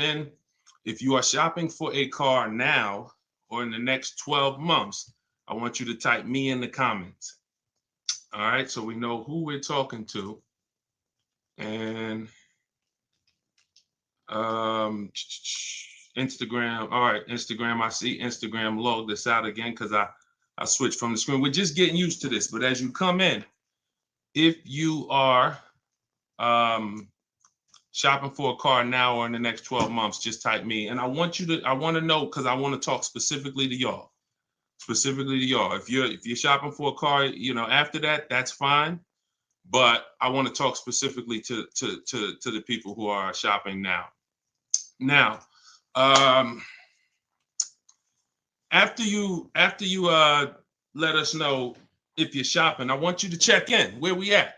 on in. If you are shopping for a car now or in the next 12 months, I want you to type me in the comments. All right, so we know who we're talking to. And Instagram. All right, Instagram. I see Instagram log this out again because I switched from the screen. We're just getting used to this. But as you come in, if you are shopping for a car now or in the next 12 months, just type me. And I want to know, because I want to talk specifically to y'all. If you're shopping for a car, after that, that's fine. But I want to talk specifically to the people who are shopping now. Now, after you let us know if you're shopping, I want you to check in. Where we at?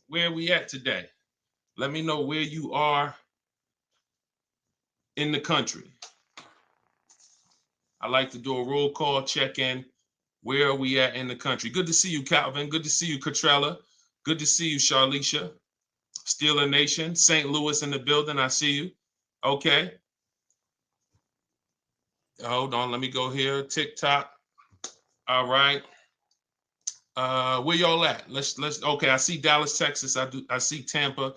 Where are we at today? Let me know where you are in the country. I like to do a roll call, check in. Where are we at in the country? Good to see you, Calvin. Good to see you, Catrella. Good to see you, Charlicia. Steeler Nation, St. Louis in the building. I see you. Okay. Hold on. Let me go here. TikTok. All right. Where y'all at? Let's. Okay. I see Dallas, Texas. I see Tampa.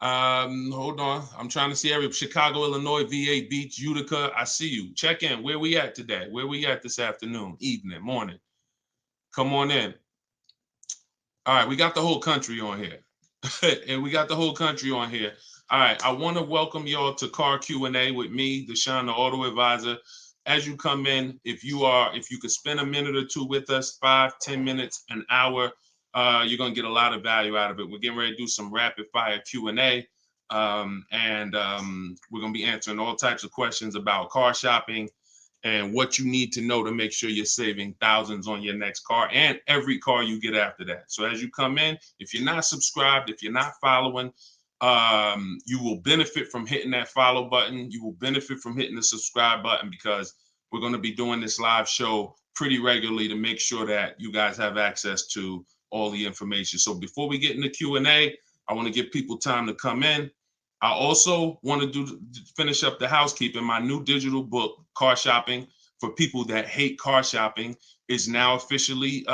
Hold on. I'm trying to see Chicago, Illinois, VA Beach, Utica. I see you. Check in. Where we at today? Where we at this afternoon, evening, morning? Come on in. All right. We got the whole country on here. And we got the whole country on here. All right. I want to welcome y'all to Car Q&A with me, Deshone the Auto Advisor. As you come in, if you could spend a minute or two with us, 5-10 minutes, an hour, you're going to get a lot of value out of it. We're getting ready to do some rapid fire Q&A. And we're going to be answering all types of questions about car shopping and what you need to know to make sure you're saving thousands on your next car and every car you get after that. So as you come in, if you're not subscribed, if you're not following, you will benefit from hitting that follow button. You will benefit from hitting the subscribe button, because we're going to be doing this live show pretty regularly to make sure that you guys have access to all the information. So before we get into Q&A, I want to give people time to come in. I also want to finish up the housekeeping. My new digital book, Car Shopping for People That Hate Car Shopping, is now officially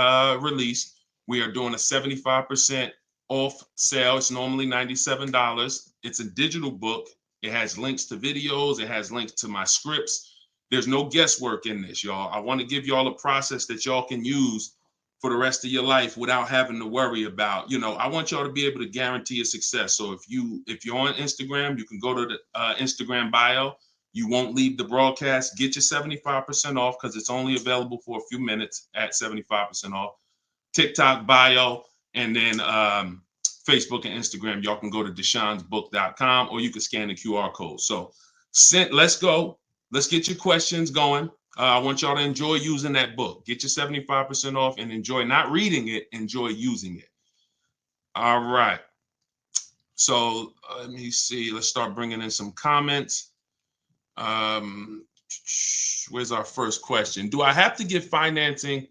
released. We are doing a 75% off sale. It's normally $97. It's a digital book. It has links to videos. It has links to my scripts. There's no guesswork in this, y'all. I want to give y'all a process that y'all can use for the rest of your life without having to worry about, I want y'all to be able to guarantee your success. So if you're on Instagram, you can go to the Instagram bio. You won't leave the broadcast. Get your 75% off, because it's only available for a few minutes at 75% off. TikTok bio, and then Facebook and Instagram. Y'all can go to deshonsbook.com, or you can scan the QR code. So let's go. Let's get your questions going. I want y'all to enjoy using that book. Get your 75% off and enjoy not reading it, enjoy using it. All right. So let me see. Let's start bringing in some comments. Where's our first question? Do I have to get financing?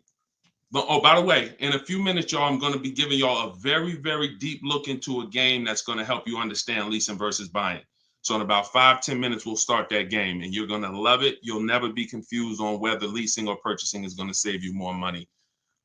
Oh, by the way, in a few minutes, y'all, I'm going to be giving y'all a very, very deep look into a game that's going to help you understand leasing versus buying. So in about 5-10 minutes, we'll start that game, and you're going to love it. You'll never be confused on whether leasing or purchasing is going to save you more money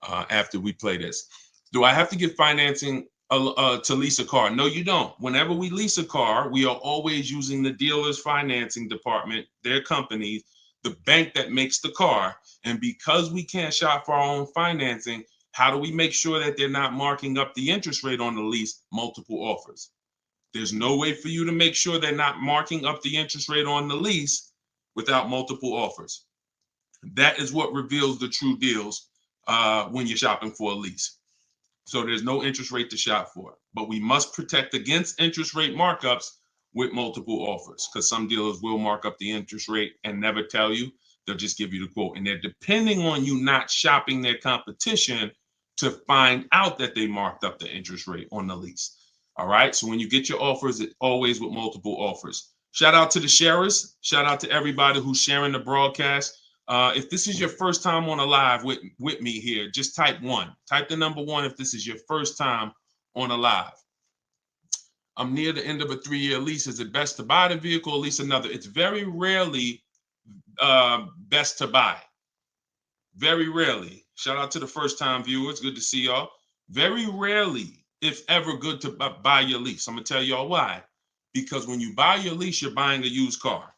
after we play this. Do I have to get financing to lease a car? No, you don't. Whenever we lease a car, we are always using the dealer's financing department, their company, the bank that makes the car. And because we can't shop for our own financing, how do we make sure that they're not marking up the interest rate on the lease? Multiple offers. There's no way for you to make sure they're not marking up the interest rate on the lease without multiple offers. That is what reveals the true deals when you're shopping for a lease. So there's no interest rate to shop for, but we must protect against interest rate markups with multiple offers, because some dealers will mark up the interest rate and never tell you. They'll just give you the quote, and they're depending on you not shopping their competition to find out that they marked up the interest rate on the lease. All right. So when you get your offers, it's always with multiple offers. Shout out to the sharers. Shout out to everybody who's sharing the broadcast. If this is your first time on a live with me here, just type 1. Type the number 1 if this is your first time on a live. I'm near the end of a 3-year lease. Is it best to buy the vehicle or lease another? It's very rarely best to buy. Very rarely. Shout out to the first time viewers. Good to see y'all. Very rarely, if ever, good to buy your lease. I'm going to tell y'all why. Because when you buy your lease, you're buying a used car.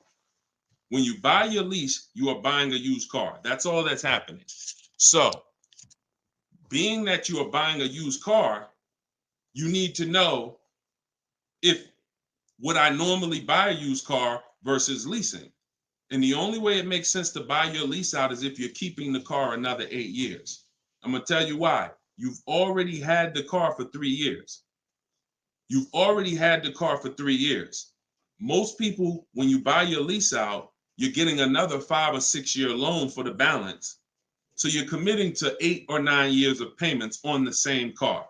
When you buy your lease, you are buying a used car. That's all that's happening. So, being that you are buying a used car, you need to know if would I normally buy a used car versus leasing. And the only way it makes sense to buy your lease out is if you're keeping the car another 8 years. I'm going to tell you why. You've already had the car for 3 years. You've already had the car for 3 years. Most people, when you buy your lease out, you're getting another 5 or 6 year loan for the balance. So you're committing to 8 or 9 years of payments on the same car.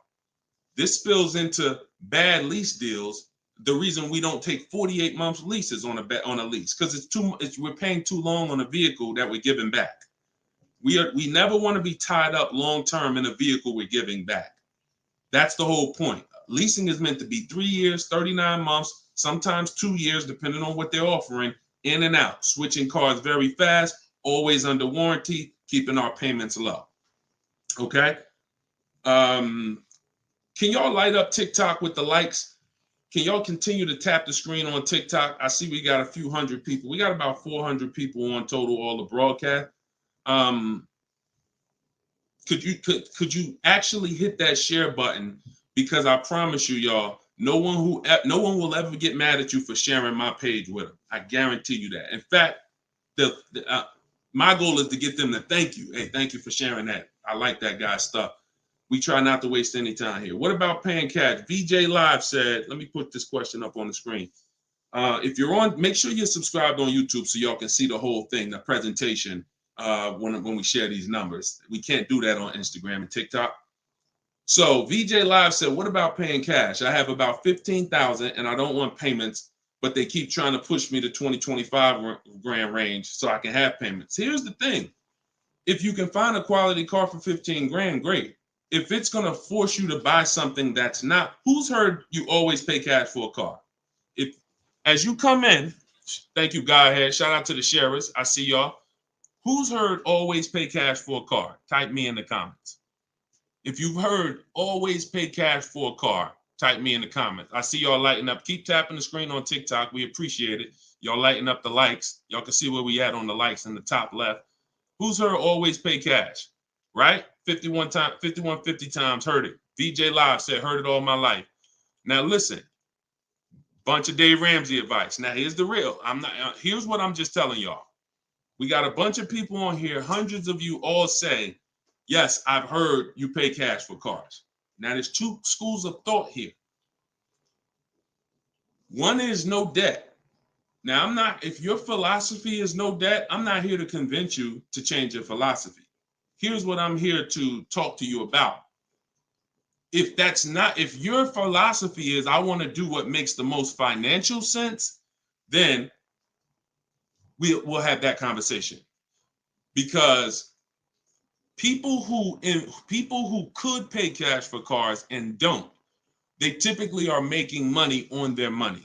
This spills into bad lease deals. The reason we don't take 48 months leases on a lease, because we're paying too long on a vehicle that we're giving back. We never want to be tied up long term in a vehicle we're giving back. That's the whole point. Leasing is meant to be 3 years, 39 months, sometimes 2 years, depending on what they're offering, in and out, switching cars very fast, always under warranty, keeping our payments low. Okay. Can y'all light up TikTok with the likes? Can y'all continue to tap the screen on TikTok? I see we got a few hundred people. We got about 400 people on total, all the broadcast. Could you actually hit that share button? Because I promise you, y'all, no one will ever get mad at you for sharing my page with them. I guarantee you that. In fact, my goal is to get them to thank you. Hey, thank you for sharing that. I like that guy's stuff. We try not to waste any time here. What about paying cash? VJ Live said, let me put this question up on the screen. If you're on, make sure you're subscribed on YouTube so y'all can see the whole thing, the presentation, when we share these numbers. We can't do that on Instagram and TikTok. So VJ Live said, what about paying cash? I have about 15,000 and I don't want payments, but they keep trying to push me to 25 grand range so I can have payments. Here's the thing. If you can find a quality car for 15 grand, great. If it's going to force you to buy something that's not, who's heard you always pay cash for a car? If, as you come in, thank you, Godhead. Shout out to the sharers. I see y'all. Who's heard always pay cash for a car? Type me in the comments. If you've heard always pay cash for a car, type me in the comments. I see y'all lighting up. Keep tapping the screen on TikTok. We appreciate it. Y'all lighting up the likes. Y'all can see where we at on the likes in the top left. Who's heard always pay cash? Right? 5150 times heard it. VJ Live said, heard it all my life. Now listen, bunch of Dave Ramsey advice. Now here's the real. Here's what I'm just telling y'all. We got a bunch of people on here, hundreds of you all say, yes, I've heard you pay cash for cars. Now there's two schools of thought here. One is no debt. Now if your philosophy is no debt, I'm not here to convince you to change your philosophy. Here's what I'm here to talk to you about. If your philosophy is I want to do what makes the most financial sense, then we'll have that conversation. Because people who could pay cash for cars and don't, they typically are making money on their money.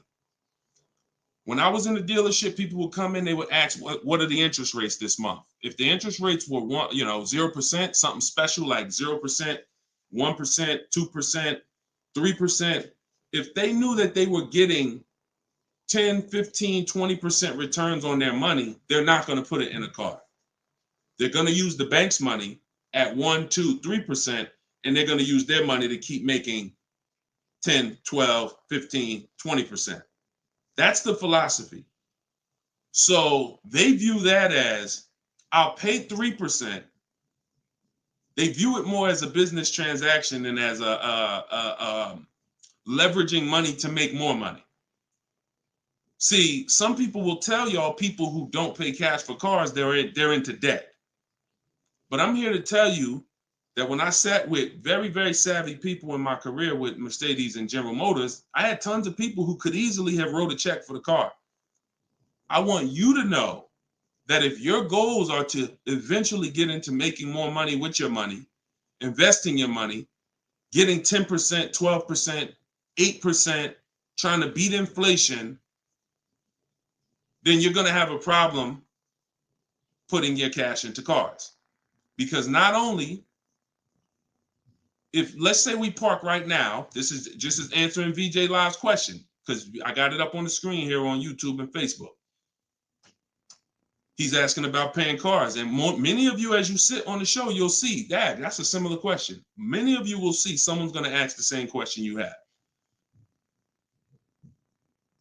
When I was in the dealership, people would come in, they would ask, what are the interest rates this month? If the interest rates were 0%, something special like 0%, 1%, 2%, 3%, if they knew that they were getting 10, 15, 20% returns on their money, they're not going to put it in a car. They're going to use the bank's money at 1, 2, 3%, and they're going to use their money to keep making 10, 12, 15, 20%. That's the philosophy. So they view that as, I'll pay 3%. They view it more as a business transaction than as a leveraging money to make more money. See, some people will tell y'all people who don't pay cash for cars, they're into debt. But I'm here to tell you that when I sat with very, very savvy people in my career with Mercedes and General Motors, I had tons of people who could easily have wrote a check for the car. I want you to know that if your goals are to eventually get into making more money with your money, investing your money, getting 10%, 12%, 8%, trying to beat inflation, then you're going to have a problem putting your cash into cars. Because not only, if let's say we park right now, this is just as answering VJ Live's question, because I got it up on the screen here on YouTube and Facebook. He's asking about paying cars. And many of you, as you sit on the show, you'll see, Dad, that's a similar question. Many of you will see someone's going to ask the same question you have.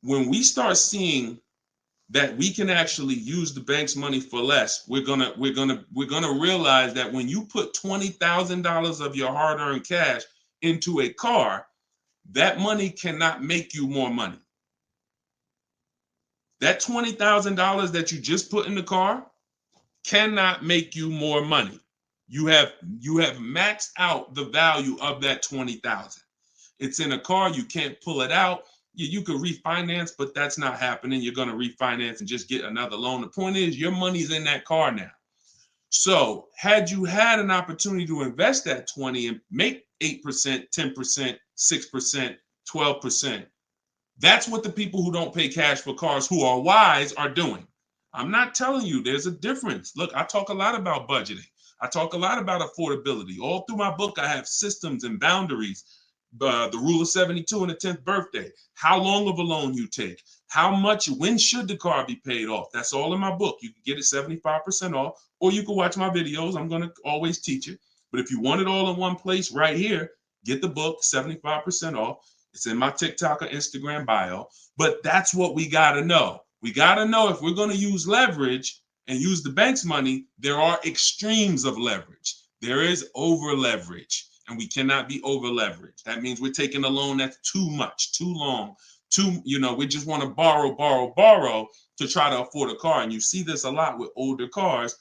When we start seeing that we can actually use the bank's money for less, we're gonna realize that when you put $20,000 of your hard-earned cash into a car, that money cannot make you more money. That $20,000 that you just put in the car cannot make you more money. You have maxed out the value of that $20,000. It's in a car, you can't pull it out. You could refinance, but that's not happening. You're going to refinance and just get another loan. The point is, your money's in that car now. So had you had an opportunity to invest that 20 and make 8%, 10%, 6%, 12%, that's what the people who don't pay cash for cars who are wise are doing. I'm not telling you there's a difference. Look, I talk a lot about budgeting. I talk a lot about affordability. All through my book, I have systems and boundaries. The rule of 72 and the 10th birthday, how long of a loan you take, how much, when should the car be paid off? That's all in my book. You can get it 75% off, or you can watch my videos. I'm going to always teach it. But if you want it all in one place right here, get the book, 75% off. It's in my TikTok or Instagram bio. But that's what we got to know. We got to know if we're going to use leverage and use the bank's money, there are extremes of leverage. There is over leverage. And we cannot be over leveraged. That means we're taking a loan that's too much, too long, we just want to borrow to try to afford a car. And you see this a lot with older cars,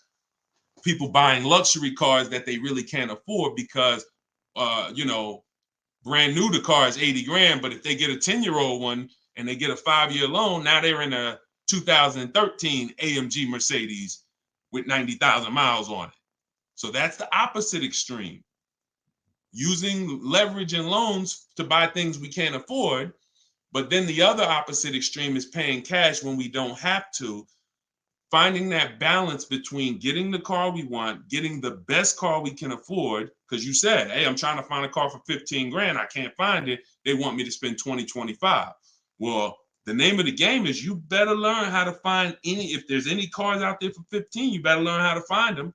people buying luxury cars that they really can't afford because, brand new, the car is 80 grand. But if they get a 10-year-old one and they get a 5-year loan, now they're in a 2013 AMG Mercedes with 90,000 miles on it. So that's the opposite extreme. Using leverage and loans to buy things we can't afford. But then the other opposite extreme is paying cash when we don't have to. Finding that balance between getting the car we want, getting the best car we can afford. Because you said, hey, I'm trying to find a car for 15 grand. I can't find it. They want me to spend 20, 25. Well, the name of the game is you better learn how to find if there's any cars out there for 15, you better learn how to find them.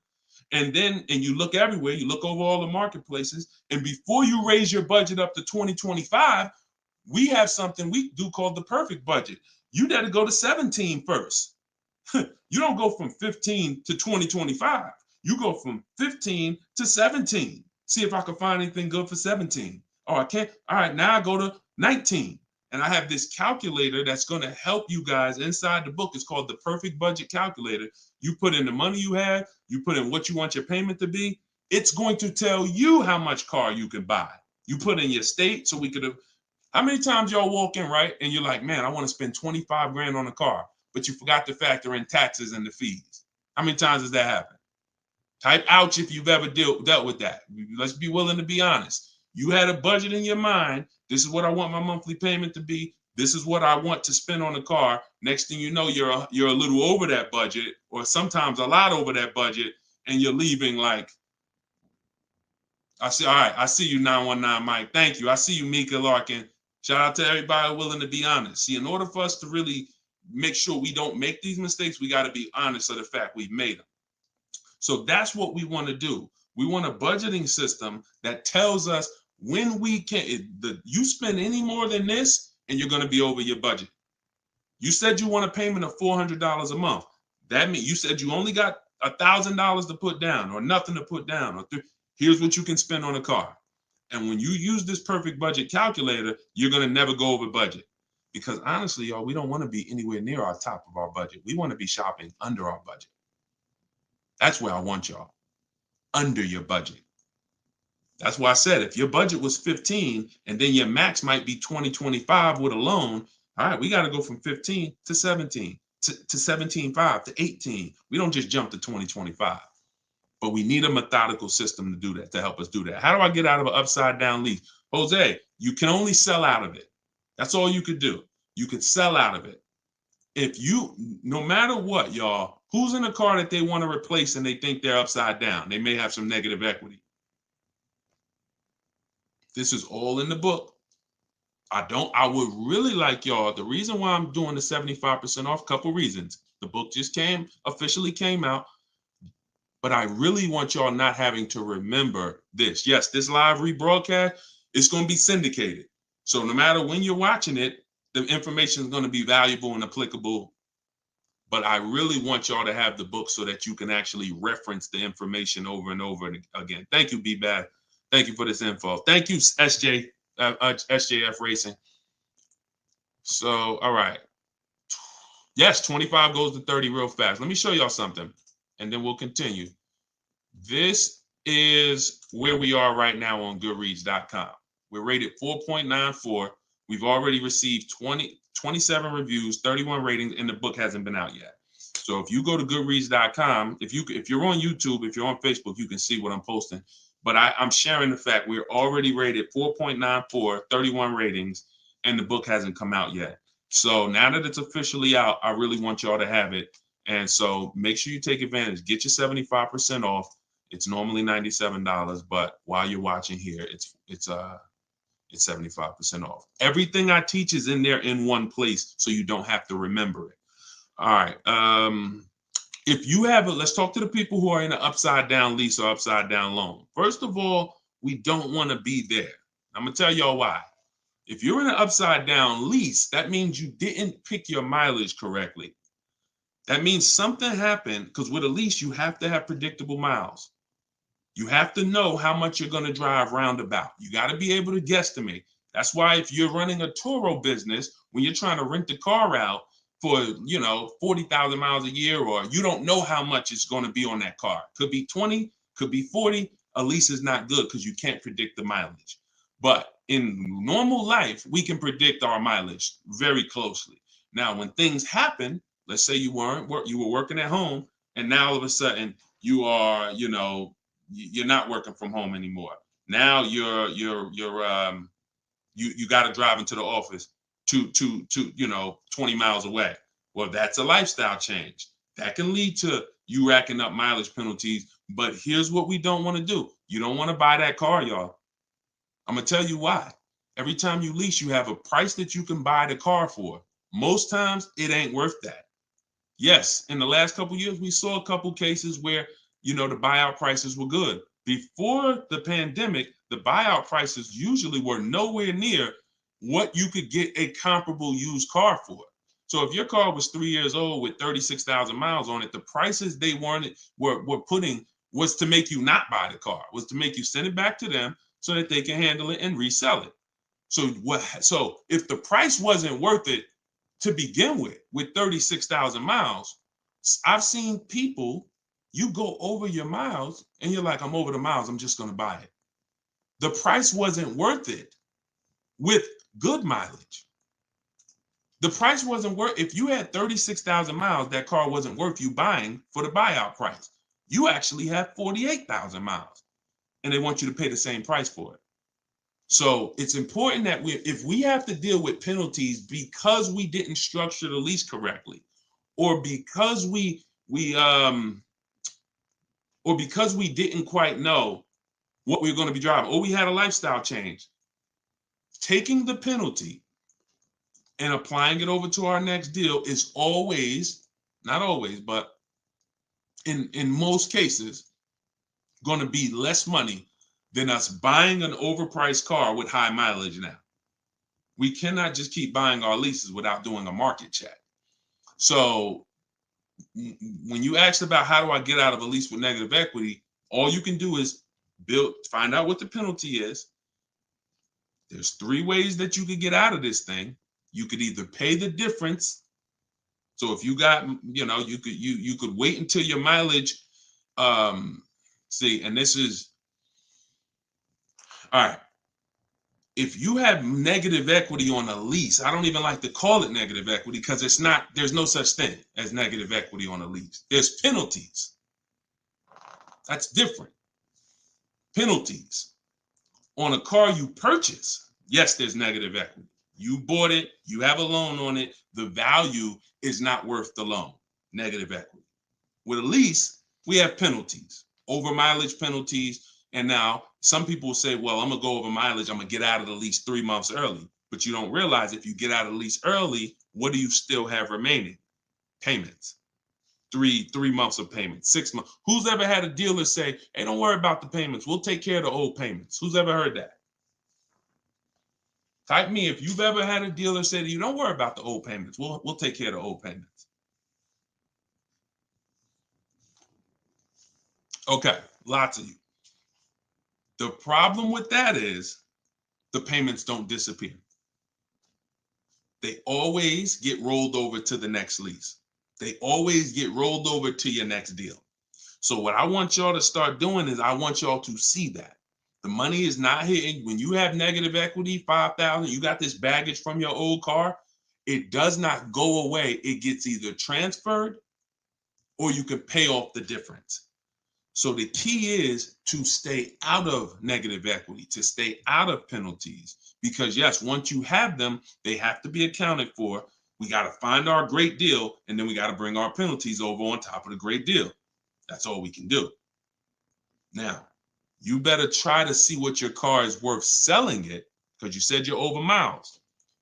And you look everywhere, you look over all the marketplaces, and before you raise your budget up to 2025, we have something we do called the perfect budget. You got to go to 17 first. You don't go from 15 to 2025. You go from 15 to 17. See if I can find anything good for 17. Oh, I can't. All right, now I go to 19. And I have this calculator that's going to help you guys inside the book. It's called the Perfect Budget Calculator. You put in the money you have, you put in what you want your payment to be. It's going to tell you how much car you can buy. You put in your state, so we could have. How many times y'all walk in, right? And you're like, man, I want to spend 25 grand on a car, but you forgot to factor in taxes and the fees. How many times does that happen? Type ouch if you've ever dealt with that. Let's be willing to be honest. You had a budget in your mind. This is what I want my monthly payment to be. This is what I want to spend on the car. Next thing you know, you're a little over that budget, or sometimes a lot over that budget, and you're leaving like, all right, I see you, 919 Mike. Thank you. I see you, Mika Larkin. Shout out to everybody willing to be honest. See, in order for us to really make sure we don't make these mistakes, we got to be honest of the fact we've made them. So that's what we want to do. We want a budgeting system that tells us when we can. You spend any more than this, and you're going to be over your budget. You said you want a payment of $400 a month. That means you said you only got $1,000 to put down, or nothing to put down. Here's what you can spend on a car. And when you use this perfect budget calculator, you're going to never go over budget. Because honestly, y'all, we don't want to be anywhere near our top of our budget. We want to be shopping under our budget. That's where I want y'all. Under your budget. That's why I said if your budget was 15 and then your max might be 20, 25 with a loan, all right, we got to go from 15 to 17, to 17.5 to 18. We don't just jump to 20, 25. But we need a methodical system to do that, to help us do that. How do I get out of an upside down lease? Jose, you can only sell out of it. That's all you could do. You could sell out of it. If you, no matter what, y'all, who's in a car that they want to replace and they think they're upside down? They may have some negative equity. This is all in the book. I would really like y'all, the reason why I'm doing the 75% off, couple reasons. The book just officially came out, but I really want y'all not having to remember this. Yes, this live rebroadcast is going to be syndicated. So no matter when you're watching it, the information is going to be valuable and applicable. But I really want y'all to have the book so that you can actually reference the information over and over again. Thank you, B-Bad. Thank you for this info. Thank you, SJF Racing. So, all right. Yes, 25 goes to 30 real fast. Let me show y'all something, and then we'll continue. This is where we are right now on Goodreads.com. We're rated 4.94. We've already received 27 reviews, 31 ratings, and the book hasn't been out yet. So if you go to Goodreads.com, if you're on YouTube, if you're on Facebook, you can see what I'm posting. But I'm sharing the fact we're already rated 4.94, 31 ratings, and the book hasn't come out yet. So now that it's officially out, I really want y'all to have it. And so make sure you take advantage. Get your 75% off. It's normally $97, but while you're watching here, it's 75% off. Everything I teach is in there in one place, so you don't have to remember it. All right. If you have let's talk to the people who are in an upside down lease or upside down loan. First of all, we don't want to be there. I'm gonna tell y'all why. If you're in an upside down lease, that means you didn't pick your mileage correctly. That means something happened, because with a lease, you have to have predictable miles. You have to know how much you're going to drive roundabout. You got to be able to guesstimate. That's why if you're running a Turo business, when you're trying to rent the car out for, 40,000 miles a year, or you don't know how much it's going to be on that car. Could be 20, could be 40. A lease is not good because you can't predict the mileage. But in normal life, we can predict our mileage very closely. Now, when things happen, let's say you were working at home, and now all of a sudden you are, you're not working from home anymore. Now you got to drive into the office to 20 miles away. Well, that's a lifestyle change. That can lead to you racking up mileage penalties. But here's what we don't want to do. You don't want to buy that car, y'all. I'm going to tell you why. Every time you lease, you have a price that you can buy the car for. Most times it ain't worth that. Yes, in the last couple of years, we saw a couple cases where, the buyout prices were good. Before the pandemic, the buyout prices usually were nowhere near what you could get a comparable used car for. So if your car was 3 years old with 36,000 miles on it, the prices they were putting was to make you not buy the car, was to make you send it back to them so that they can handle it and resell it. So if the price wasn't worth it to begin with 36,000 miles, I've seen people, you go over your miles and you're like, I'm over the miles, I'm just going to buy it. The price wasn't worth it with good mileage. The price wasn't worth, if you had 36,000 miles, that car wasn't worth you buying for the buyout price. You actually have 48,000 miles and they want you to pay the same price for it. So it's important that if we have to deal with penalties because we didn't structure the lease correctly, or because we didn't quite know what we were going to be driving, or we had a lifestyle change, taking the penalty and applying it over to our next deal is always, not always, but in most cases, going to be less money than us buying an overpriced car with high mileage now. We cannot just keep buying our leases without doing a market check. So when you asked about how do I get out of a lease with negative equity, all you can do is find out what the penalty is. There's 3 ways that you could get out of this thing. You could either pay the difference. So if you got, you could wait until your mileage, and this is, all right. If you have negative equity on a lease, I don't even like to call it negative equity because there's no such thing as negative equity on a lease. There's penalties. That's different. Penalties on a car you purchase. Yes, there's negative equity. You bought it, you have a loan on it, the value is not worth the loan, negative equity. With a lease, we have penalties, over mileage penalties. And now some people say, well, I'm gonna go over mileage, I'm gonna get out of the lease 3 months early. But you don't realize if you get out of the lease early, what do you still have remaining? Payments. Three months of payments, 6 months. Who's ever had a dealer say, hey, don't worry about the payments, we'll take care of the old payments? Who's ever heard that? Type me if you've ever had a dealer say to you, don't worry about the old payments, we'll take care of the old payments. Okay, lots of you. The problem with that is the payments don't disappear. They always get rolled over to the next lease. They always get rolled over to your next deal. So what I want y'all to start doing is I want y'all to see that the money is not hitting. When you have negative equity, 5,000, you got this baggage from your old car, it does not go away. It gets either transferred or you can pay off the difference. So the key is to stay out of negative equity, to stay out of penalties, because yes, once you have them, they have to be accounted for. We got to find our great deal, and then we got to bring our penalties over on top of the great deal. That's all we can do. Now, you better try to see what your car is worth selling it, because you said you're over miles.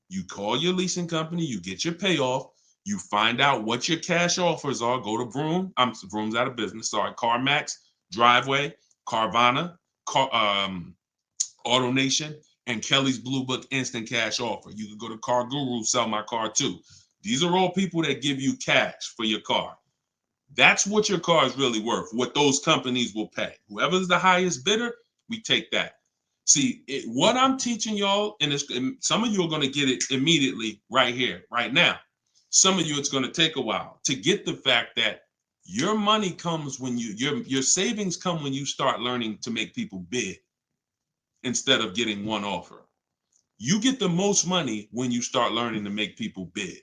You call your leasing company, you get your payoff, you find out what your cash offers are. Go to Vroom. Vroom's out of business. Sorry, CarMax, Driveway, Carvana, AutoNation, and Kelly's Blue Book Instant Cash Offer. You can go to Car Guru, Sell My Car Too. These are all people that give you cash for your car. That's what your car is really worth, what those companies will pay. Whoever's the highest bidder, we take that. See, what I'm teaching y'all, and some of you are going to get it immediately right here, right now. Some of you, it's going to take a while to get the fact that your money comes when your savings come when you start learning to make people bid instead of getting one offer. You get the most money when you start learning to make people bid.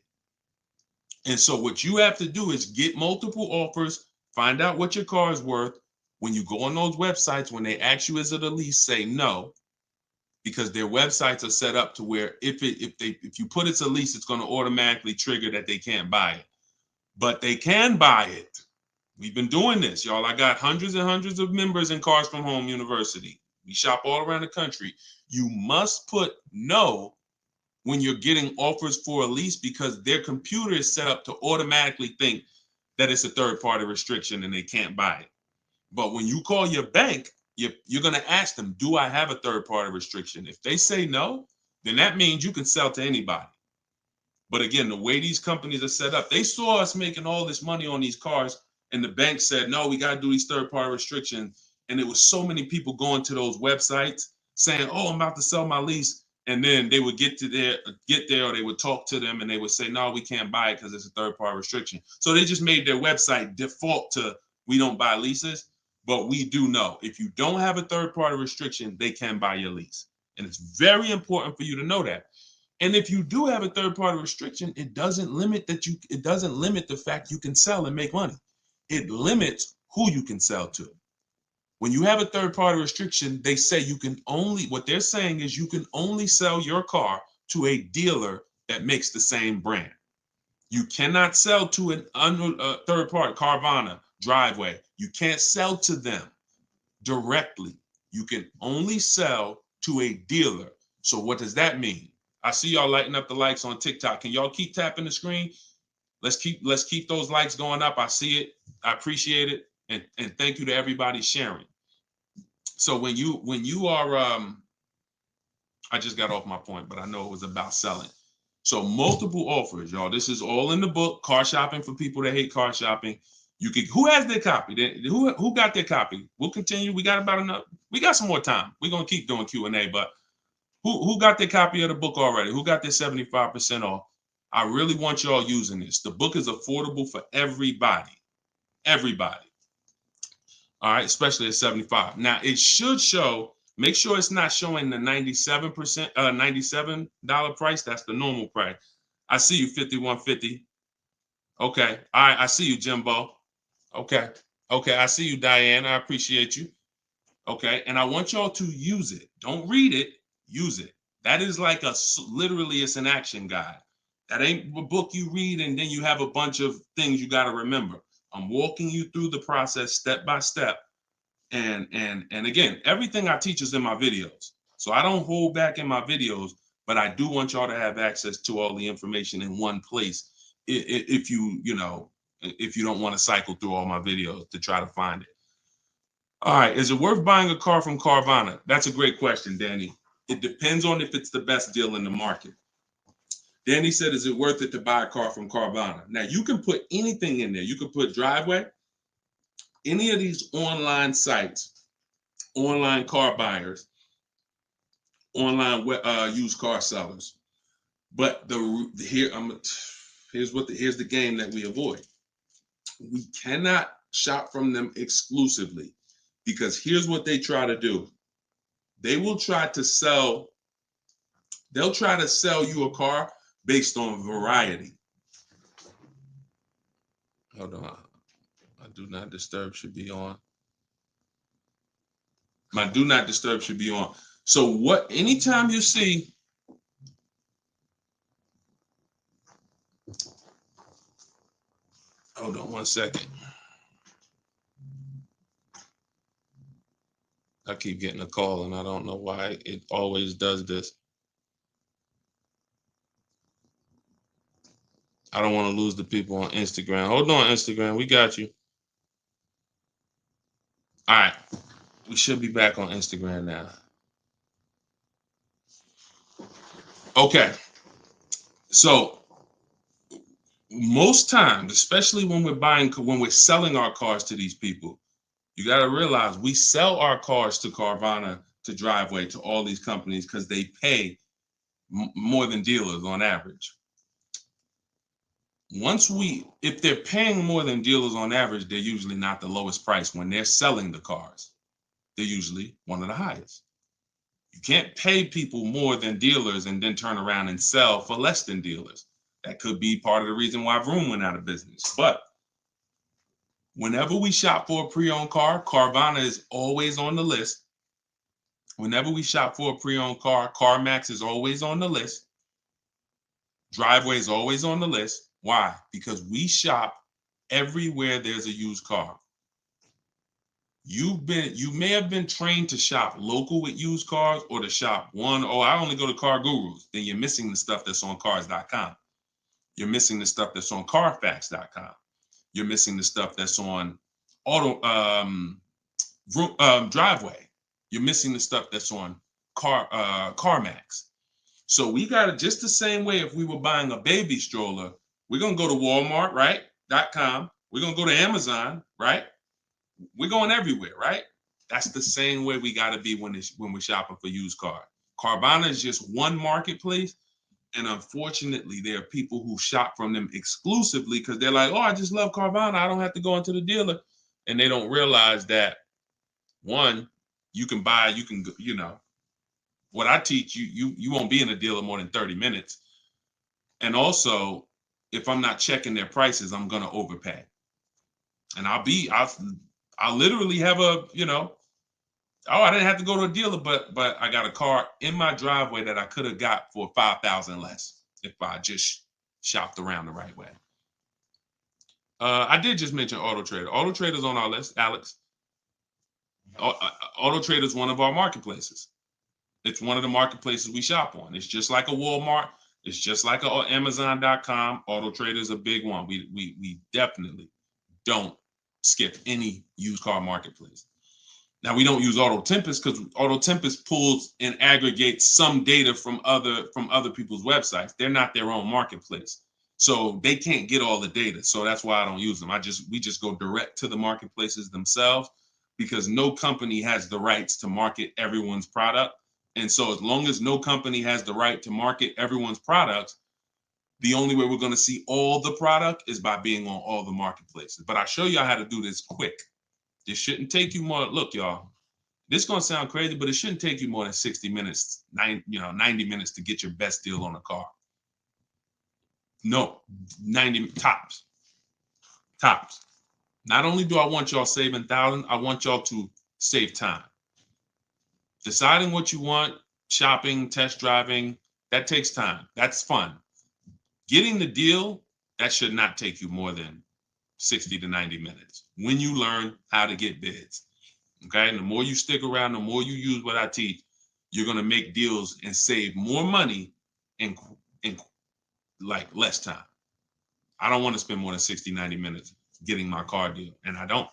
And so what you have to do is get multiple offers, find out what your car is worth. When you go on those websites, when they ask you, is it a lease, say no, because their websites are set up to where if you put it's a lease, it's going to automatically trigger that they can't buy it. But they can buy it. We've been doing this, y'all. I got hundreds and hundreds of members in Cars from Home University. We shop all around the country. You must put no when you're getting offers for a lease, because their computer is set up to automatically think that it's a third-party restriction and they can't buy it. But when you call your bank, you're going to ask them, do I have a third-party restriction? If they say no, then that means you can sell to anybody. But again, the way these companies are set up, they saw us making all this money on these cars, and the bank said, no, we got to do these third-party restrictions. And it was so many people going to those websites saying, oh, I'm about to sell my lease. And then they would get there, or they would talk to them and they would say, no, we can't buy it because it's a third-party restriction. So they just made their website default to, we don't buy leases, but we do know if you don't have a third-party restriction, they can buy your lease. And it's very important for you to know that. And if you do have a third-party restriction, it doesn't limit the fact you can sell and make money. It limits who you can sell to. When you have a third-party restriction, they say what they're saying is you can only sell your car to a dealer that makes the same brand. You cannot sell to a third party, Carvana, Driveway. You can't sell to them directly. You can only sell to a dealer. So what does that mean? I see y'all lighting up the likes on TikTok. Can y'all keep tapping the screen? Let's keep those likes going up. I see it. I appreciate it. And thank you to everybody sharing. So when you are, I just got off my point, but I know it was about selling. So multiple offers, y'all. This is all in the book, Car Shopping for People That Hate Car Shopping. Who has their copy? Who got their copy? We'll continue. We got some more time. We're gonna keep doing Q&A, but who got their copy of the book already? Who got their 75% off? I really want y'all using this. The book is affordable for everybody. Everybody. All right, especially at 75. Now it should show, make sure it's not showing the 97%, $97 price. That's the normal price. I see you, 5150. Okay. All right, I see you, Jimbo. Okay. Okay, I see you, Diane. I appreciate you. Okay, and I want y'all to use it. Don't read it, use it. That is like literally it's an action guide. That ain't a book you read and then you have a bunch of things you got to remember. I'm walking you through the process step by step. And again, everything I teach is in my videos. So I don't hold back in my videos, but I do want y'all to have access to all the information in one place. If if you don't want to cycle through all my videos to try to find it. All right, is it worth buying a car from Carvana? That's a great question, Danny. It depends on if it's the best deal in the market. Danny said, is it worth it to buy a car from Carvana? Now, you can put anything in there. You can put Driveway, any of these online sites, online car buyers, online used car sellers. But here's the game that we avoid. We cannot shop from them exclusively because here's what they try to do. They'll try to sell you a car based on variety. Hold on. My do not disturb should be on. My do not disturb should be on. So anytime you see, hold on one second. I keep getting a call and I don't know why it always does this. I don't want to lose the people on Instagram. Hold on, Instagram. We got you. All right. We should be back on Instagram now. Okay. So most times, especially when we're selling our cars to these people, you got to realize we sell our cars to Carvana, to Driveway, to all these companies because they pay more than dealers on average. If they're paying more than dealers on average, they're usually not the lowest price. When they're selling the cars, they're usually one of the highest. You can't pay people more than dealers and then turn around and sell for less than dealers. That could be part of the reason why Vroom went out of business. But whenever we shop for a pre-owned car, Carvana is always on the list. Whenever we shop for a pre-owned car, CarMax is always on the list. Driveway is always on the list. Why? Because we shop everywhere there's a used car. You may have been trained to shop local with used cars or to shop I only go to Car Gurus. Then you're missing the stuff that's on cars.com. You're missing the stuff that's on carfax.com. You're missing the stuff that's on Driveway. You're missing the stuff that's on CarMax. So we got it just the same way. If we were buying a baby stroller, we're going to go to Walmart, right? .com. We're going to go to Amazon, right? We're going everywhere, right? That's the same way we got to be when we're shopping for used cars. Carvana is just one marketplace. And unfortunately, there are people who shop from them exclusively because they're like, oh, I just love Carvana. I don't have to go into the dealer. And they don't realize that, one, what I teach you won't be in a dealer more than 30 minutes. And also, if I'm not checking their prices, I'm going to overpay. And I'll literally have I didn't have to go to a dealer, but I got a car in my driveway that I could have got for $5,000 less if I just shopped around the right way. I did just mention Auto Trader. Auto Trader's on our list, Alex. Auto Trader is one of our marketplaces. It's one of the marketplaces we shop on. It's just like a Walmart. It's just like a Amazon.com. Auto Trader is a big one. We definitely don't skip any used car marketplace. Now, we don't use Auto Tempest because Auto Tempest pulls and aggregates some data from other people's websites. They're not their own marketplace, so they can't get all the data. So that's why I don't use them. We just go direct to the marketplaces themselves because no company has the rights to market everyone's product. And so as long as no company has the right to market everyone's products, the only way we're going to see all the product is by being on all the marketplaces. But I'll show you how to do this quick. This shouldn't take you more. Look, y'all, this is going to sound crazy, but it shouldn't take you more than 60 minutes, 90 minutes to get your best deal on a car. No, 90 tops. Tops. Not only do I want y'all saving thousands, I want y'all to save time. Deciding what you want shopping, test driving, that takes time. That's fun. Getting the deal, that should not take you more than 60 to 90 minutes when you learn how to get bids. Okay. And the more you stick around, the more you use what I teach, you're going to make deals and save more money in like less time. I don't want to spend more than 60, 90 minutes getting my car deal, and I don't.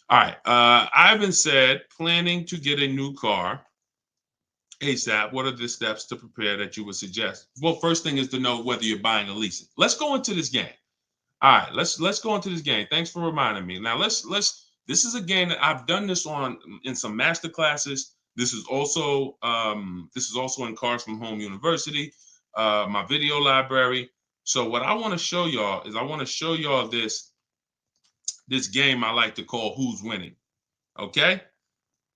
All right. Ivan said, planning to get a new car ASAP. What are the steps to prepare that you would suggest? Well, first thing is to know whether you're buying or leasing. Let's go into this game. All right, let's go into this game. Thanks for reminding me. Now let's this is a game that I've done this on in some master classes. This is also in Cars from Home University, my video library. So what I want to show y'all is I want to show y'all this game I like to call Who's Winning. Okay?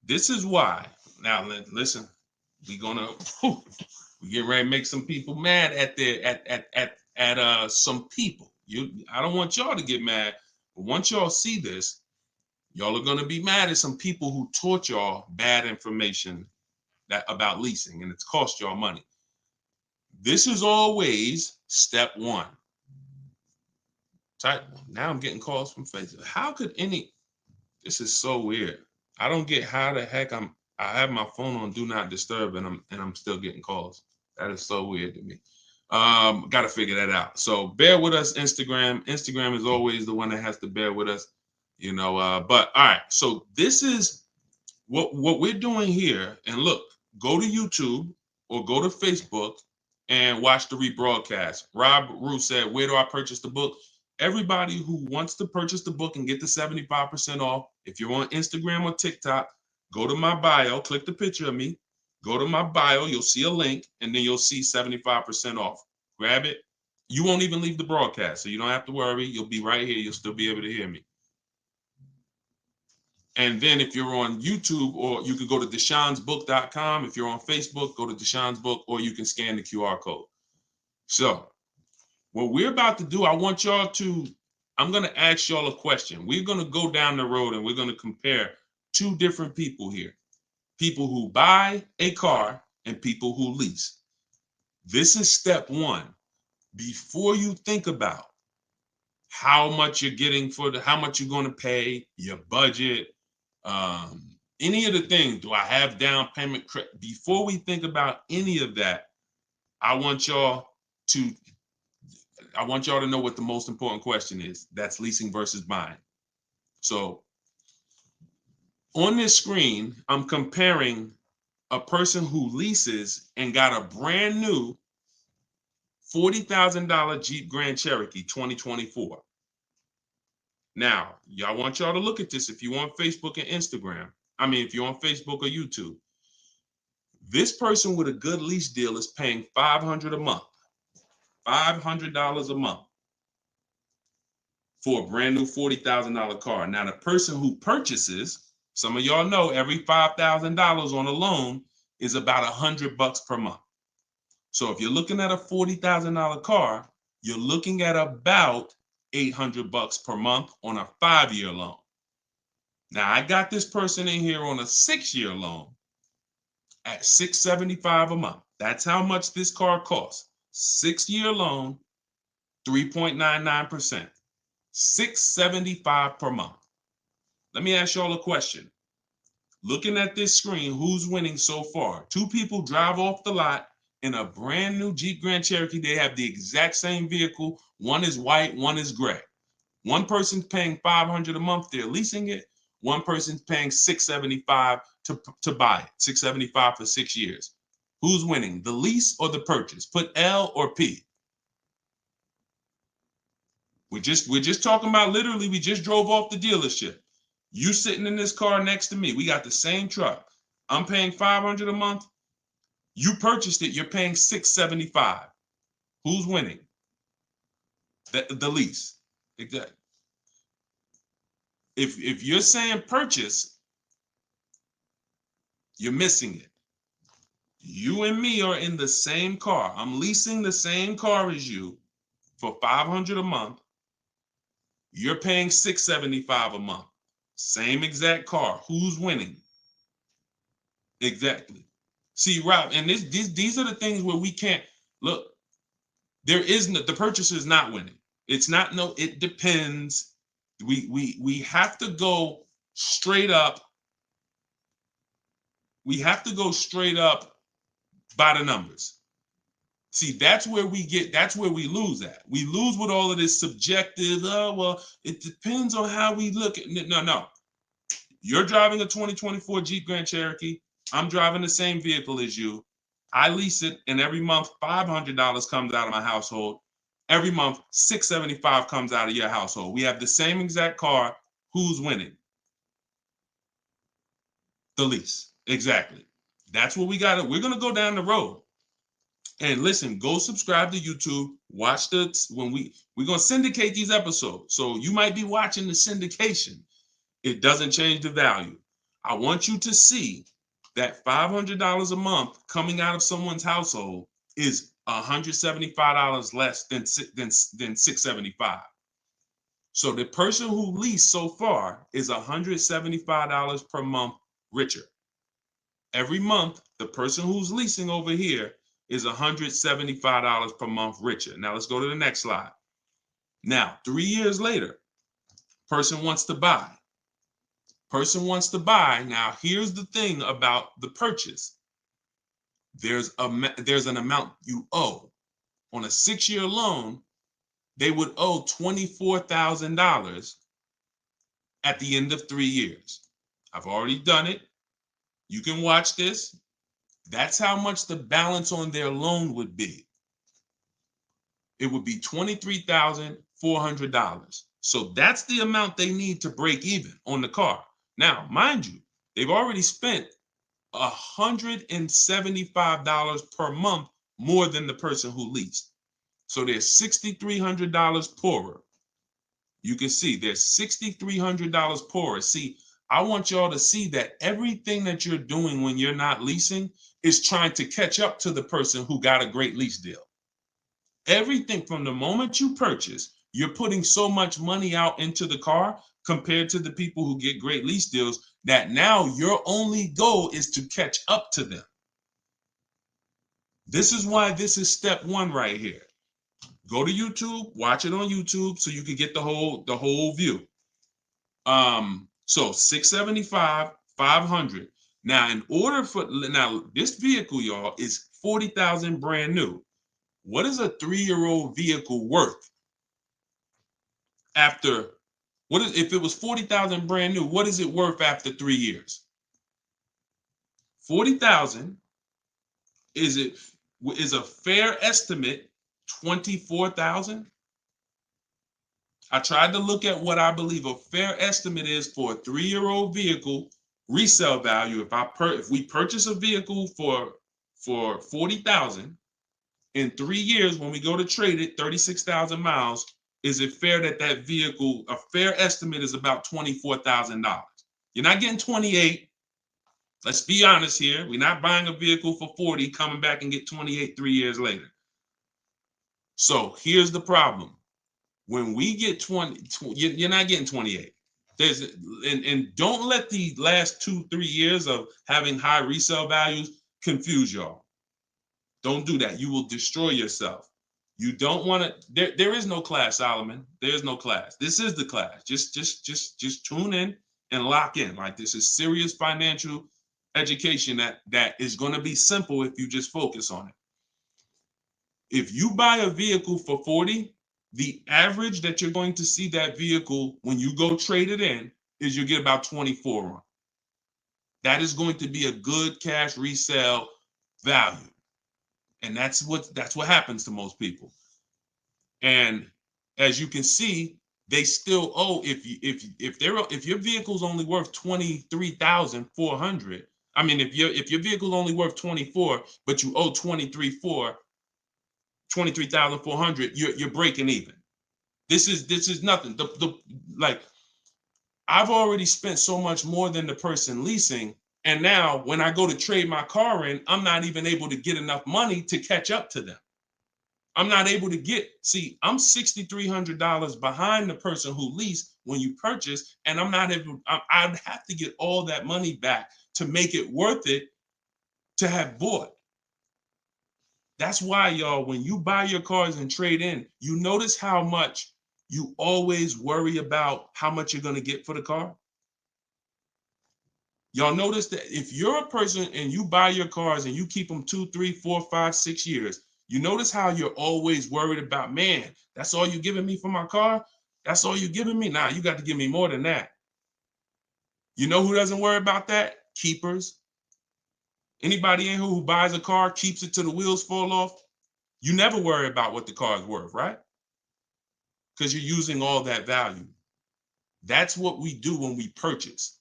This is why. Now listen, we get ready to make some people mad at some people. I don't want y'all to get mad, but once y'all see this, y'all are gonna be mad at some people who taught y'all bad information about leasing, and it's cost y'all money. This is always step one. Now I'm getting calls from Facebook. How could this is so weird. I don't get how the heck I have my phone on do not disturb and I'm still getting calls. That is so weird to me. Got to figure that out. So bear with us, Instagram. Instagram is always the one that has to bear with us, you know. But all right, so this is what we're doing here. And look, go to YouTube or go to Facebook and watch the rebroadcast. Rob Rue said, "Where do I purchase the book?" Everybody who wants to purchase the book and get the 75% off, if you're on Instagram or TikTok, go to my bio, click the picture of me, go to my bio, you'll see a link, and then you'll see 75% off. Grab it. You won't even leave the broadcast, so you don't have to worry. You'll be right here. You'll still be able to hear me. And then if you're on YouTube, or you can go to deshonsbook.com. If you're on Facebook, go to Deshon's Book, or you can scan the QR code. So what we're about to do, I'm going to ask y'all a question. We're going to go down the road and we're going to compare two different people here. People who buy a car and people who lease. This is step one. Before you think about how much you're getting how much you're going to pay, your budget, any of the things, do I have down payment? Before we think about any of that, I want y'all to know what the most important question is. That's leasing versus buying. So on this screen, I'm comparing a person who leases and got a brand new $40,000 Jeep Grand Cherokee 2024. Now, I want y'all to look at this if you're on Facebook and Instagram. If you're on Facebook or YouTube. This person with a good lease deal is paying $500 a month. $500 a month for a brand new $40,000 car. Now, the person who purchases, some of y'all know every $5,000 on a loan is about $100 per month. So if you're looking at a $40,000 car, you're looking at about $800 per month on a 5-year loan. Now, I got this person in here on a 6-year loan at $675 a month. That's how much this car costs. 6-year loan, 3.99%. $675 per month. Let me ask y'all a question. Looking at this screen, who's winning so far? Two people drive off the lot in a brand new Jeep Grand Cherokee. They have the exact same vehicle. One is white, one is gray. One person's paying $500 a month. They're leasing it. One person's paying $675 to buy it. $675 for 6 years. Who's winning, the lease or the purchase? Put L or P. We're just talking about, literally, we just drove off the dealership. You sitting in this car next to me. We got the same truck. I'm paying $500 a month. You purchased it. You're paying $675. Who's winning? The lease. Exactly. If you're saying purchase, you're missing it. You and me are in the same car. I'm leasing the same car as you for $500 a month. You're paying $675 a month. Same exact car. Who's winning? Exactly. See, Rob, and these are the things where we can't look. There is no, the purchaser is not winning. It's not no. It depends. We have to go straight up. We have to go straight up by the numbers. See, that's where we lose at. We lose with all of this subjective, oh, well, it depends on how we look at it. No. You're driving a 2024 Jeep Grand Cherokee. I'm driving the same vehicle as you. I lease it, and every month $500 comes out of my household. Every month $675 comes out of your household. We have the same exact car. Who's winning? The lease. Exactly. That's what we got. We're gonna go down the road. And listen, go subscribe to YouTube. Watch we're gonna syndicate these episodes. So you might be watching the syndication. It doesn't change the value. I want you to see that $500 a month coming out of someone's household is $175 less than $675. So the person who leased so far is $175 per month richer. Every month, the person who's leasing over here is $175 per month richer. Now let's go to the next slide. Now, 3 years later, person wants to buy. Person wants to buy. Now, here's the thing about the purchase. There's an amount you owe. On a 6-year loan, they would owe $24,000 at the end of 3 years. I've already done it. You can watch this. That's how much the balance on their loan would be. It would be $23,400. So that's the amount they need to break even on the car. Now, mind you, they've already spent $175 per month more than the person who leased. So they're $6,300 poorer. You can see they're $6,300 poorer. See, I want y'all to see that everything that you're doing when you're not leasing is trying to catch up to the person who got a great lease deal. Everything from the moment you purchase, you're putting so much money out into the car compared to the people who get great lease deals that now your only goal is to catch up to them. This is why this is step one right here. Go to YouTube, watch it on YouTube so you can get the whole view. So $675, $500. Now, this vehicle, y'all, is $40,000 brand new. What is a 3-year-old vehicle worth? If it was $40,000 brand new, what is it worth after 3 years? $40,000 is a fair estimate $24,000. I tried to look at what I believe a fair estimate is for a 3-year-old vehicle resale value. If we purchase a vehicle for $40,000 in 3 years, when we go to trade it, 36,000 miles, is it fair that vehicle, a fair estimate is about $24,000? You're not getting 28. Let's be honest here. We're not buying a vehicle for 40, coming back and get 28 3 years later. So here's the problem. When we get 20, you're not getting 28. And don't let the last 2-3 years of having high resale values confuse y'all. Don't do that. You will destroy yourself. You don't want to. There is no class, Solomon. There is no class. This is the class. Just tune in and lock in. Like, this is serious financial education that is going to be simple if you just focus on it. If you buy a vehicle for 40, the average that you're going to see that vehicle when you go trade it in is you get about 24 on. That is going to be a good cash resale value. And that's what happens to most people. And as you can see, they still owe, if your vehicle's only worth $23,400, I mean, if your vehicle's only worth 24, but you owe 23,400, you're breaking even. This is nothing. Like, I've already spent so much more than the person leasing. And now when I go to trade my car in, I'm not even able to get enough money to catch up to them. I'm not able to I'm $6,300 behind the person who leased when you purchase, and I'd have to get all that money back to make it worth it to have bought. That's why, y'all, when you buy your cars and trade in, you notice how much you always worry about how much you're going to get for the car. Y'all notice that if you're a person and you buy your cars and you keep them 2, 3, 4, 5, 6 years, you notice how you're always worried about, man, that's all you're giving me for my car? That's all you're giving me? Nah, you got to give me more than that. You know who doesn't worry about that? Keepers. Anybody in here who buys a car, keeps it till the wheels fall off, you never worry about what the car is worth, right? Because you're using all that value. That's what we do when we purchase.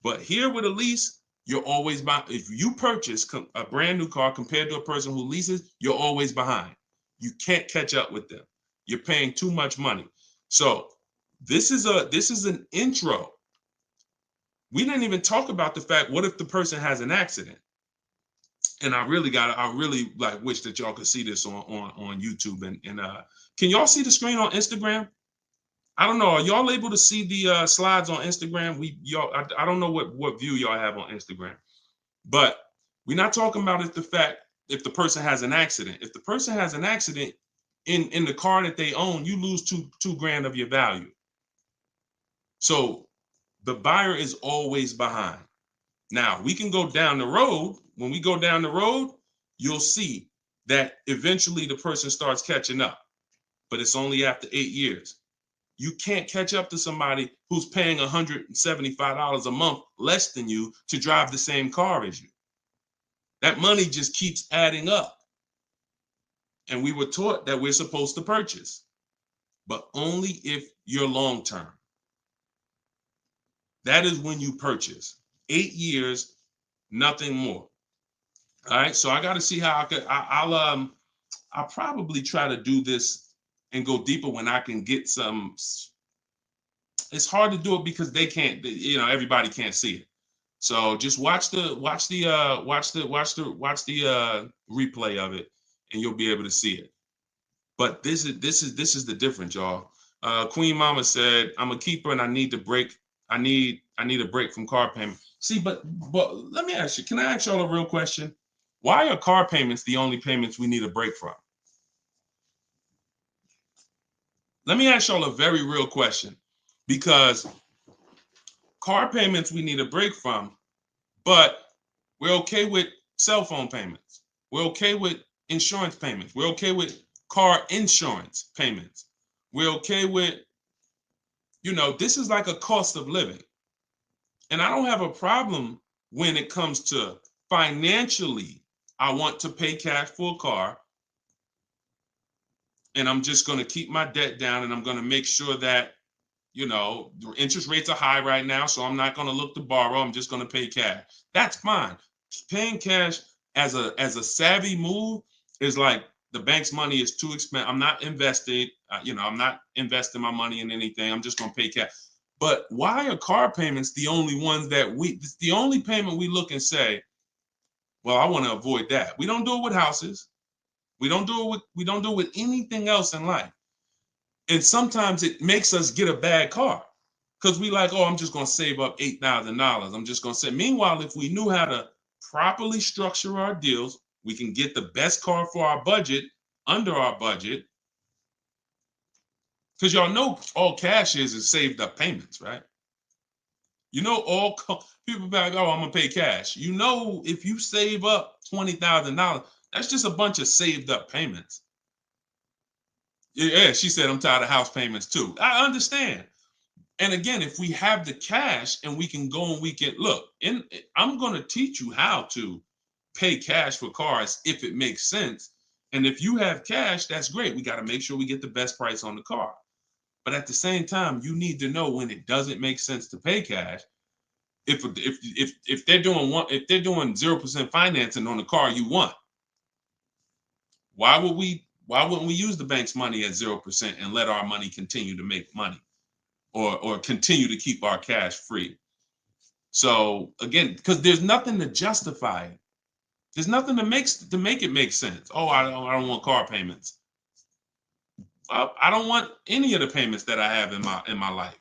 But here with a lease, you're always behind. If you purchase a brand new car compared to a person who leases, you're always behind. You can't catch up with them. You're paying too much money. So this is an intro. We didn't even talk about the fact, what if the person has an accident? And I really like wish that y'all could see this on YouTube. And can y'all see the screen on Instagram? I don't know. Are y'all able to see the slides on Instagram? I don't know what view y'all have on Instagram, but we're not talking about if the person has an accident. If the person has an accident in the car that they own, you lose two grand of your value. So the buyer is always behind. Now we can go down the road. When we go down the road, you'll see that eventually the person starts catching up, but it's only after 8 years. You can't catch up to somebody who's paying $175 a month less than you to drive the same car as you. That money just keeps adding up. And we were taught that we're supposed to purchase, but only if you're long-term. That is when you purchase. 8 years, nothing more. All right, so I got to see how I'll probably try to do this and go deeper when I can get some. It's hard to do it because they can't, everybody can't see it. So just watch the replay of it, and you'll be able to see it. But this is the difference, y'all. Queen Mama said, "I'm a keeper and I need to break. I need a break from car payment." See, but let me ask you. Can I ask y'all a real question? Why are car payments the only payments we need a break from? Let me ask y'all a very real question, because car payments we need a break from, but we're okay with cell phone payments. We're okay with insurance payments. We're okay with car insurance payments. We're okay with, this is like a cost of living. And I don't have a problem when it comes to financially, I want to pay cash for a car, and I'm just going to keep my debt down, and I'm going to make sure that, the interest rates are high right now, so I'm not going to look to borrow. I'm just going to pay cash. That's fine. Paying cash as a savvy move is like, the bank's money is too expensive. I'm not invested. I'm not investing my money in anything. I'm just going to pay cash. But why are car payments the only ones it's the only payment we look and say, well, I want to avoid that. We don't do it with houses. We don't do it with anything else in life. And sometimes it makes us get a bad car because we like, oh, I'm just going to save up $8,000. I'm just going to say. Meanwhile, if we knew how to properly structure our deals, we can get the best car for our budget, under our budget. Because y'all know all cash is saved up payments, right? All people be like, oh, I'm going to pay cash. If you save up $20,000, that's just a bunch of saved up payments. Yeah, she said, I'm tired of house payments too. I understand. And again, if we have the cash and we can go and we can look, I'm going to teach you how to pay cash for cars if it makes sense. And if you have cash, that's great. We got to make sure we get the best price on the car. But at the same time, you need to know when it doesn't make sense to pay cash. If they're doing 0% financing on the car you want, why wouldn't we use the bank's money at 0% and let our money continue to make money, or continue to keep our cash free? So again, because there's nothing to justify it. There's nothing to make it make sense. Oh, I don't want car payments. I don't want any of the payments that I have in my life.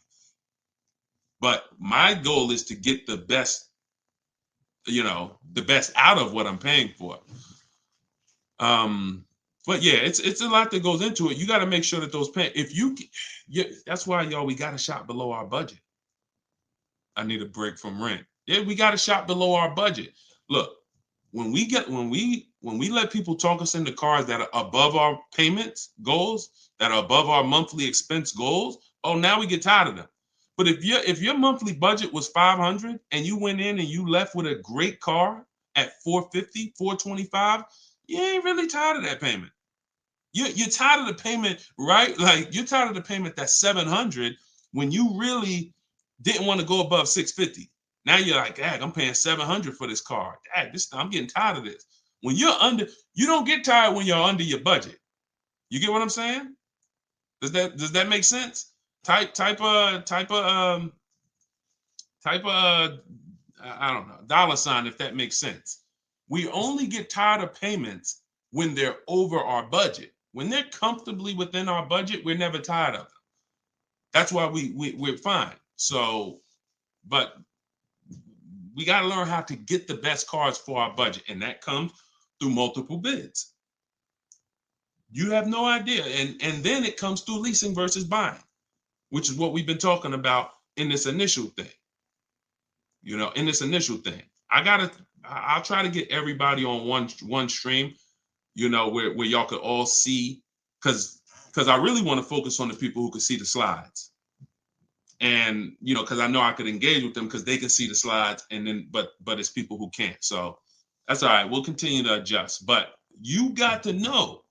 But my goal is to get the best you know, the best out of what I'm paying for. But yeah, it's a lot that goes into it. You got to make sure that those that's why y'all, we got to shop below our budget. I need a break from rent. Yeah, we got to shop below our budget. Look, when we let people talk us into cars that are above our payments goals, that are above our monthly expense goals, oh, now we get tired of them. But if your monthly budget was 500 and you went in and you left with a great car at 450, 425, you ain't really tired of that payment. You're tired of the payment, right? Like, you're tired of the payment that's 700 when you really didn't want to go above 650. Now you're like, dang, I'm paying 700 for this car. Dang, I'm getting tired of this. When you're under, you don't get tired when you're under your budget. You get what I'm saying? Does that make sense? Type I don't know, $, if that makes sense. We only get tired of payments when they're over our budget. When they're comfortably within our budget, we're never tired of them. That's why we're fine. So, but we got to learn how to get the best cars for our budget, and that comes through multiple bids. You have no idea. And then it comes through leasing versus buying, which is what we've been talking about in this initial thing. You know, in this initial thing, I'll try to get everybody on one stream, you know, where y'all could all see, because I really want to focus on the people who can see the slides. And, you know, because I know I could engage with them because they can see the slides, and then but it's people who can't. So that's all right. We'll continue to adjust. But you got to know,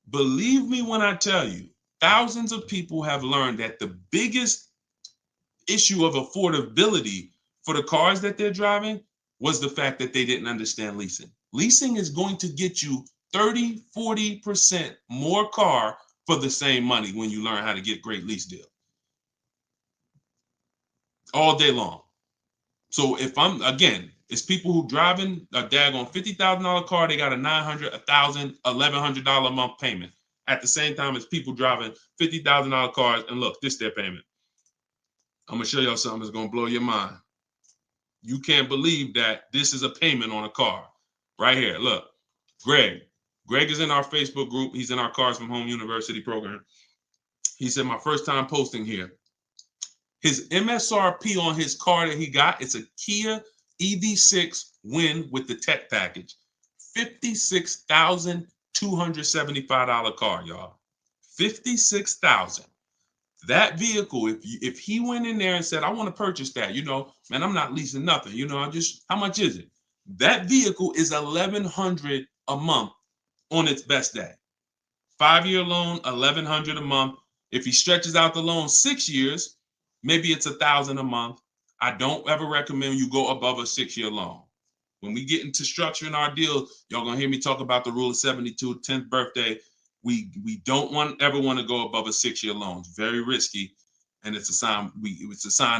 believe me when I tell you, thousands of people have learned that the biggest issue of affordability for the cars that they're driving was the fact that they didn't understand leasing. Leasing is going to get you 30, 40% more car for the same money when you learn how to get great lease deals. All day long. So if it's people who driving a daggone $50,000 car, they got a $900, $1,000, $1,100 a month payment. At the same time as people driving $50,000 cars, and look, this is their payment. I'm gonna show y'all something that's gonna blow your mind. You can't believe that this is a payment on a car. Right here, look, Greg is in our Facebook group. He's in our Cars from Home University program. He said, my first time posting here. His MSRP on his car that he got, it's a Kia EV6 Win with the tech package. $56,275 car, y'all. $56,000. That vehicle, if he went in there and said, I want to purchase that, you know, man, I'm not leasing nothing, you know, how much is it? That vehicle is $1,100 a month on its best day. 5-year loan, $1,100 a month. If he stretches out the loan 6 years, maybe it's $1,000 a month. I don't ever recommend you go above a 6-year loan. When we get into structuring our deal, y'all gonna hear me talk about the rule of 72, 10th birthday. We don't ever want to go above a 6-year loan. It's very risky, and it's a sign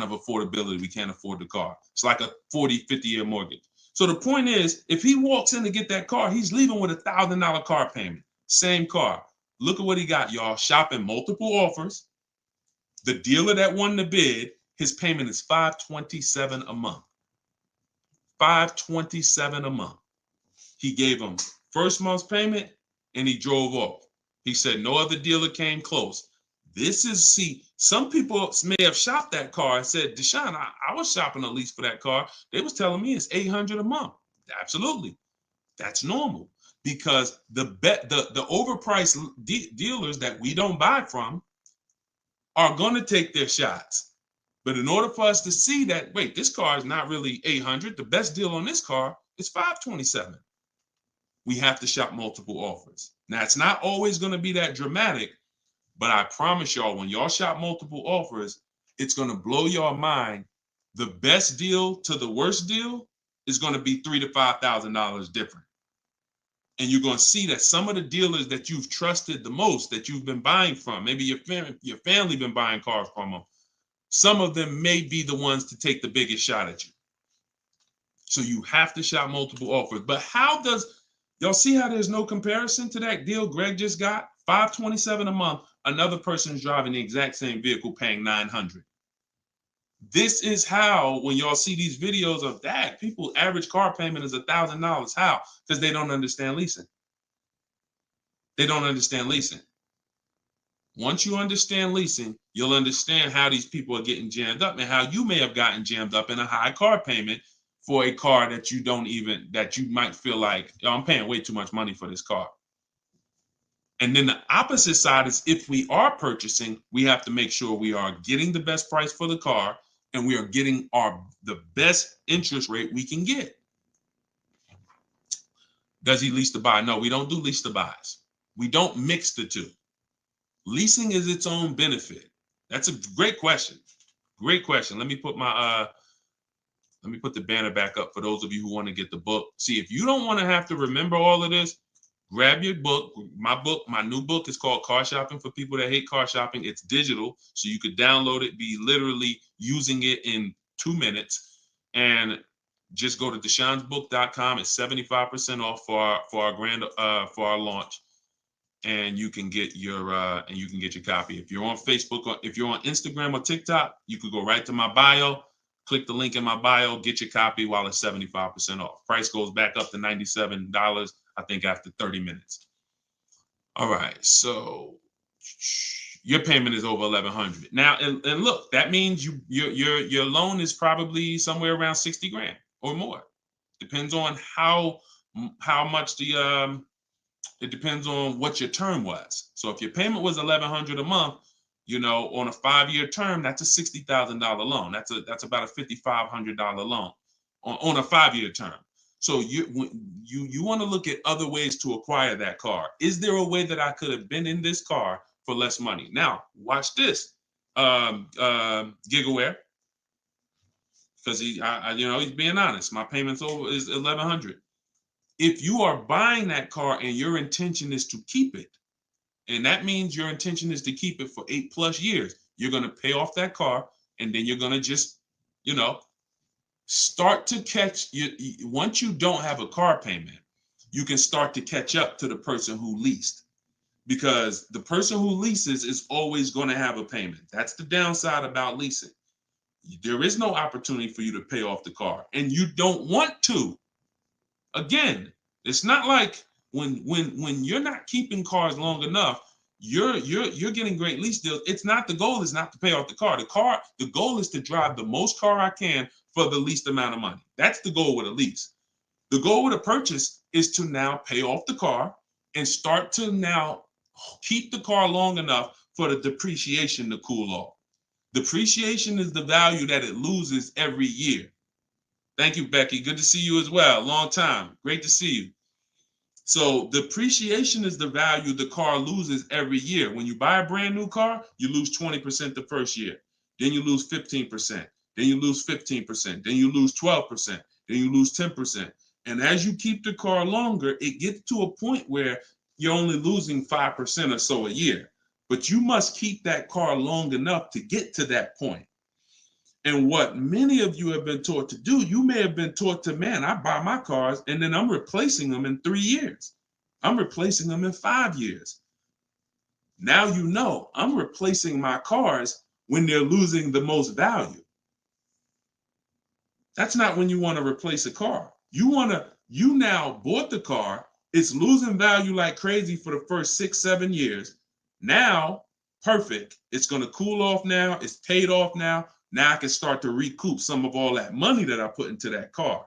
of affordability. We can't afford the car. It's like a 40, 50-year mortgage. So the point is, if he walks in to get that car, he's leaving with a $1,000 car payment. Same car. Look at what he got, y'all. Shopping multiple offers. The dealer that won the bid, his payment is $527 a month. $527 a month. He gave him first month's payment, and he drove off. He said no other dealer came close. Some people may have shopped that car and said, Deshone, I was shopping a lease for that car. They was telling me it's $800 a month. Absolutely. That's normal, because the overpriced dealers that we don't buy from are going to take their shots. But in order for us to see that, wait, this car is not really $800. The best deal on this car is $527. We have to shop multiple offers. Now, it's not always going to be that dramatic, but I promise y'all, when y'all shop multiple offers, it's going to blow your mind. The best deal to the worst deal is going to be $3,000 to $5,000 different. And you're going to see that some of the dealers that you've trusted the most, that you've been buying from, maybe your family been buying cars from them, some of them may be the ones to take the biggest shot at you. So you have to shop multiple offers. But y'all see how there's no comparison to that deal Greg just got? $527 a month. Another person's driving the exact same vehicle paying $900. This is how, when y'all see these videos of that, people average car payment is $1,000. How? Because they don't understand leasing. They don't understand leasing. Once you understand leasing, you'll understand how these people are getting jammed up and how you may have gotten jammed up in a high car payment for a car that you might feel like, oh, I'm paying way too much money for this car. And then the opposite side is, if we are purchasing, we have to make sure we are getting the best price for the car and we are getting the best interest rate we can get. Does he lease to buy? No, we don't do lease to buys. We don't mix the two. Leasing is its own benefit. That's a great question. Great question. Let me put the banner back up for those of you who want to get the book. See, if you don't want to have to remember all of this, grab your book. My new book is called Car Shopping for People That Hate Car Shopping. It's digital, so you could download it, be literally using it in 2 minutes, and just go to deshonsbook.com. It's 75% off for our launch, and you can get your copy. If you're on Facebook or if you're on Instagram or TikTok, you could go right to my bio, click the link in my bio, get your copy while it's 75% off. Price goes back up to $97. I think after 30 minutes. All right, so your payment is over $1,100 now, and look, that means your loan is probably somewhere around 60 grand or more. Depends on how much it depends on what your term was. So if your payment was $1,100 a month, on a 5-year term, that's a $60,000 loan. That's about a $5,500 loan on a 5-year term. So you want to look at other ways to acquire that car. Is there a way that I could have been in this car for less money? Now, watch this, Gigawear, because he's being honest. My payments is $1,100. If you are buying that car and your intention is to keep it, and that means your intention is to keep it for 8+ years, you're going to pay off that car, and then you're going to just, start to catch once you don't have a car payment, you can start to catch up to the person who leased, because the person who leases is always going to have a payment. That's the downside about leasing. There is no opportunity for you to pay off the car, and you don't want to. Again, it's not like when you're not keeping cars long enough, you're getting great lease deals. The goal is not to pay off the car. The goal is to drive the most car I can for the least amount of money. That's the goal with a lease. The goal with a purchase is to now pay off the car and start to now keep the car long enough for the depreciation to cool off. Depreciation is the value that it loses every year. Thank you, Becky. Good to see you as well. Long time. Great to see you. So depreciation is the value the car loses every year. When you buy a brand new car, you lose 20% the first year. Then you lose 15%. Then you lose 15%. Then you lose 12%. Then you lose 10%. And as you keep the car longer, it gets to a point where you're only losing 5% or so a year. But you must keep that car long enough to get to that point. And what many of you have been taught to do, you may have been taught to, man, I buy my cars and then I'm replacing them in 3 years. I'm replacing them in 5 years. Now I'm replacing my cars when they're losing the most value. That's not when you want to replace a car. You now bought the car, it's losing value like crazy for the first 6-7 years. Now, perfect. It's going to cool off now. It's paid off now. Now I can start to recoup some of all that money that I put into that car.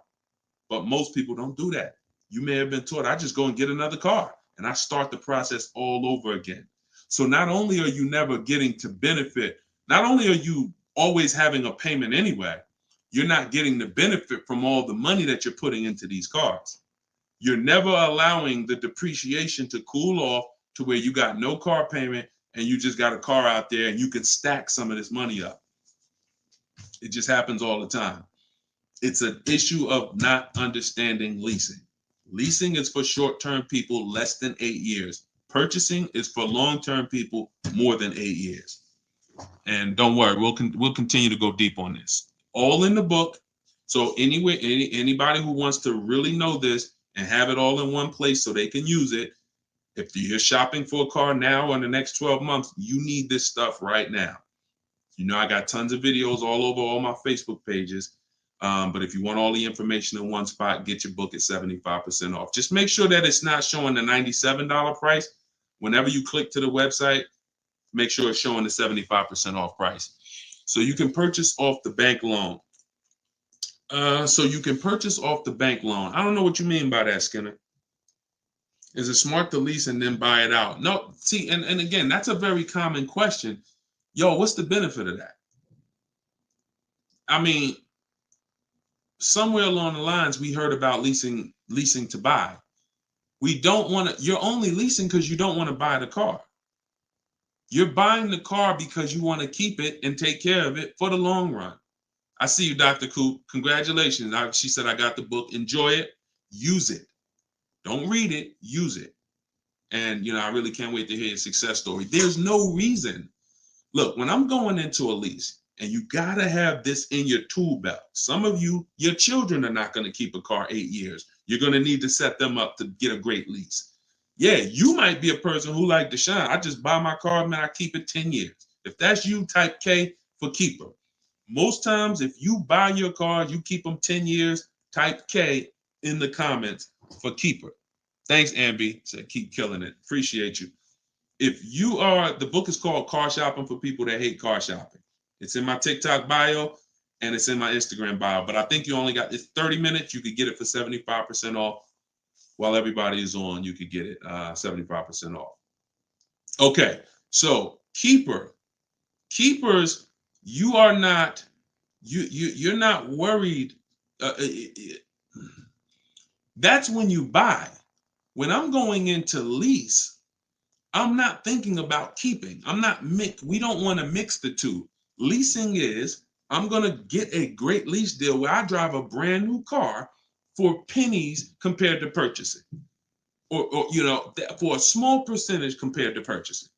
But most people don't do that. You may have been taught, I just go and get another car and I start the process all over again. So not only are you never getting to benefit, not only are you always having a payment anyway, you're not getting the benefit from all the money that you're putting into these cars. You're never allowing the depreciation to cool off to where you got no car payment and you just got a car out there and you can stack some of this money up. It just happens all the time. It's an issue of not understanding leasing. Leasing is for short-term people less than 8 years. Purchasing is for long-term people more than 8 years. And don't worry, we'll continue to go deep on this. All in the book. So anyway, anybody who wants to really know this and have it all in one place so they can use it, if you're shopping for a car now or in the next 12 months, you need this stuff right now. You know, I got tons of videos all over all my Facebook pages. But if you want all the information in one spot, get your book at 75% off. Just make sure that it's not showing the $97 price. Whenever you click to the website, make sure it's showing the 75% off price. So you can purchase off the bank loan. I don't know what you mean by that, Skinner. Is it smart to lease and then buy it out? No, see, and again, that's a very common question. Yo, what's the benefit of that? I mean, somewhere along the lines, we heard about leasing to buy. We don't want to, you're only leasing because you don't want to buy the car. You're buying the car because you want to keep it and take care of it for the long run. I see you, Dr. Coop. Congratulations. She said, I got the book. Enjoy it. Use it. Don't read it. Use it. And, I really can't wait to hear your success story. There's no reason. Look, when I'm going into a lease, and you got to have this in your tool belt. Some of you, your children are not going to keep a car 8 years. You're going to need to set them up to get a great lease. Yeah, you might be a person who like Deshone. I just buy my car, man, I keep it 10 years. If that's you, type K for keeper. Most times, if you buy your car, you keep them 10 years, type K in the comments for keeper. Thanks, Ambi. Said keep killing it. Appreciate you. If you are, the book is called Car Shopping for People That Hate Car Shopping. It's in my TikTok bio and it's in my Instagram bio. But I think you only got, it's 30 minutes. You could get it for 75% off. While everybody is on, you could get it 75% off. Okay, so keepers, you are not, you're not worried. That's when you buy. When I'm going into lease, I'm not thinking about keeping. We don't want to mix the two. Leasing is, I'm going to get a great lease deal where I drive a brand new car for pennies compared to purchasing. Or for a small percentage compared to purchasing.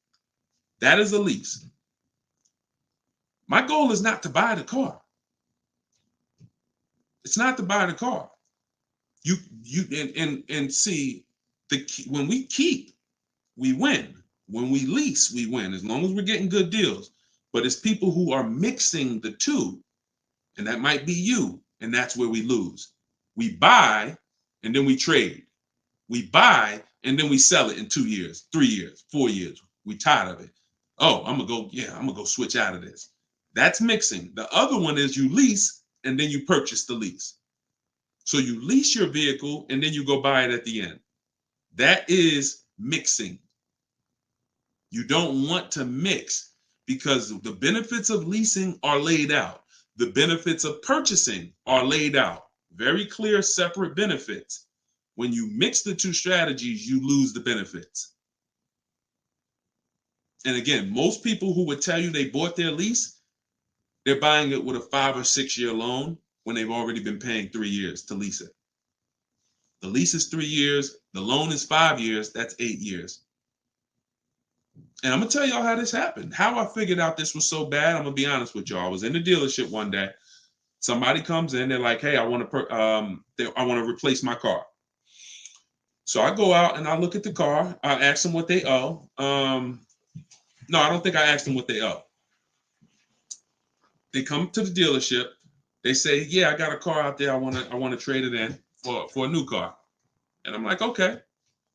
That is a lease. My goal is not to buy the car. It's not to buy the car. You see, when we keep, we win. When we lease, we win, as long as we're getting good deals. But it's people who are mixing the two, and that might be you, and that's where we lose. We buy, and then we trade. We buy, and then we sell it in 2 years, 3 years, 4 years. We tired of it. Oh, I'm gonna go switch out of this. That's mixing. The other one is you lease, and then you purchase the lease. So you lease your vehicle, and then you go buy it at the end. That is mixing. You don't want to mix because the benefits of leasing are laid out. The benefits of purchasing are laid out. Very clear, separate benefits. When you mix the two strategies, you lose the benefits. And again, most people who would tell you they bought their lease, they're buying it with a 5 or 6 year loan when they've already been paying 3 years to lease it. The lease is 3 years. The loan is 5 years. That's 8 years. And I'm going to tell y'all how this happened. How I figured out this was so bad, I'm going to be honest with y'all. I was in the dealership one day. Somebody comes in. They're like, hey, I want to replace my car. So I go out and I look at the car. I ask them what they owe. No, I don't think I asked them what they owe. They come to the dealership. They say, yeah, I got a car out there. I want to trade it in for a new car. And I'm like, okay,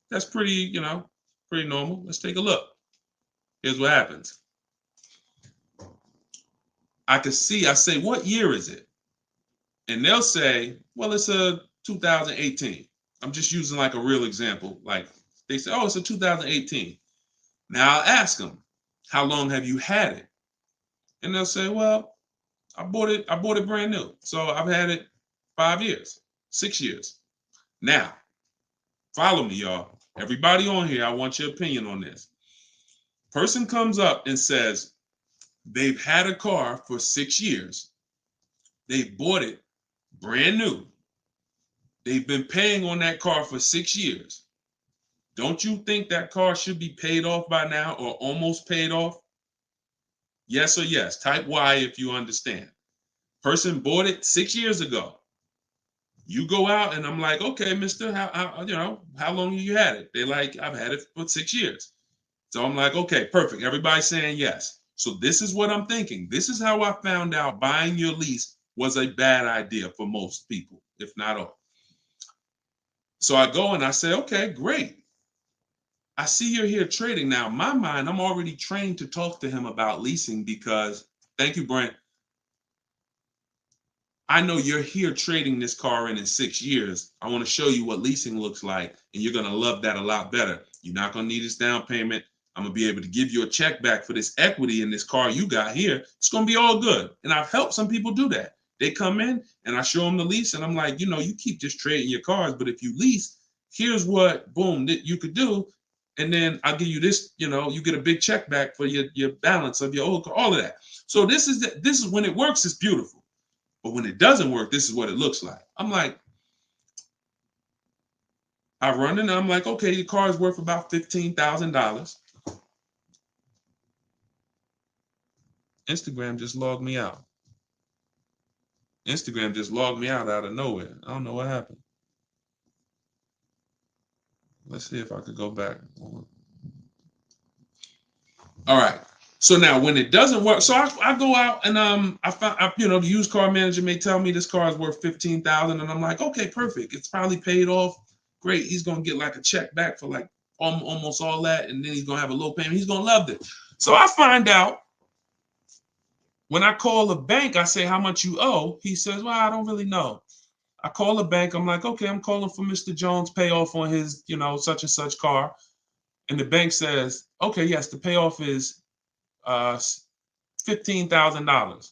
that's pretty normal. Let's take a look. Here's what happens. I say, what year is it? And they'll say, well, it's a 2018. I'm just using like a real example. Like they say, oh, it's a 2018. Now I'll ask them, how long have you had it? And they'll say, well, I bought it brand new. So I've had it 5 years, 6 years. Now, follow me, y'all. Everybody on here, I want your opinion on this. Person comes up and says they've had a car for 6 years. They bought it brand new. They've been paying on that car for 6 years. Don't you think that car should be paid off by now or almost paid off? Yes or yes. Type Y if you understand. Person bought it 6 years ago. You go out and I'm like, okay, mister, how long have you had it? They're like, I've had it for 6 years. So I'm like, okay, perfect. Everybody's saying yes. So this is what I'm thinking. This is how I found out buying your lease was a bad idea for most people, if not all. So I go and I say, okay, great. I see you're here trading. Now, in my mind, I'm already trained to talk to him about leasing because, thank you, Brent. I know you're here trading this car in 6 years. I want to show you what leasing looks like, and you're going to love that a lot better. You're not going to need this down payment. I'm going to be able to give you a check back for this equity in this car you got here. It's going to be all good. And I've helped some people do that. They come in and I show them the lease, and I'm like, you know, you keep just trading your cars, but if you lease, here's what, boom, that you could do. And then I'll give you this, you know, you get a big check back for your balance of your old car, all of that. So this is when it works, it's beautiful. But when it doesn't work, this is what it looks like. I'm like, I run in and I'm like, okay, your car is worth about $15,000. Instagram just logged me out. Instagram just logged me out of nowhere. I don't know what happened. Let's see if I could go back. All right. So now when it doesn't work, so I go out and I find, you know, the used car manager may tell me this car is worth $15,000, and I'm like, okay, perfect. It's probably paid off. Great. He's gonna get like a check back for like almost all that, and then he's gonna have a low payment. He's gonna love it. So I find out when I call the bank, I say, how much you owe? He says, well, I don't really know. I call the bank. I'm like, okay, I'm calling for Mr. Jones' payoff on his, you know, such and such car. And the bank says, okay, yes, the payoff is $15,000.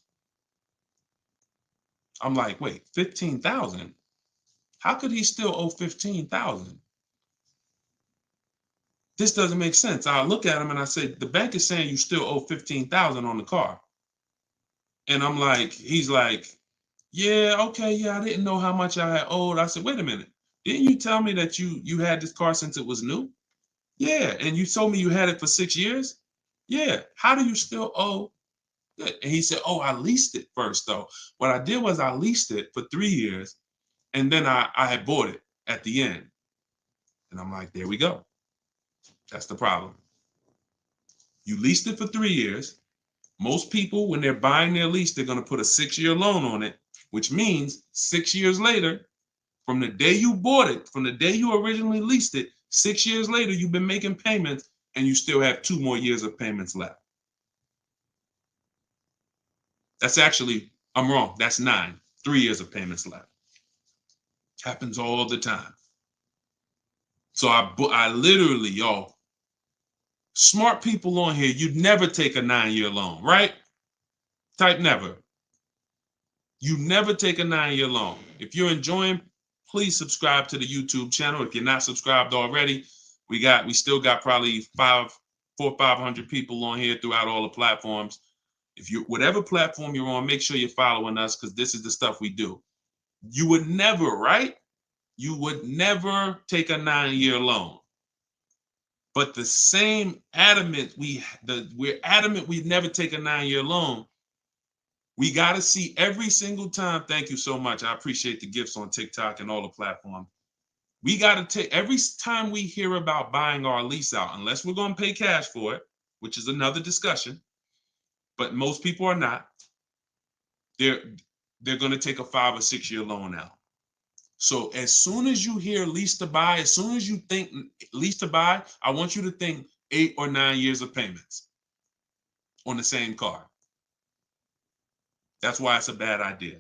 I'm like, wait, 15,000? How could he still owe 15,000? This doesn't make sense. I look at him and I say, the bank is saying you still owe 15,000 on the car. And I'm like, he's like, yeah, okay, yeah, I didn't know how much I had owed. I said, wait a minute. Didn't you tell me that you had this car since it was new? Yeah, and you told me you had it for 6 years? Yeah. How do you still owe? And he said, oh, I leased it first, though. What I did was I leased it for 3 years, and then I had bought it at the end. And I'm like, there we go. That's the problem. You leased it for 3 years. Most people, when they're buying their lease, they're going to put a 6-year loan on it, which means 6 years later, from the day you bought it, from the day you originally leased it, 6 years later, you've been making payments and you still have 2 more years of payments left. That's actually, I'm wrong. That's 9, 3 years of payments left. Happens all the time. So I literally, y'all, smart people on here, you'd never take a 9-year loan, right? Type never. You never take a 9-year loan. If you're enjoying, please subscribe to the YouTube channel. If you're not subscribed already, we still got probably 400 or 500 people on here throughout all the platforms. If you, whatever platform you're on, make sure you're following us, because this is the stuff we do. You would never, right? You would never take a 9-year loan. But the same adamant, we're adamant we'd never take a 9-year loan. We got to see every single time. Thank you so much. I appreciate the gifts on TikTok and all the platforms. We got to take every time we hear about buying our lease out, unless we're going to pay cash for it, which is another discussion. But most people are not. They're going to take a 5 or 6 year loan out. So as soon as you hear lease to buy, as soon as you think lease to buy, I want you to think 8 or 9 years of payments on the same car. That's why it's a bad idea.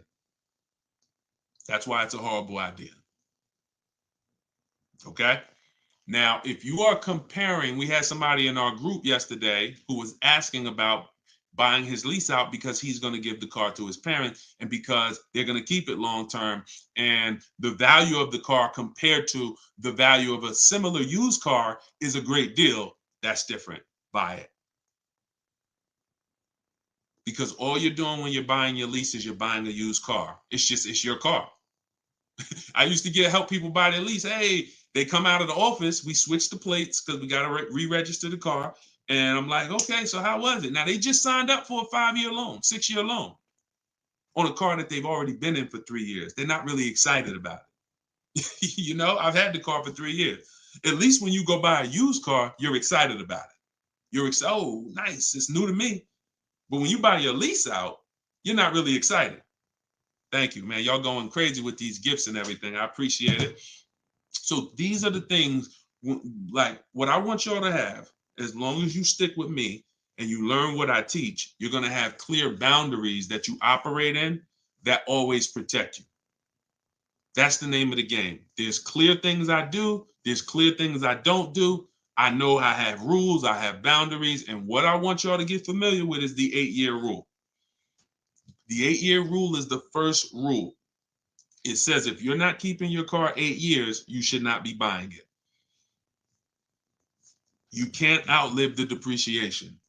That's why it's a horrible idea. Okay? Now, if you are comparing, we had somebody in our group yesterday who was asking about buying his lease out because he's going to give the car to his parents and because they're going to keep it long term. And the value of the car compared to the value of a similar used car is a great deal. That's different. Buy it. Because all you're doing when you're buying your lease is you're buying a used car. It's your car. I used to help people buy their lease. Hey, they come out of the office. We switch the plates because we got to re-register the car. And I'm like, okay, so how was it? Now, they just signed up for a 5-year loan, 6-year loan on a car that they've already been in for 3 years. They're not really excited about it. You know, I've had the car for 3 years. At least when you go buy a used car, you're excited about it. You're excited. Oh, nice. It's new to me. But when you buy your lease out, you're not really excited. Thank you, man. Y'all going crazy with these gifts and everything. I appreciate it. So these are the things, like what I want y'all to have, as long as you stick with me and you learn what I teach, you're going to have clear boundaries that you operate in that always protect you. That's the name of the game. There's clear things I do. There's clear things I don't do. I know I have rules. I have boundaries. And what I want y'all to get familiar with is the 8-year rule. The 8-year rule is the first rule. It says if you're not keeping your car 8 years, you should not be buying it. You can't outlive the depreciation.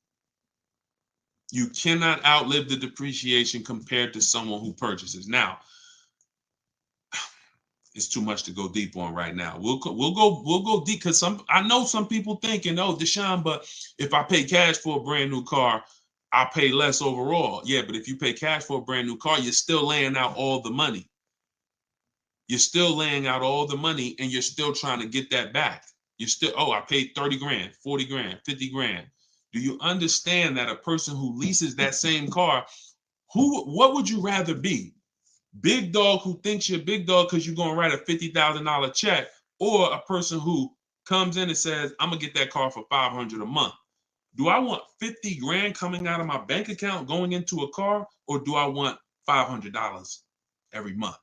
You cannot outlive the depreciation compared to someone who purchases. Now, it's too much to go deep on right now. We'll go deep because I know some people thinking, oh, Deshone, but if I pay cash for a brand new car, I'll pay less overall. Yeah, but if you pay cash for a brand new car, you're still laying out all the money. You're still laying out all the money and you're still trying to get that back. You're still, oh, I paid 30 grand, 40 grand, 50 grand. Do you understand that a person who leases that same car, what would you rather be? Big dog who thinks you're big dog because you're going to write a $50,000 check, or a person who comes in and says, I'm going to get that car for $500 a month. Do I want 50 grand coming out of my bank account going into a car, or do I want $500 every month?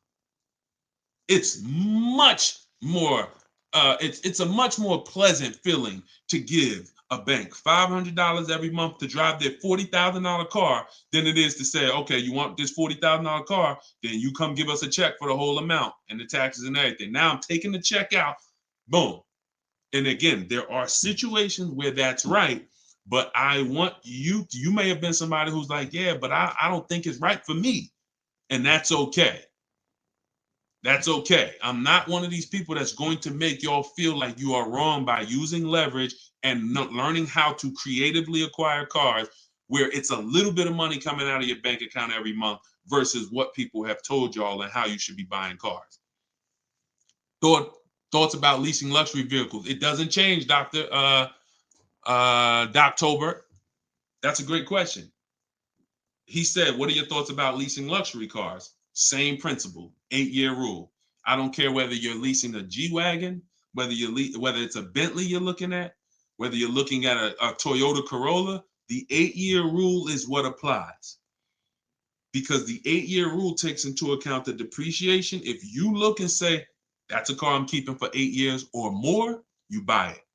It's much more, it's a much more pleasant feeling to give a bank $500 every month to drive their $40,000 car than it is to say, okay, you want this $40,000 car, then you come give us a check for the whole amount and the taxes and everything. Now I'm taking the check out, boom. And again, there are situations where that's right, but I want you may have been somebody who's like, yeah, but I don't think it's right for me. And that's okay. That's okay. I'm not one of these people that's going to make y'all feel like you are wrong by using leverage and learning how to creatively acquire cars where it's a little bit of money coming out of your bank account every month versus what people have told y'all and how you should be buying cars. Thoughts about leasing luxury vehicles. It doesn't change, Dr. Doctober. That's a great question. He said, what are your thoughts about leasing luxury cars? Same principle, 8-year rule. I don't care whether you're leasing a G-Wagon, whether it's a Bentley you're looking at, whether you're looking at a Toyota Corolla, the 8-year rule is what applies. Because the 8-year rule takes into account the depreciation. If you look and say, that's a car I'm keeping for 8 years or more, you buy it.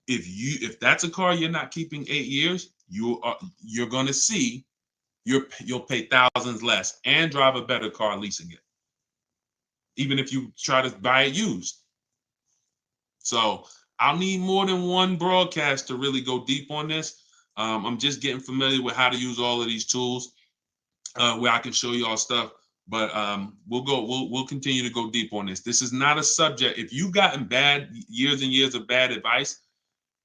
If that's a car you're not keeping 8 years, you're going to see you'll pay thousands less and drive a better car leasing it, even if you try to buy it used. So I'll need more than one broadcast to really go deep on this. I'm just getting familiar with how to use all of these tools where I can show you all stuff. But we'll continue to go deep on this. This is not a subject. If you've gotten years and years of bad advice,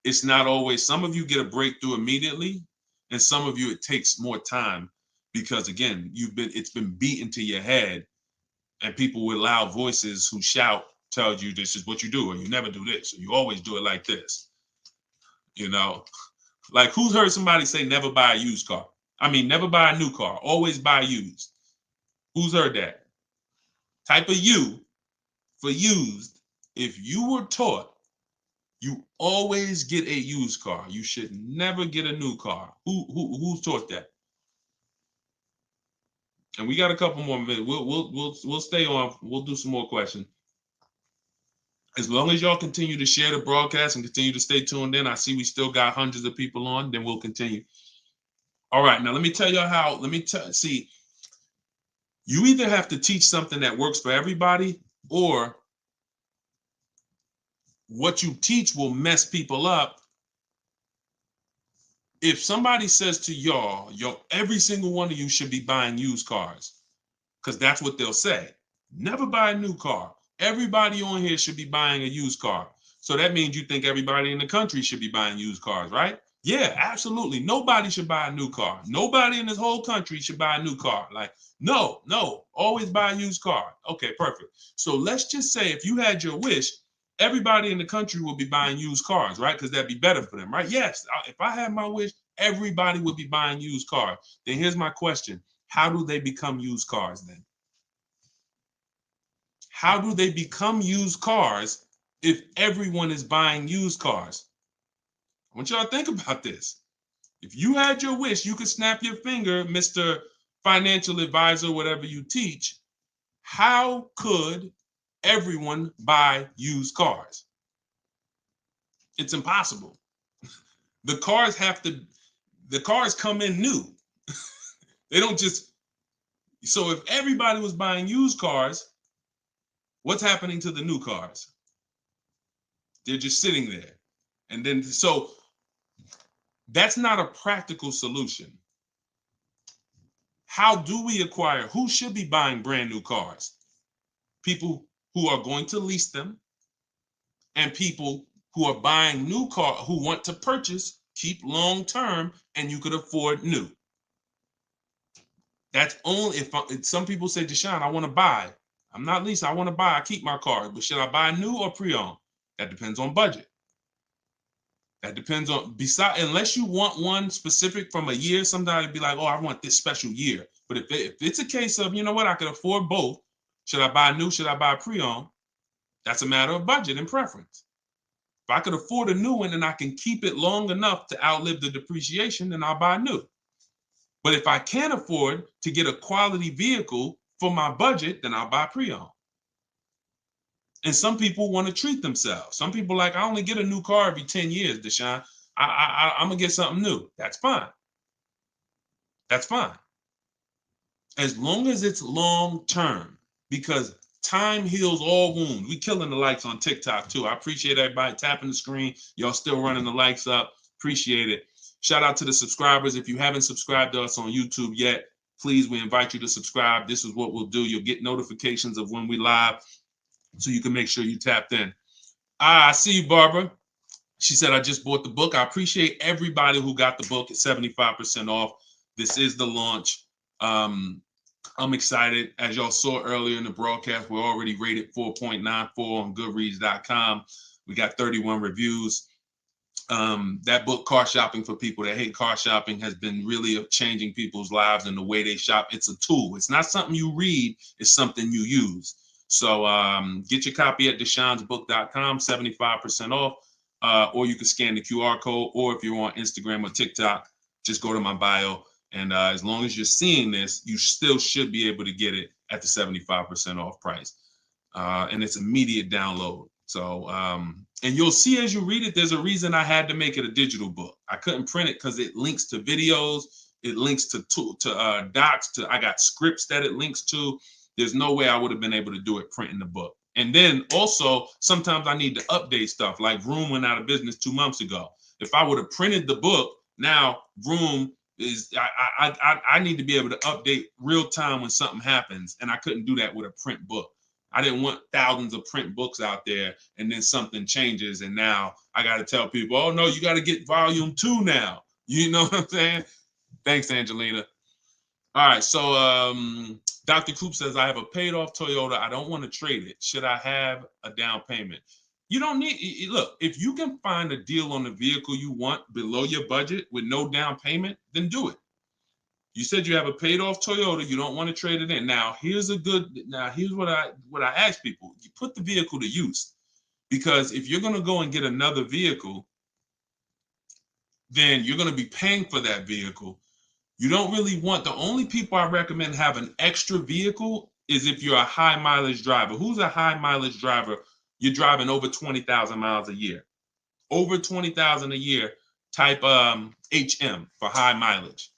it's not always. Some of you get a breakthrough immediately, and some of you it takes more time because again, it's been beaten to your head, and people with loud voices who shout tell you this is what you do, or you never do this, or you always do it like this. You know, like who's heard somebody say never buy a used car? I mean, never buy a new car, always buy used. Who's heard that? Type of U for used. If you were taught you always get a used car, you should never get a new car. Who's taught that? And we got a couple more minutes. We'll stay on. We'll do some more questions. As long as y'all continue to share the broadcast and continue to stay tuned in, I see we still got hundreds of people on. Then we'll continue. All right, now let me tell you how. See. You either have to teach something that works for everybody, or what you teach will mess people up. If somebody says to y'all, every single one of you should be buying used cars, because that's what they'll say. Never buy a new car. Everybody on here should be buying a used car. So that means you think everybody in the country should be buying used cars, right? Yeah, absolutely. Nobody should buy a new car. Nobody in this whole country should buy a new car. Like, no, always buy a used car. Okay, perfect. So let's just say if you had your wish, everybody in the country will be buying used cars, right? Because that'd be better for them, right? Yes, if I had my wish, everybody would be buying used cars. Then here's my question. How do they become used cars then? How do they become used cars if everyone is buying used cars? I want y'all to think about this. If you had your wish, you could snap your finger, Mr. Financial Advisor, whatever you teach. How could everyone buy used cars? It's impossible. The cars come in new. They don't just, so if everybody was buying used cars, what's happening to the new cars? They're just sitting there. And then, so that's not a practical solution. How do we acquire? Who should be buying brand new cars? People who are going to lease them, and people who are buying new cars, who want to purchase, keep long term, and you could afford new. That's only if some people say, Deshone, I want to buy. I'm not leasing, I want to buy. I keep my car, but should I buy new or pre-owned? That depends on budget. That depends on, unless you want one specific from a year, sometimes it'd be like, oh, I want this special year. But if it's a case of, you know what, I can afford both. Should I buy new? Should I buy pre-owned? That's a matter of budget and preference. If I could afford a new one and I can keep it long enough to outlive the depreciation, then I'll buy new. But if I can't afford to get a quality vehicle for my budget, then I'll buy pre-owned. And some people want to treat themselves. Some people like, I only get a new car every 10 years, Deshone. I'm going to get something new. That's fine. That's fine. As long as it's long term, because time heals all wounds. We killing the likes on TikTok too. I appreciate everybody tapping the screen. Y'all still running the likes up. Appreciate it. Shout out to the subscribers. If you haven't subscribed to us on YouTube yet, please, we invite you to subscribe. This is what we'll do. You'll get notifications of when we live, so you can make sure you tapped in. I see you, Barbara. She said, I just bought the book. I appreciate everybody who got the book at 75% off. This is the launch. I'm excited. As y'all saw earlier in the broadcast, we're already rated 4.94 on Goodreads.com. We got 31 reviews. That book, Car Shopping for People That Hate Car Shopping, has been really changing people's lives and the way they shop. It's a tool. It's not something you read. It's something you use. So get your copy at deshonesbook.com, 75% off, or you can scan the QR code, or if you're on Instagram or TikTok, just go to my bio. And as long as you're seeing this, you still should be able to get it at the 75% off price. And it's immediate download. So, and you'll see as you read it, there's a reason I had to make it a digital book. I couldn't print it because it links to videos, it links to docs, I got scripts that it links to. There's no way I would have been able to do it printing the book. And then also, sometimes I need to update stuff, like Vroom went out of business 2 months ago. If I would have printed the book, now Vroom is, I need to be able to update real time when something happens, and I couldn't do that with a print book. I didn't want thousands of print books out there, and then something changes, and now I got to tell people, oh no, you got to get volume 2 now. You know what I'm saying? Thanks, Angelina. All right, so Dr. Coop says, I have a paid off Toyota. I don't want to trade it. Should I have a down payment? You don't need, look, if you can find a deal on the vehicle you want below your budget with no down payment, then do it. You said you have a paid off Toyota. You don't want to trade it in. Now, here's what I ask people. You put the vehicle to use, because if you're going to go and get another vehicle, then you're going to be paying for that vehicle. You don't really want, the only people I recommend have an extra vehicle is if you're a high mileage driver. Who's a high mileage driver? You're driving over 20,000 miles a year. Over 20,000 a year, type HM for high mileage.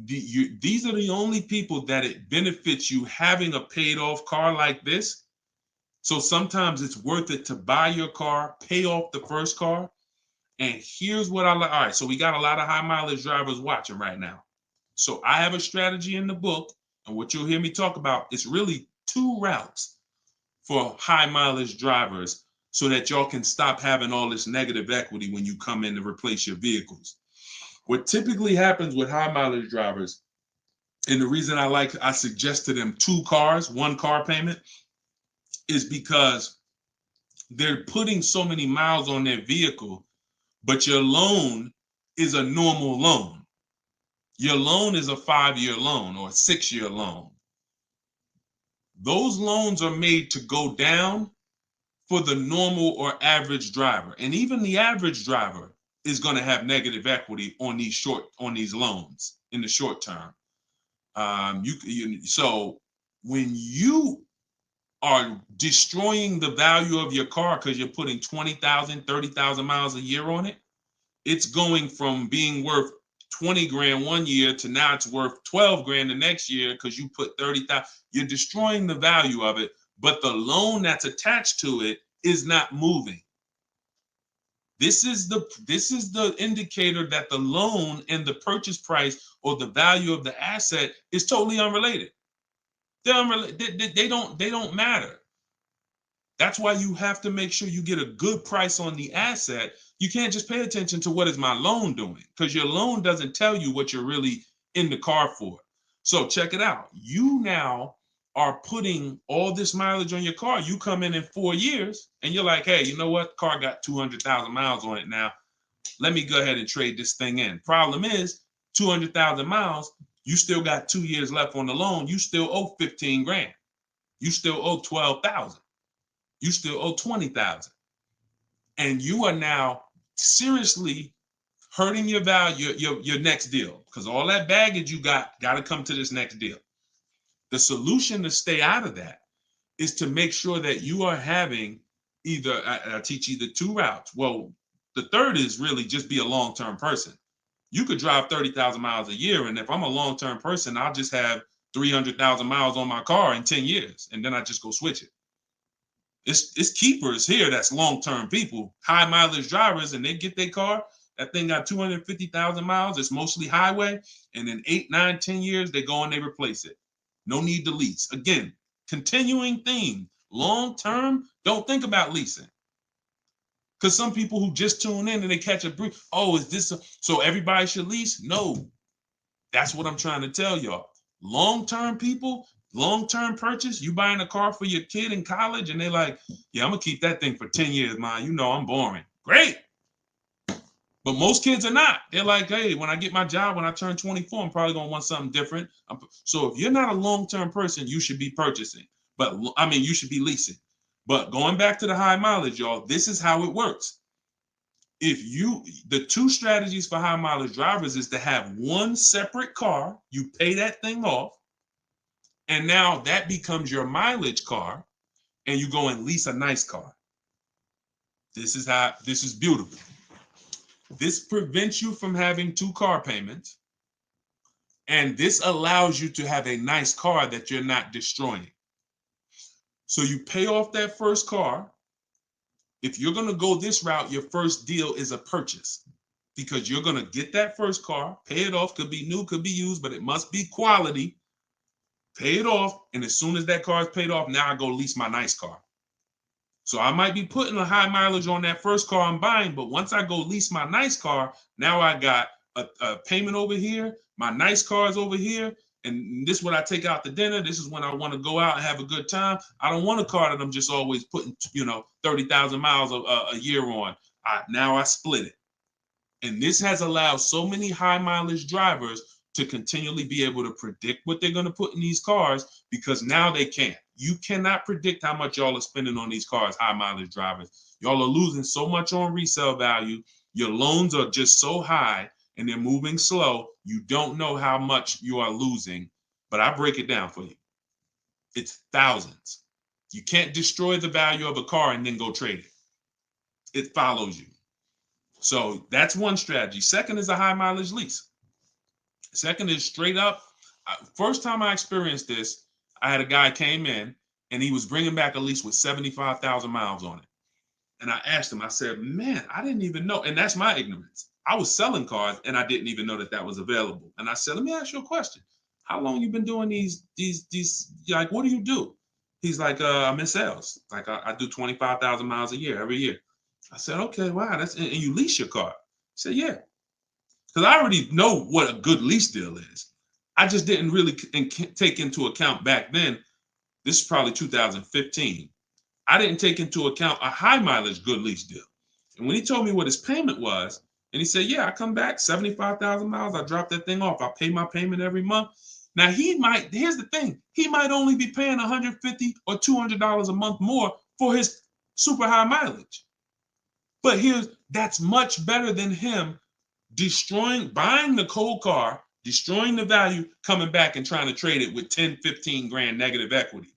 These are the only people that it benefits you having a paid off car like this. So sometimes it's worth it to buy your car, pay off the first car. And here's what I like. All right, so we got a lot of high mileage drivers watching right now. So I have a strategy in the book, and what you'll hear me talk about is really 2 routes for high mileage drivers, so that y'all can stop having all this negative equity when you come in to replace your vehicles. What typically happens with high mileage drivers, and the reason I suggest to them 2 cars, 1 car payment, is because they're putting so many miles on their vehicle, but your loan is a normal loan. Your loan is a 5-year loan or a 6-year loan. Those loans are made to go down for the normal or average driver. And even the average driver is going to have negative equity on these loans in the short term. So when you are destroying the value of your car because you're putting 20,000, 30,000 miles a year on it, it's going from being worth 20 grand one year to now it's worth 12 grand the next year because you put 30,000. You're destroying the value of it, but the loan that's attached to it is not moving. This is the indicator that the loan and the purchase price or the value of the asset is totally unrelated. They don't matter. That's why you have to make sure you get a good price on the asset. You can't just pay attention to what is my loan doing, because your loan doesn't tell you what you're really in the car for. So check it out. You now are putting all this mileage on your car. You come in 4 years and you're like, hey, you know what? Car got 200,000 miles on it now. Let me go ahead and trade this thing in. Problem is 200,000 miles. You still got 2 years left on the loan. You still owe 15 grand. You still owe 12,000. You still owe 20,000. And you are now seriously hurting your value, your next deal, because all that baggage you got to come to this next deal. The solution to stay out of that is to make sure that you are having either, I teach either 2 routes. Well, the third is really just be a long-term person. You could drive 30,000 miles a year. And if I'm a long-term person, I'll just have 300,000 miles on my car in 10 years. And then I just go switch it. It's keepers here that's long-term people, high mileage drivers, and they get their car. That thing got 250,000 miles. It's mostly highway. And in 8, 9, 10 years, they go and they replace it. No need to lease. Again, continuing theme. Long-term, don't think about leasing. Because some people who just tune in and they catch a brief, oh, is this so everybody should lease? No. That's what I'm trying to tell y'all. Long-term people, long-term purchase, you buying a car for your kid in college and they're like, yeah, I'm going to keep that thing for 10 years, man. You know I'm boring. Great. But most kids are not. They're like, hey, when I get my job, when I turn 24, I'm probably going to want something different. So if you're not a long-term person, you should be purchasing. But I mean, you should be leasing. But going back to the high mileage, y'all, this is how it works. The 2 strategies for high mileage drivers is to have one separate car. You pay that thing off. And now that becomes your mileage car. And you go and lease a nice car. This is beautiful. This prevents you from having 2 car payments. And this allows you to have a nice car that you're not destroying. So you pay off that first car. If you're going to go this route, your first deal is a purchase, because you're going to get that first car, pay it off, could be new, could be used, but it must be quality. Pay it off. And as soon as that car is paid off, now I go lease my nice car. So I might be putting a high mileage on that first car I'm buying, but once I go lease my nice car, now I got a payment over here. My nice car is over here. And this is when I take out to dinner. This is when I want to go out and have a good time. I don't want a car that I'm just always putting, 30,000 miles a year on. Now I split it. And this has allowed so many high mileage drivers to continually be able to predict what they're going to put in these cars, because now they can't. You cannot predict how much y'all are spending on these cars, high mileage drivers. Y'all are losing so much on resale value. Your loans are just so high and they're moving slow. You don't know how much you are losing, but I break it down for you. It's thousands. You can't destroy the value of a car and then go trade it. It follows you. So that's one strategy. Second is a high mileage lease. Second is straight up. First time I experienced this, I had a guy came in and he was bringing back a lease with 75,000 miles on it. And I asked him, I said, man, I didn't even know. And that's my ignorance. I was selling cars and I didn't even know that was available. And I said, let me ask you a question. How long you been doing these, like, what do you do? He's like, I'm in sales. Like I do 25,000 miles a year, every year. I said, okay, wow. And you lease your car? He said, yeah. Because I already know what a good lease deal is. I just didn't really take into account back then. This is probably 2015. I didn't take into account a high mileage good lease deal. And when he told me what his payment was, And he said, yeah, I come back 75,000 miles. I drop that thing off. I pay my payment every month. Now here's the thing. He might only be paying $150 or $200 a month more for his super high mileage. But that's much better than him buying the cold car, destroying the value, coming back and trying to trade it with 10, 15 grand negative equity.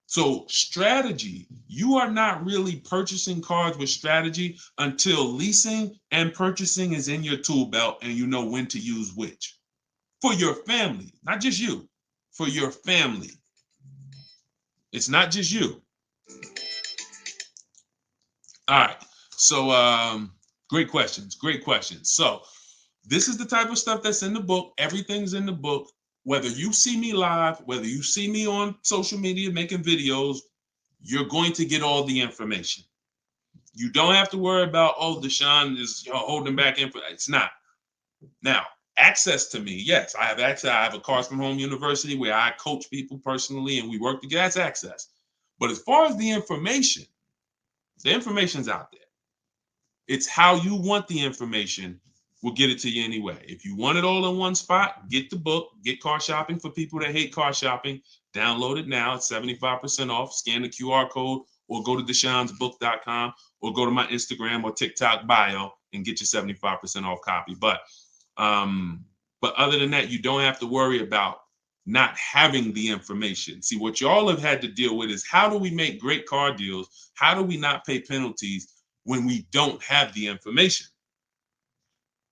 So strategy, you are not really purchasing cars with strategy until leasing and purchasing is in your tool belt and you know when to use which. For your family, not just you, for your family. It's not just you. All right. So great questions. Great questions. So this is the type of stuff that's in the book. Everything's in the book. Whether you see me live, whether you see me on social media making videos, you're going to get all the information. You don't have to worry about, oh, Deshone is holding back info. It's not. Now, access to me, yes, I have access. I have a Cars from Home University where I coach people personally and we work together. That's access. But as far as the information's out there. It's how you want the information. We'll get it to you anyway. If you want it all in one spot, get the book, get Car Shopping for people that hate car shopping. Download it now. It's 75% off. Scan the QR code or go to deshonesbook.com or go to my Instagram or TikTok bio and get your 75% off copy. But other than that, you don't have to worry about not having the information. See, what y'all have had to deal with is how do we make great car deals? How do we not pay penalties when we don't have the information?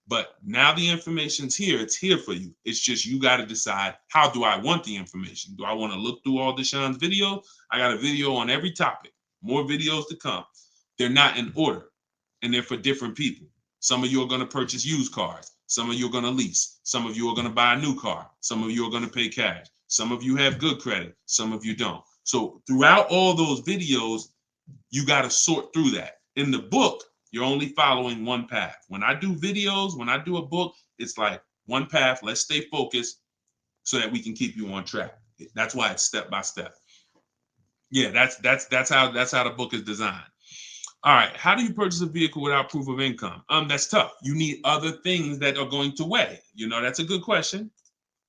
But now the information's here. It's here for you. It's just you got to decide, how do I want the information? Do I want to look through all Deshone's videos? I got a video on every topic. More videos to come. They're not in order, and they're for different people. Some of you are going to purchase used cars. Some of you are going to lease. Some of you are going to buy a new car. Some of you are going to pay cash. Some of you have good credit. Some of you don't. So throughout all those videos, you got to sort through that. In the book, you're only following one path. When I do videos, when I do a book, it's like one path. Let's stay focused so that we can keep you on track. That's why it's step by step. Yeah, that's how the book is designed. All right, how do you purchase a vehicle without proof of income? That's tough. You need other things that are going to weigh. That's a good question.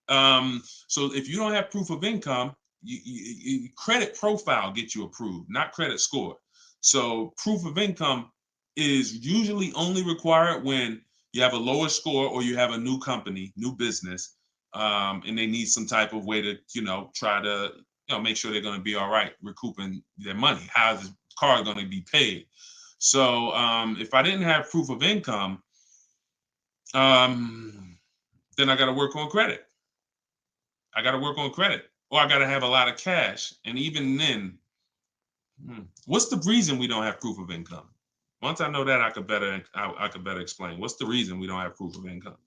So if you don't have proof of income, credit profile gets you approved, not credit score. So proof of income is usually only required when you have a lower score or you have a new company, new business, and they need some type of way to, try to, make sure they're going to be all right recouping their money. How is the car going to be paid? So if I didn't have proof of income, then I got to work on credit. Or I got to have a lot of cash. And even then, what's the reason we don't have proof of income? Once I know that, I could better explain. What's the reason we don't have proof of income?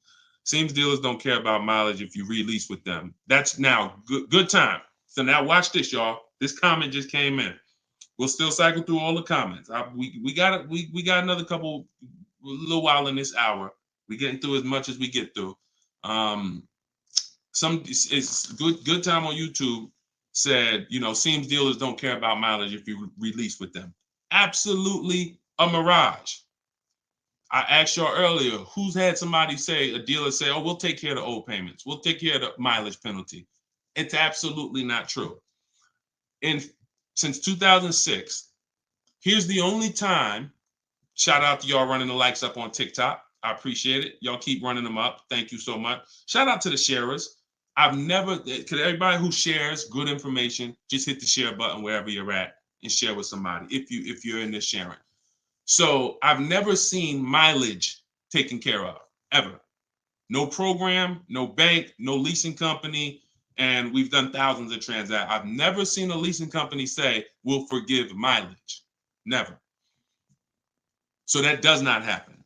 Seems dealers don't care about mileage if you release with them. That's now good time. So now watch this, y'all. This comment just came in. We'll still cycle through all the comments. We got another little while in this hour. We're getting through as much as we get through. It's good time on YouTube said, seems dealers don't care about mileage if you release with them. Absolutely a mirage. I asked y'all earlier, who's had somebody a dealer say, oh, we'll take care of the old payments. We'll take care of the mileage penalty. It's absolutely not true. Since 2006, here's the only time, shout out to y'all running the likes up on TikTok. I appreciate it. Y'all keep running them up. Thank you so much. Shout out to the sharers. Everybody who shares good information, just hit the share button wherever you're at and share with somebody if you're in this sharing. So I've never seen mileage taken care of, ever. No program, no bank, no leasing company, and we've done thousands of transactions. I've never seen a leasing company say, we'll forgive mileage. Never. So that does not happen.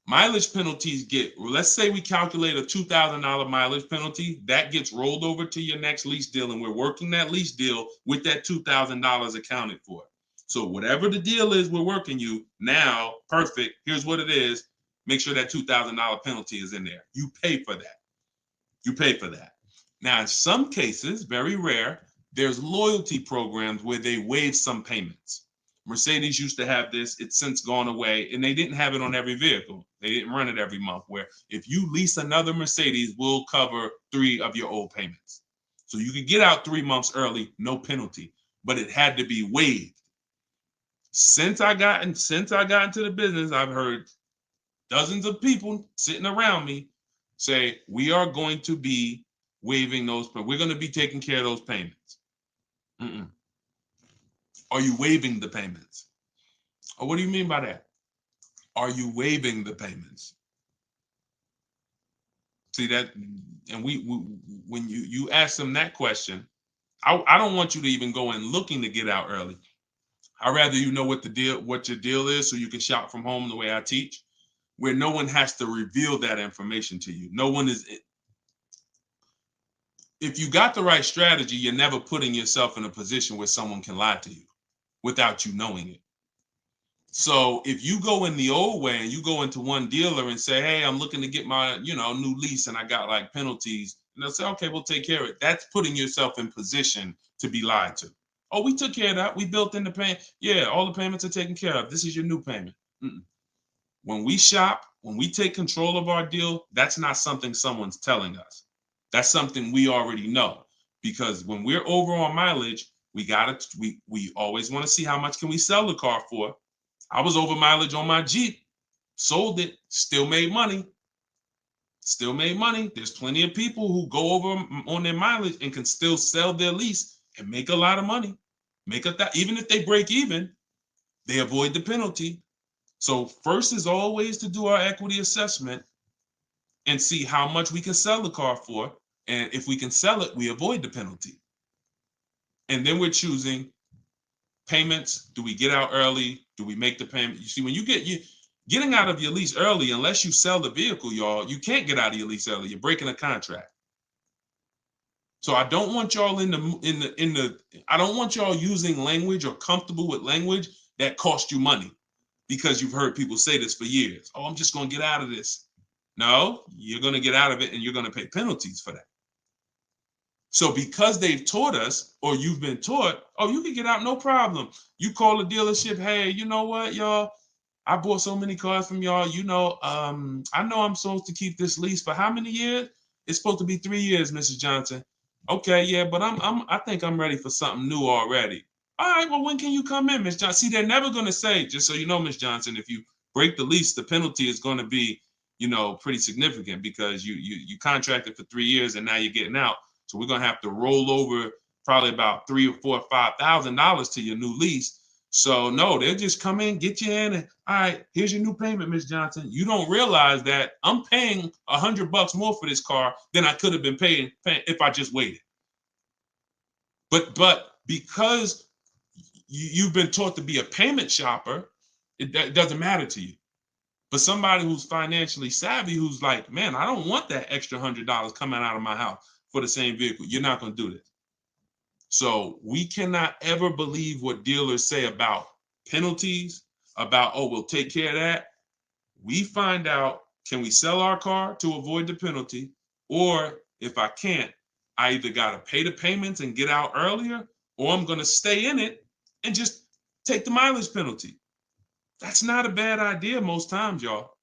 Mileage penalties let's say we calculate a $2,000 mileage penalty, that gets rolled over to your next lease deal, and we're working that lease deal with that $2,000 accounted for. So whatever the deal is we're working you now, perfect, here's what it is. Make sure that $2,000 penalty is in there. You pay for that. Now, in some cases, very rare, there's loyalty programs where they waive some payments. Mercedes used to have this. It's since gone away, and they didn't have it on every vehicle. They didn't run it every month, where if you lease another Mercedes, we'll cover 3 of your old payments. So you could get out 3 months early, no penalty, but it had to be waived. Since I got into the business, I've heard dozens of people sitting around me say, we are going to be waiving those, but we're going to be taking care of those payments. Mm-mm. Are you waiving the payments? Oh, what do you mean by that? Are you waiving the payments? See that, and we when you ask them that question, I don't want you to even go in looking to get out early. I'd rather you know what your deal is, so you can shop from home the way I teach, where no one has to reveal that information to you. No one is. If you got the right strategy, you're never putting yourself in a position where someone can lie to you without you knowing it. So if you go in the old way and you go into one dealer and say, hey, I'm looking to get my, new lease and I got like penalties, and they'll say, okay, we'll take care of it. That's putting yourself in position to be lied to. Oh, we took care of that. We built in the payment. Yeah, all the payments are taken care of. This is your new payment. Mm-mm. When we shop, when we take control of our deal, that's not something someone's telling us. That's something we already know. Because when we're over on mileage, we always want to see how much can we sell the car for. I was over mileage on my Jeep, sold it, still made money. Still made money. There's plenty of people who go over on their mileage and can still sell their lease and make a lot of money. Even if they break even, they avoid the penalty. So first is always to do our equity assessment and see how much we can sell the car for. And if we can sell it, we avoid the penalty. And then we're choosing payments. Do we get out early? Do we make the payment? You see, when getting out of your lease early, unless you sell the vehicle, y'all, you can't get out of your lease early. You're breaking a contract. So I don't want y'all I don't want y'all using language or comfortable with language that cost you money, because you've heard people say this for years. Oh, I'm just going to get out of this. No, you're going to get out of it and you're going to pay penalties for that. So because they've taught us, or you've been taught, oh, you can get out, no problem. You call the dealership, hey, you know what, y'all? I bought so many cars from y'all. I know I'm supposed to keep this lease for how many years? It's supposed to be 3 years, Mrs. Johnson. Okay, yeah, but I think I'm ready for something new already. All right, well, when can you come in, Miss Johnson? See, they're never going to say, just so you know, Miss Johnson, if you break the lease, the penalty is going to be, pretty significant, because you contracted for 3 years and now you're getting out. So we're going to have to roll over probably about $3,000 or $4,000 or $5,000 to your new lease. So no, they'll just come in, get you in, and all right, here's your new payment, Miss Johnson. You don't realize that I'm paying $100 more for this car than I could have been paying if I just waited. But because you've been taught to be a payment shopper, it doesn't matter to you. But somebody who's financially savvy, who's like, man, I don't want that extra $100 coming out of my house for the same vehicle. You're not going to do this. So we cannot ever believe what dealers say about penalties, about, oh, we'll take care of that. We find out, can we sell our car to avoid the penalty? Or if I can't, I either got to pay the payments and get out earlier, or I'm going to stay in it and just take the mileage penalty. That's not a bad idea most times, y'all.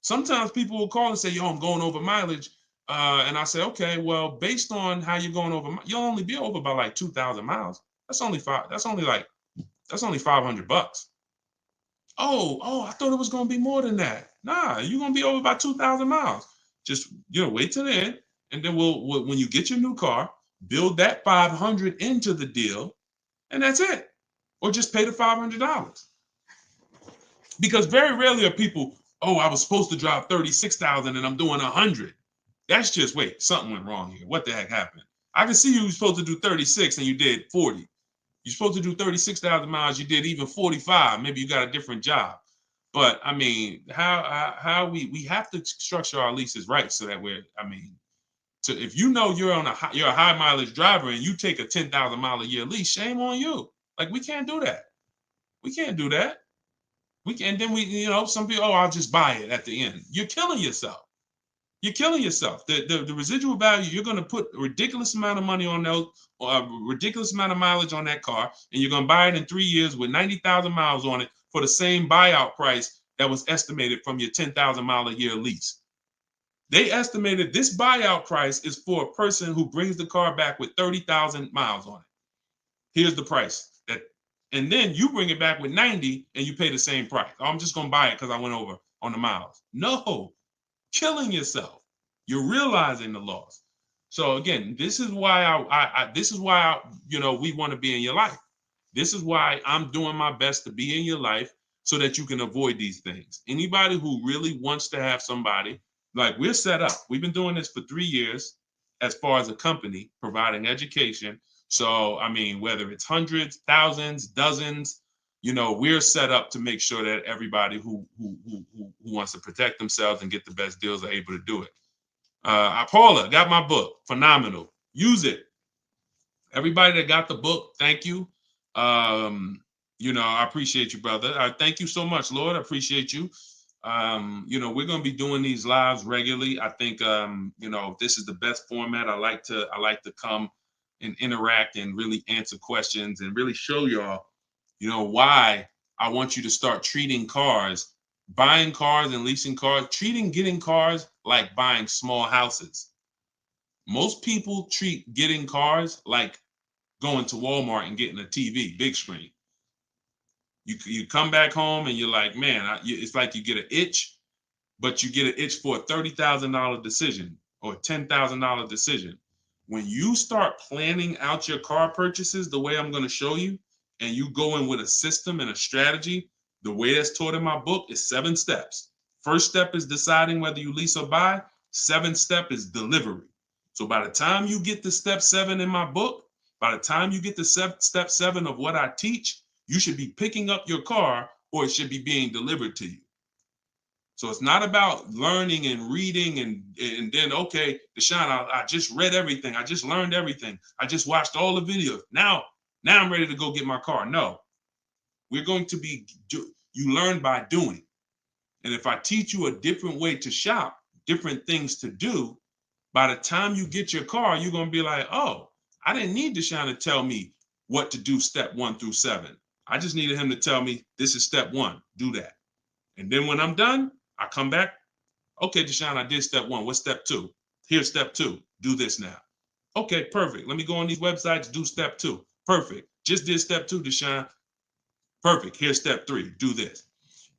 Sometimes people will call and say, yo, I'm going over mileage. And I say, okay, well, based on how you're going over, you'll only be over by like 2,000 miles. That's only $500. Oh, I thought it was going to be more than that. Nah, you're going to be over by 2,000 miles. Just, wait till the end. And then when you get your new car, build that 500 into the deal, and that's it. Or just pay the $500. Because very rarely are people, oh, I was supposed to drive 36,000 and I'm doing 100. That's just, wait, something went wrong here. What the heck happened? I can see you were supposed to do 36 and you did 40. You're supposed to do 36,000 miles, you did even 45. Maybe you got a different job. But I mean, how we have to structure our leases right, so that if you know you're a high mileage driver and you take a 10,000 mile a year lease, shame on you. Like, we can't do that. We can't do that. Some people, oh, I'll just buy it at the end. You're killing yourself. You're killing yourself. The residual value, you're going to put a ridiculous amount of money on those, or a ridiculous amount of mileage on that car, and you're going to buy it in 3 years with 90,000 miles on it for the same buyout price that was estimated from your 10,000 mile a year lease. They estimated this buyout price is for a person who brings the car back with 30,000 miles on it. Here's the price. And then you bring it back with 90 and you pay the same price. Oh, I'm just going to buy it because I went over on the miles. No, killing yourself. You're realizing the loss. So again, this is why we want to be in your life. This is why I'm doing my best to be in your life so that you can avoid these things. Anybody who really wants to have somebody, like we're set up. We've been doing this for 3 years as far as a company, providing education. So, I mean, whether it's hundreds, thousands, dozens, we're set up to make sure that everybody who wants to protect themselves and get the best deals are able to do it. Paula, got my book. Phenomenal. Use it. Everybody that got the book, thank you. I appreciate you, brother. Thank you so much, Lord. I appreciate you. We're going to be doing these lives regularly. I think, this is the best format. I like to come and interact and really answer questions and really show y'all, why I want you to start treating cars, buying cars and leasing cars, getting cars like buying small houses. Most people treat getting cars like going to Walmart and getting a TV, big screen. You come back home and you're like, man, it's like you get an itch, but you get an itch for a $30,000 decision or a $10,000 decision. When you start planning out your car purchases the way I'm going to show you, and you go in with a system and a strategy, the way that's taught in my book is 7 steps. First step is deciding whether you lease or buy. 7th step is delivery. So by the time you get to step 7 in my book, by the time you get to step 7 of what I teach, you should be picking up your car or it should be being delivered to you. So it's not about learning and reading and then, okay, Deshone, I just read everything. I just learned everything. I just watched all the videos. Now I'm ready to go get my car. No, we're going to you learn by doing. And if I teach you a different way to shop, different things to do, by the time you get your car, you're going to be like, oh, I didn't need Deshone to tell me what to do step 1 through 7. I just needed him to tell me this is step 1, do that. And then when I'm done, I come back. Okay, Deshone, I did step 1. What's step 2? Here's step 2. Do this now. Okay, perfect. Let me go on these websites, do step 2. Perfect. Just did step 2, Deshone. Perfect. Here's step 3. Do this.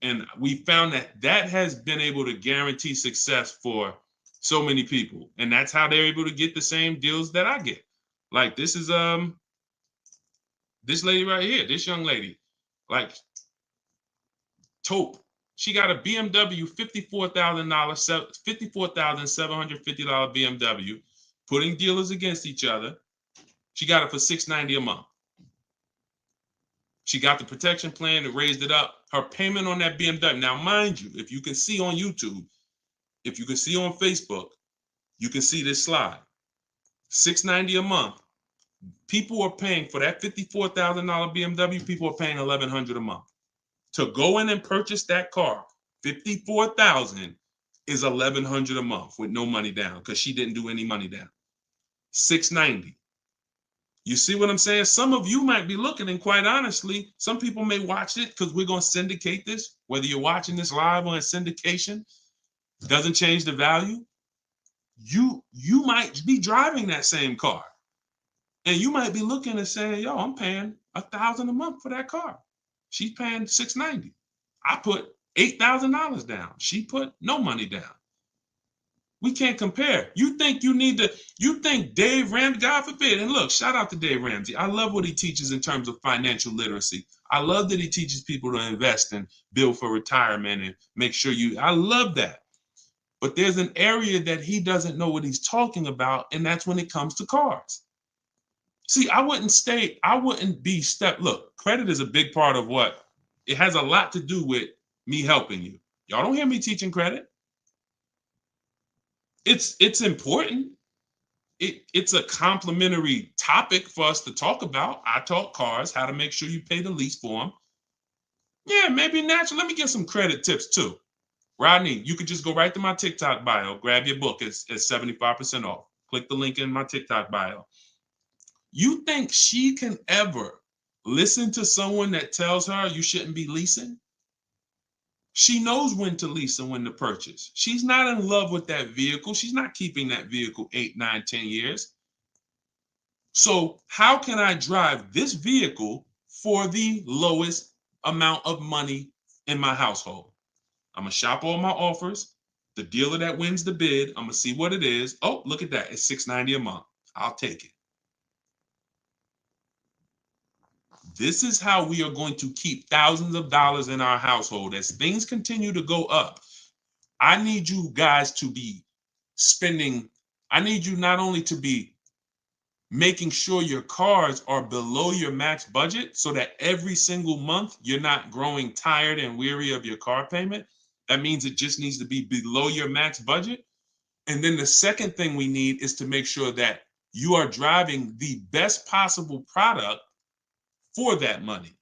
And we found that has been able to guarantee success for so many people. And that's how they're able to get the same deals that I get. Like this is this lady right here, this young lady, like Taupe. She got a BMW $54,750 BMW, putting dealers against each other. She got it for $690 a month. She got the protection plan and raised it up. Her payment on that BMW. Now, mind you, if you can see on YouTube, if you can see on Facebook, you can see this slide. $690 a month. People are paying for that $54,000 BMW. People are paying $1,100 a month. To go in and purchase that car, $54,000 is $1,100 a month with no money down because she didn't do any money down. $690. You see what I'm saying? Some of you might be looking, and quite honestly, some people may watch it because we're going to syndicate this. Whether you're watching this live or in syndication, doesn't change the value. You might be driving that same car, and you might be looking and saying, "Yo, I'm paying $1,000 a month for that car. She's paying $690. I put $8,000 down. She put no money down. We can't compare. You think Dave Ramsey, God forbid, and look, shout out to Dave Ramsey. I love what he teaches in terms of financial literacy. I love that he teaches people to invest and build for retirement and make sure I love that. But there's an area that he doesn't know what he's talking about, and that's when it comes to cars. See, look, credit is a big part of it has a lot to do with me helping you. Y'all don't hear me teaching credit. It's important. It's a complimentary topic for us to talk about. I talk cars, how to make sure you pay the lease for them. Yeah, maybe naturally. Let me get some credit tips too. Rodney, you could just go right to my TikTok bio, grab your book. It's 75% off. Click the link in my TikTok bio. You think she can ever listen to someone that tells her you shouldn't be leasing? She knows when to lease and when to purchase. She's not in love with that vehicle. She's not keeping that vehicle 8, 9, 10 years. So how can I drive this vehicle for the lowest amount of money in my household? I'm gonna shop all my offers. The dealer that wins the bid, I'm gonna see what it is. Oh, look at that. It's $690 a month. I'll take it. This is how we are going to keep thousands of dollars in our household. As things continue to go up, I need you guys to be spending, I need you not only to be making sure your cars are below your max budget so that every single month you're not growing tired and weary of your car payment. That means it just needs to be below your max budget. And then the second thing we need is to make sure that you are driving the best possible product for that money.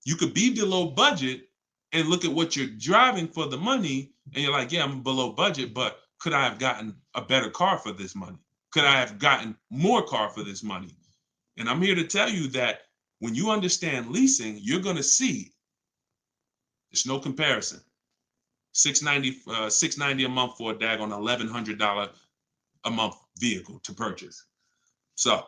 You could be below budget and look at what you're driving for the money, and you're like, yeah, I'm below budget, but could I have gotten a better car for this money? Could I have gotten more car for this money? And I'm here to tell you that when you understand leasing, you're going to see there's no comparison. $690 a month for a daggone $1,100 a month vehicle to purchase. So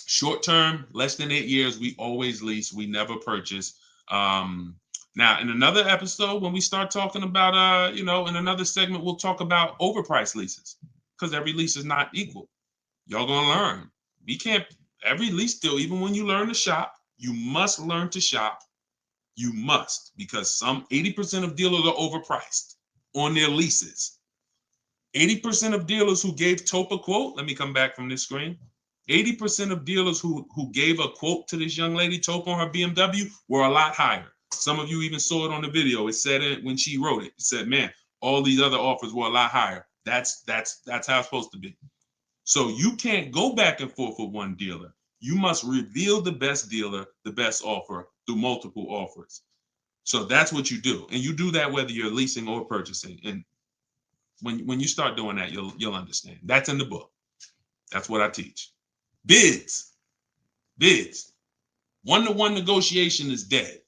short term, less than 8 years, we always lease. We never purchase. Now, in another episode, when we start talking about, in another segment, we'll talk about overpriced leases because every lease is not equal. Y'all gonna learn. We can't, every lease deal, even when you learn to shop, you must learn to shop. You must, because some 80% of dealers are overpriced on their leases. 80% of dealers who gave Tope a quote, let me come back from this screen. 80% of dealers who gave a quote to this young lady, Tope, on her BMW, were a lot higher. Some of you even saw it on the video. It said it when she wrote it. It said, man, all these other offers were a lot higher. That's how it's supposed to be. So you can't go back and forth with one dealer. You must reveal the best dealer, the best offer through multiple offers. So that's what you do. And you do that whether you're leasing or purchasing. And when you start doing that, you'll understand. That's in the book. That's what I teach. Bids. One-to-one negotiation is dead.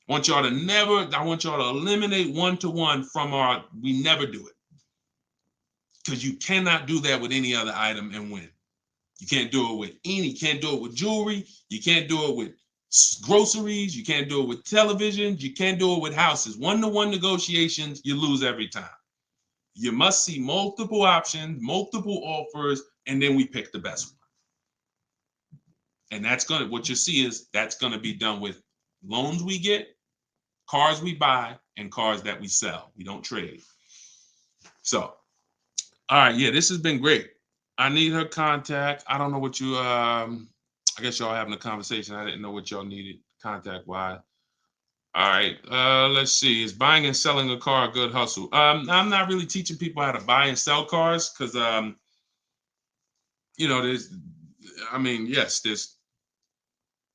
I want y'all to eliminate one-to-one from we never do it. Because you cannot do that with any other item and win. You can't do it with jewelry. You can't do it with groceries. You can't do it with televisions. You can't do it with houses. One-to-one negotiations, you lose every time. You must see multiple options, multiple offers, and then we pick the best one. And what you see is that's gonna be done with loans we get, cars we buy, and cars that we sell. We don't trade. So, all right, yeah, this has been great. I need her contact. I don't know what you, I guess y'all having a conversation. I didn't know what y'all needed contact-wise. All right, let's see. Is buying and selling a car a good hustle? I'm not really teaching people how to buy and sell cars because, there's,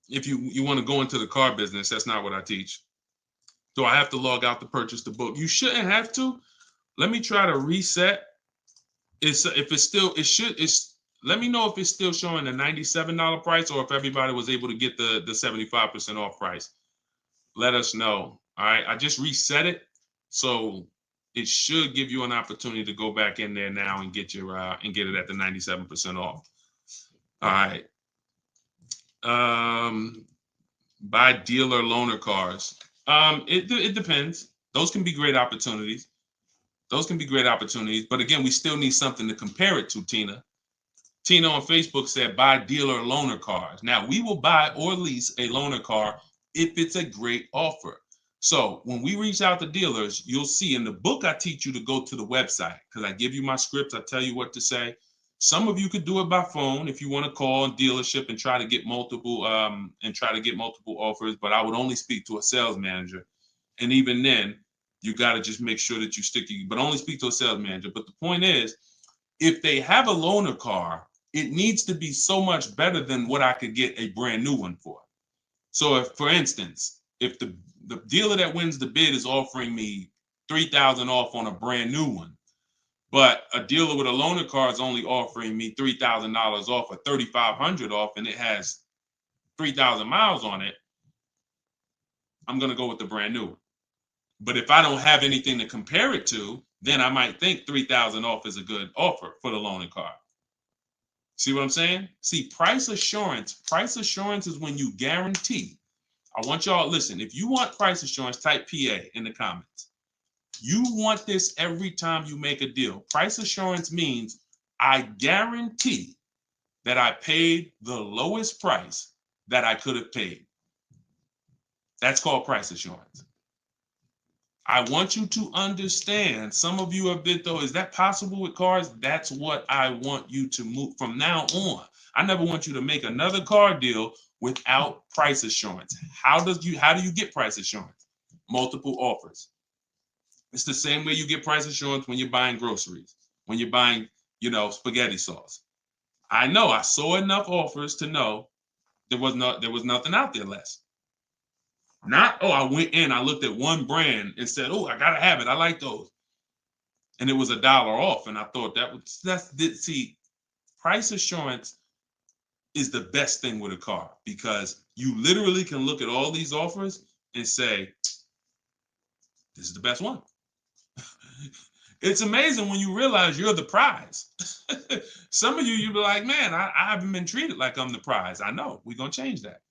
if you want to go into the car business, that's not what I teach. Do I have to log out to purchase the book? You shouldn't have to. Let me try to reset. Let me know if it's still showing a $97 price or if everybody was able to get the 75% off price. Let us know. All right, I just reset it, so it should give you an opportunity to go back in there now and get your and get it at the 97% off. All right. Buy dealer loaner cars. It depends. Those can be great opportunities. But again, we still need something to compare it to, Tina. Tina on Facebook said, buy dealer loaner cars. Now, we will buy or lease a loaner car if it's a great offer. So when we reach out to dealers, you'll see in the book, I teach you to go to the website because I give you my scripts. I tell you what to say. Some of you could do it by phone if you want to call a dealership and try to get multiple offers, but I would only speak to a sales manager. And even then, you got to just make sure that you but only speak to a sales manager. But the point is, if they have a loaner car, it needs to be so much better than what I could get a brand new one for. So if, for instance, if the dealer that wins the bid is offering me $3,000 off on a brand new one, but a dealer with a loaner car is only offering me $3,000 off or $3,500 off, and it has 3,000 miles on it, I'm going to go with the brand new. But if I don't have anything to compare it to, then I might think 3,000 off is a good offer for the loaner car. See what I'm saying? See, price assurance is when you guarantee. I want y'all, listen, if you want price assurance, type PA in the comments. You want this every time you make a deal. Price assurance means I guarantee that I paid the lowest price that I could have paid. That's called price assurance. I want you to understand, some of you have been, though, is that possible with cars? That's what I want you to move from now on. I never want you to make another car deal without price assurance. How do you get price assurance? Multiple offers. It's the same way you get price assurance when you're buying groceries, when you're buying, spaghetti sauce. I know I saw enough offers to know there was nothing out there less. Not, I went in, I looked at one brand and said, I gotta have it. I like those. And it was $1 off. And I thought see, price assurance is the best thing with a car, because you literally can look at all these offers and say, this is the best one. It's amazing when you realize you're the prize. Some of you be like, man, I haven't been treated like I'm the prize. I know, we're gonna change that.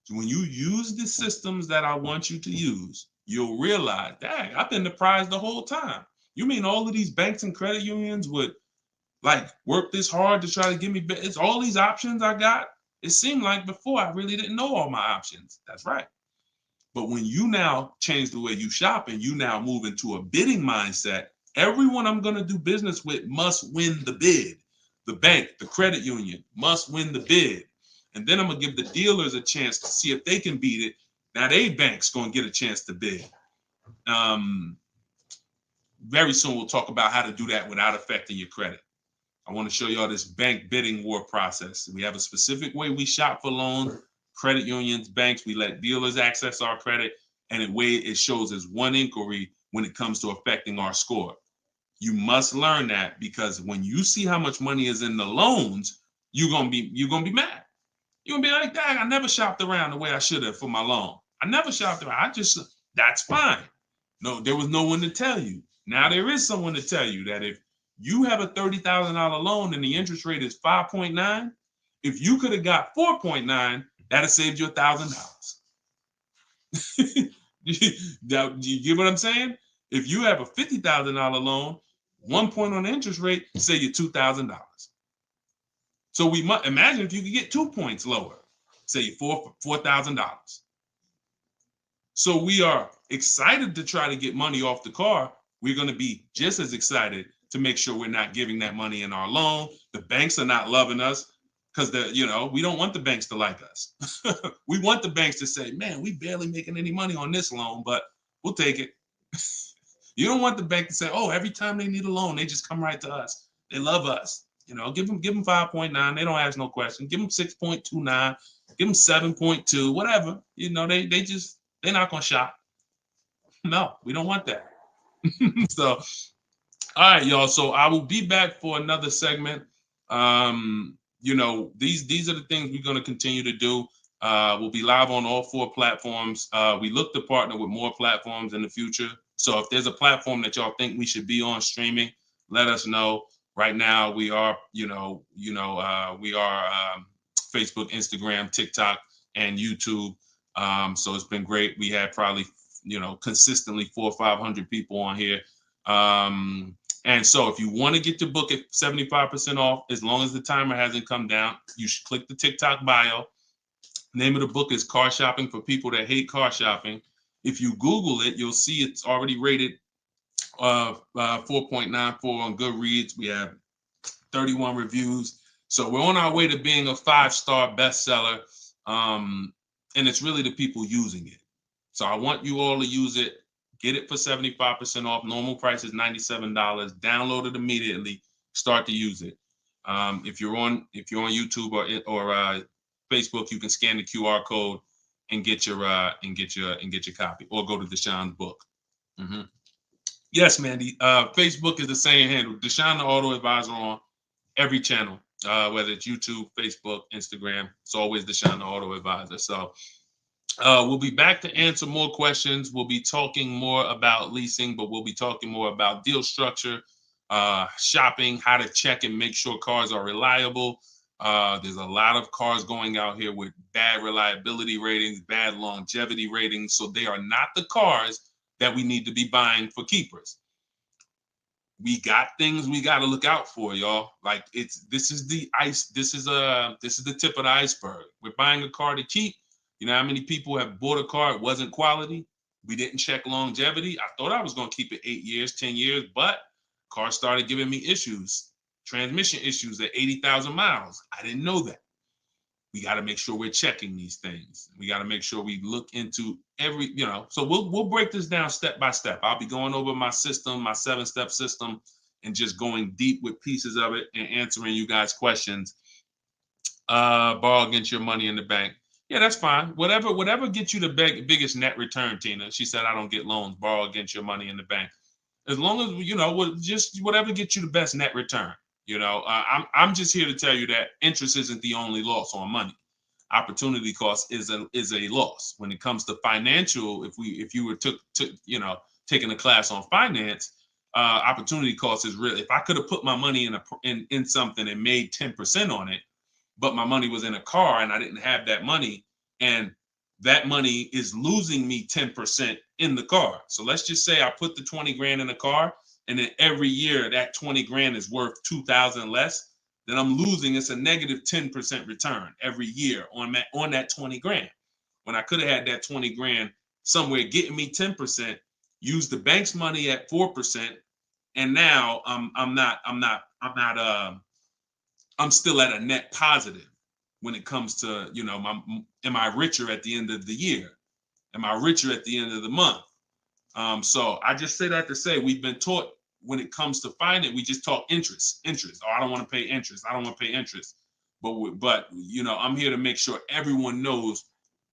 When you use the systems that I want you to use, you'll realize, dang, I've been the prize the whole time. You mean all of these banks and credit unions would work this hard to try to give me, it's all these options I got? It seemed like before I really didn't know all my options. That's right. But when you now change the way you shop and you now move into a bidding mindset, everyone I'm going to do business with must win the bid. The bank, the credit union must win the bid. And then I'm going to give the dealers a chance to see if they can beat it. Now they bank's going to get a chance to bid. Very soon we'll talk about how to do that without affecting your credit. I want to show y'all this bank bidding war process. We have a specific way we shop for loans, credit unions, banks. We let dealers access our credit, and the way it shows as one inquiry when it comes to affecting our score. You must learn that, because when you see how much money is in the loans, you're gonna be mad. You're gonna be like, dang, I never shopped around the way I should have for my loan. I never shopped around. That's fine. No, there was no one to tell you. Now there is someone to tell you that if you have a $30,000 loan and the interest rate is 5.9, if you could have got 4.9, that'd have saved you $1,000. You get what I'm saying? If you have a $50,000 loan, 1 point on the interest rate, save you $2,000. So we must imagine if you could get 2 points lower, say you $4,000. So we are excited to try to get money off the car. We're going to be just as excited to make sure we're not giving that money in our loan. The banks are not loving us because we don't want the banks to like us. We want the banks to say, man, we barely making any money on this loan, but we'll take it. You don't want the bank to say, every time they need a loan, they just come right to us. They love us. Give them 5.9. They don't ask no question. Give them 6.29. Give them 7.2. Whatever. They're not gonna shop. No, we don't want that. So, all right, y'all. So I will be back for another segment. These are the things we're gonna continue to do. We'll be live on all 4 platforms. We look to partner with more platforms in the future. So if there's a platform that y'all think we should be on streaming, let us know. Right now, we are, Facebook, Instagram, TikTok, and YouTube. So it's been great. We had probably, consistently 400 or 500 people on here. And so if you want to get your book at 75% off, as long as the timer hasn't come down, you should click the TikTok bio. Name of the book is Car Shopping for People That Hate Car Shopping. If you Google it, you'll see it's already rated 4.94 on Goodreads. We have 31 reviews. So we're on our way to being a 5-star bestseller. And it's really the people using it. So I want you all to use it. Get it for 75% off. Normal price is $97. Download it immediately. Start to use it. If you're on YouTube or Facebook, you can scan the QR code and get your copy, or go to Deshone's book. Yes, Mandy. Facebook is the same handle, Deshone the Auto Advisor, on every channel, whether it's YouTube, Facebook, Instagram. It's always Deshone the Auto Advisor. So we'll be back to answer more questions. We'll be talking more about leasing, but we'll be talking more about deal structure, shopping, how to check and make sure cars are reliable. There's a lot of cars going out here with bad reliability ratings, bad longevity ratings. So they are not the cars that we need to be buying for keepers. We got things we got to look out for, y'all. Like, this is the tip of the iceberg. We're buying a car to keep. You know how many people have bought a car, it wasn't quality, we didn't check longevity. I thought I was going to keep it 8 years, 10 years, but car started giving me issues, transmission issues at 80,000 miles. I didn't know that. We got to make sure we're checking these things. We got to make sure we look into every, so we'll break this down step by step. I'll be going over my system, my 7-step system, and just going deep with pieces of it and answering you guys' questions. Borrow against your money in the bank. Yeah, that's fine. Whatever gets you the biggest net return, Tina. She said, I don't get loans. Borrow against your money in the bank. As long as, just whatever gets you the best net return. I'm just here to tell you that interest isn't the only loss on money. Opportunity cost is a loss when it comes to financial. If you were taking a class on finance, opportunity cost is real. If I could have put my money in something and made 10% on it, but my money was in a car and I didn't have that money, and that money is losing me 10% in the car. So let's just say I put the 20 grand in the car, and then every year that 20 grand is worth 2,000 less, then I'm losing. It's a negative 10% return every year on that 20 grand. When I could have had that 20 grand somewhere getting me 10%, use the bank's money at 4%, and now I'm still at a net positive when it comes to, am I richer at the end of the year? Am I richer at the end of the month? So I just say that to say we've been taught when it comes to finance, we just talk interest. Oh, I don't want to pay interest. I don't want to pay interest. But I'm here to make sure everyone knows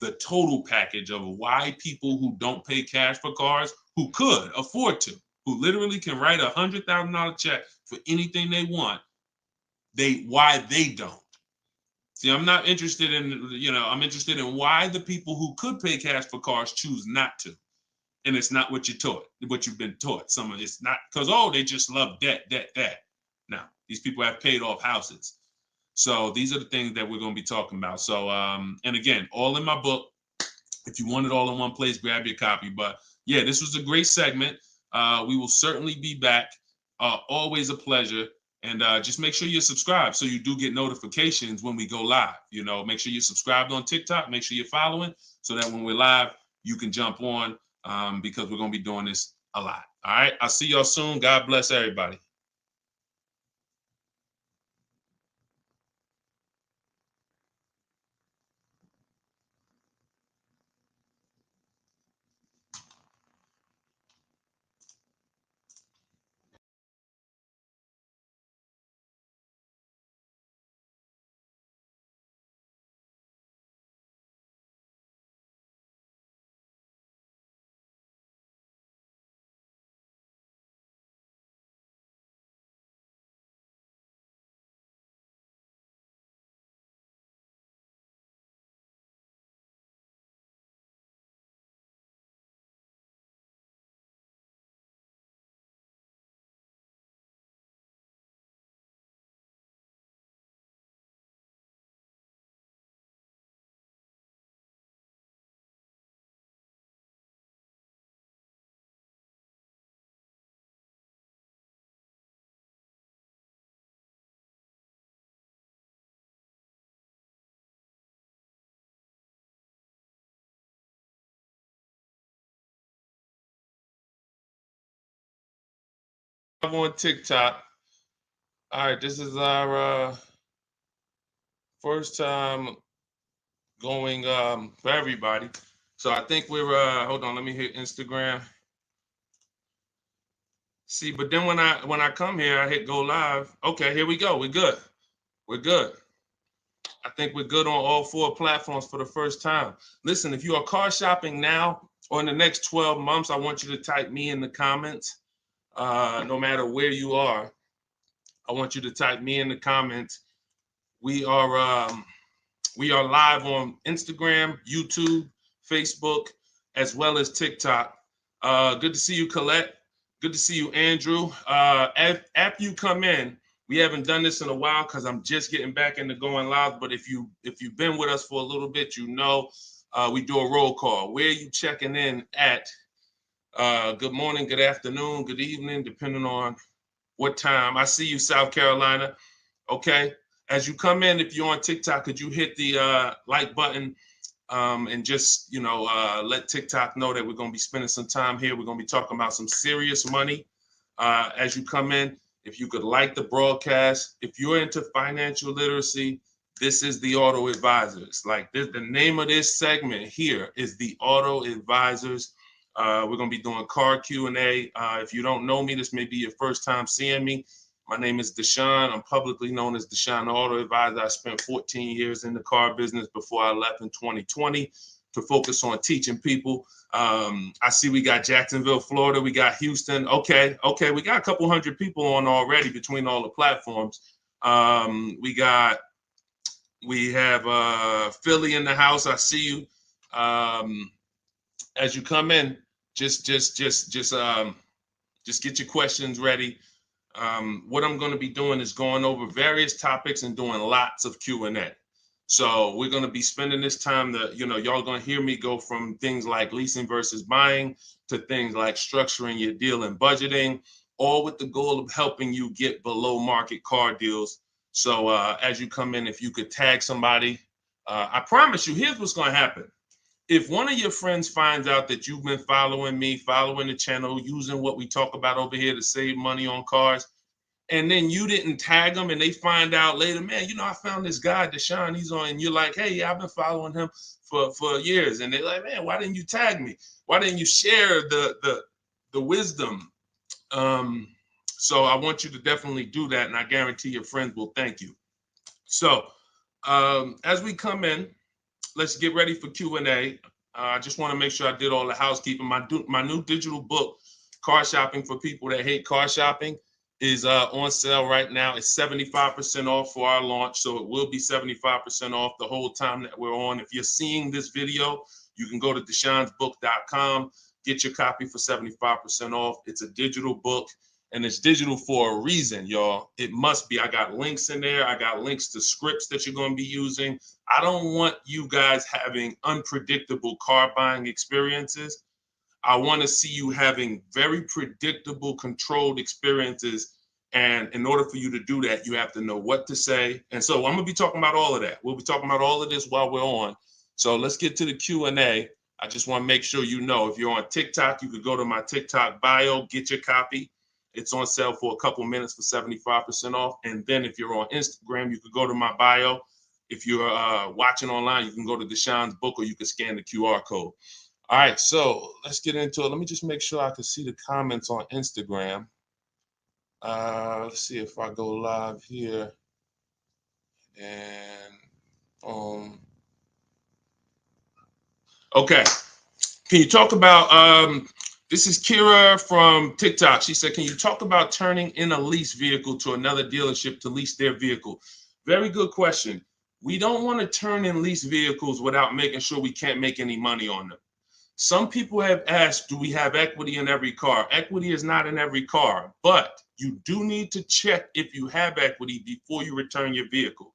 the total package of why people who don't pay cash for cars, who could afford to, who literally can write $100,000 check for anything they want, why they don't. See, I'm not interested in, I'm interested in why the people who could pay cash for cars choose not to. And it's not what you've been taught. Some of it's not because, they just love debt. Now, these people have paid off houses. So these are the things that we're going to be talking about. So, and again, all in my book. If you want it all in one place, grab your copy. But yeah, this was a great segment. We will certainly be back. Always a pleasure. And just make sure you're subscribed so you do get notifications when we go live. Make sure you're subscribed on TikTok. Make sure you're following so that when we're live, you can jump on because we're going to be doing this a lot. All right. I'll see y'all soon. God bless everybody. I'm on TikTok. All right. This is our first time going for everybody. So I think we're hold on, let me hit Instagram. See, but then when I come here, I hit go live. Okay, here we go. We're good. We're good. I think we're good on all 4 platforms for the first time. Listen, if you are car shopping now or in the next 12 months, I want you to type me in the comments. No matter where you are, I want you to type me in the comments. We are live on Instagram, YouTube, Facebook, as well as TikTok. Good to see you, Colette. Good to see you, Andrew. After you come in, we haven't done this in a while because I'm just getting back into going live. But if you've been with us for a little bit, you know we do a roll call. Where are you checking in at? Good morning, good afternoon, good evening, depending on what time. I see you, South Carolina. Okay. As you come in, if you're on TikTok, could you hit the like button and just, let TikTok know that we're going to be spending some time here. We're going to be talking about some serious money as you come in. If you could like the broadcast, if you're into financial literacy, this is the Auto Advisors. Like this, the name of this segment here is the Auto Advisors. We're going to be doing car Q&A. If you don't know me, this may be your first time seeing me. My name is Deshone. I'm publicly known as Deshone the Auto Advisor. I spent 14 years in the car business before I left in 2020 to focus on teaching people. I see we got Jacksonville, Florida. We got Houston. Okay. We got a couple hundred people on already between all the platforms. We have Philly in the house. I see you. As you come in, just get your questions ready. What I'm going to be doing is going over various topics and doing lots of Q&A. So we're going to be spending this time that, y'all going to hear me go from things like leasing versus buying to things like structuring your deal and budgeting, all with the goal of helping you get below market car deals. So as you come in, if you could tag somebody, I promise you, here's what's going to happen. If one of your friends finds out that you've been following me, following the channel, using what we talk about over here to save money on cars, and then you didn't tag them and they find out later, man, I found this guy, Deshone, he's on, and you're like, hey, yeah, I've been following him for years. And they're like, man, why didn't you tag me? Why didn't you share the wisdom? So I want you to definitely do that. And I guarantee your friends will thank you. So as we come in, let's get ready for Q&A. I just want to make sure I did all the housekeeping. My new digital book, Car Shopping for People That Hate Car Shopping, is on sale right now. It's 75% off for our launch, so it will be 75% off the whole time that we're on. If you're seeing this video, you can go to deshonsbook.com, get your copy for 75% off. It's a digital book, and it's digital for a reason, y'all. It must be. I got links in there. I got links to scripts that you're going to be using. I don't want you guys having unpredictable car buying experiences. I want to see you having very predictable, controlled experiences. And in order for you to do that, you have to know what to say. And so I'm going to be talking about all of that. We'll be talking about all of this while we're on. So let's get to the Q&A. I just want to make sure you know, if you're on TikTok, you could go to my TikTok bio, get your copy. It's on sale for a couple minutes for 75% off. And then if you're on Instagram, you could go to my bio. If you're watching online, you can go to Deshone's book, or you can scan the QR code. All right, so let's get into it. Let me just make sure I can see the comments on Instagram. Let's see if I go live here. And okay. Can you talk about, this is Kira from TikTok. She said, can you talk about turning in a lease vehicle to another dealership to lease their vehicle? Very good question. We don't want to turn in lease vehicles without making sure we can't make any money on them. Some people have asked, do we have equity in every car? Equity is not in every car, but you do need to check if you have equity before you return your vehicle.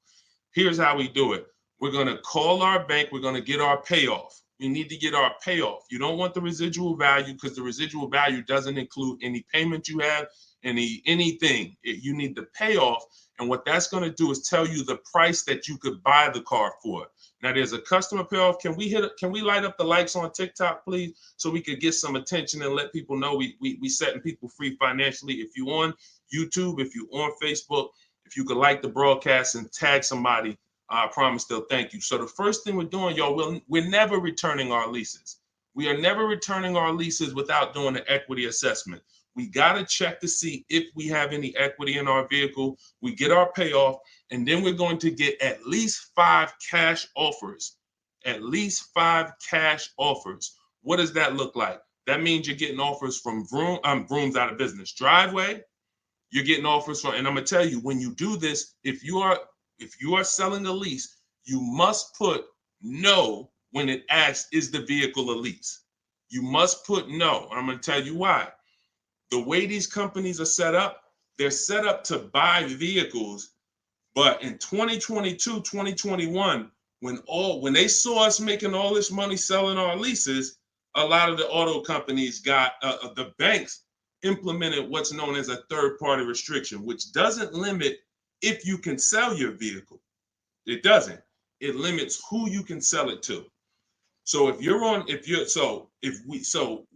Here's how we do it. We're going to call our bank. We're going to get our payoff. We need to get our payoff. You don't want the residual value, because the residual value doesn't include any payment you have, anything. You need the payoff. And what that's going to do is tell you the price that you could buy the car for. Now there's a customer payoff. Can we light up the likes on TikTok, please, so we could get some attention and let people know we setting people free financially. If you on YouTube, if you on Facebook, if you could like the broadcast and tag somebody, I promise they'll thank you. So the first thing we're doing, y'all, we're never returning our leases. We are never returning our leases without doing an equity assessment. We got to check to see if we have any equity in our vehicle. We get our payoff. And then we're going to get at least 5 cash offers. At least 5 cash offers. What does that look like? That means you're getting offers from Vroom's out of business. Driveway, you're getting offers from, and I'm gonna tell you, when you do this, if you are selling a lease, you must put no when it asks, is the vehicle a lease? You must put no. And I'm gonna tell you why. The way these companies are set up, they're set up to buy vehicles. But in 2022, 2021, when they saw us making all this money selling our leases, a lot of the auto companies got the banks implemented what's known as a third-party restriction, which doesn't limit if you can sell your vehicle. It doesn't. It limits who you can sell it to. So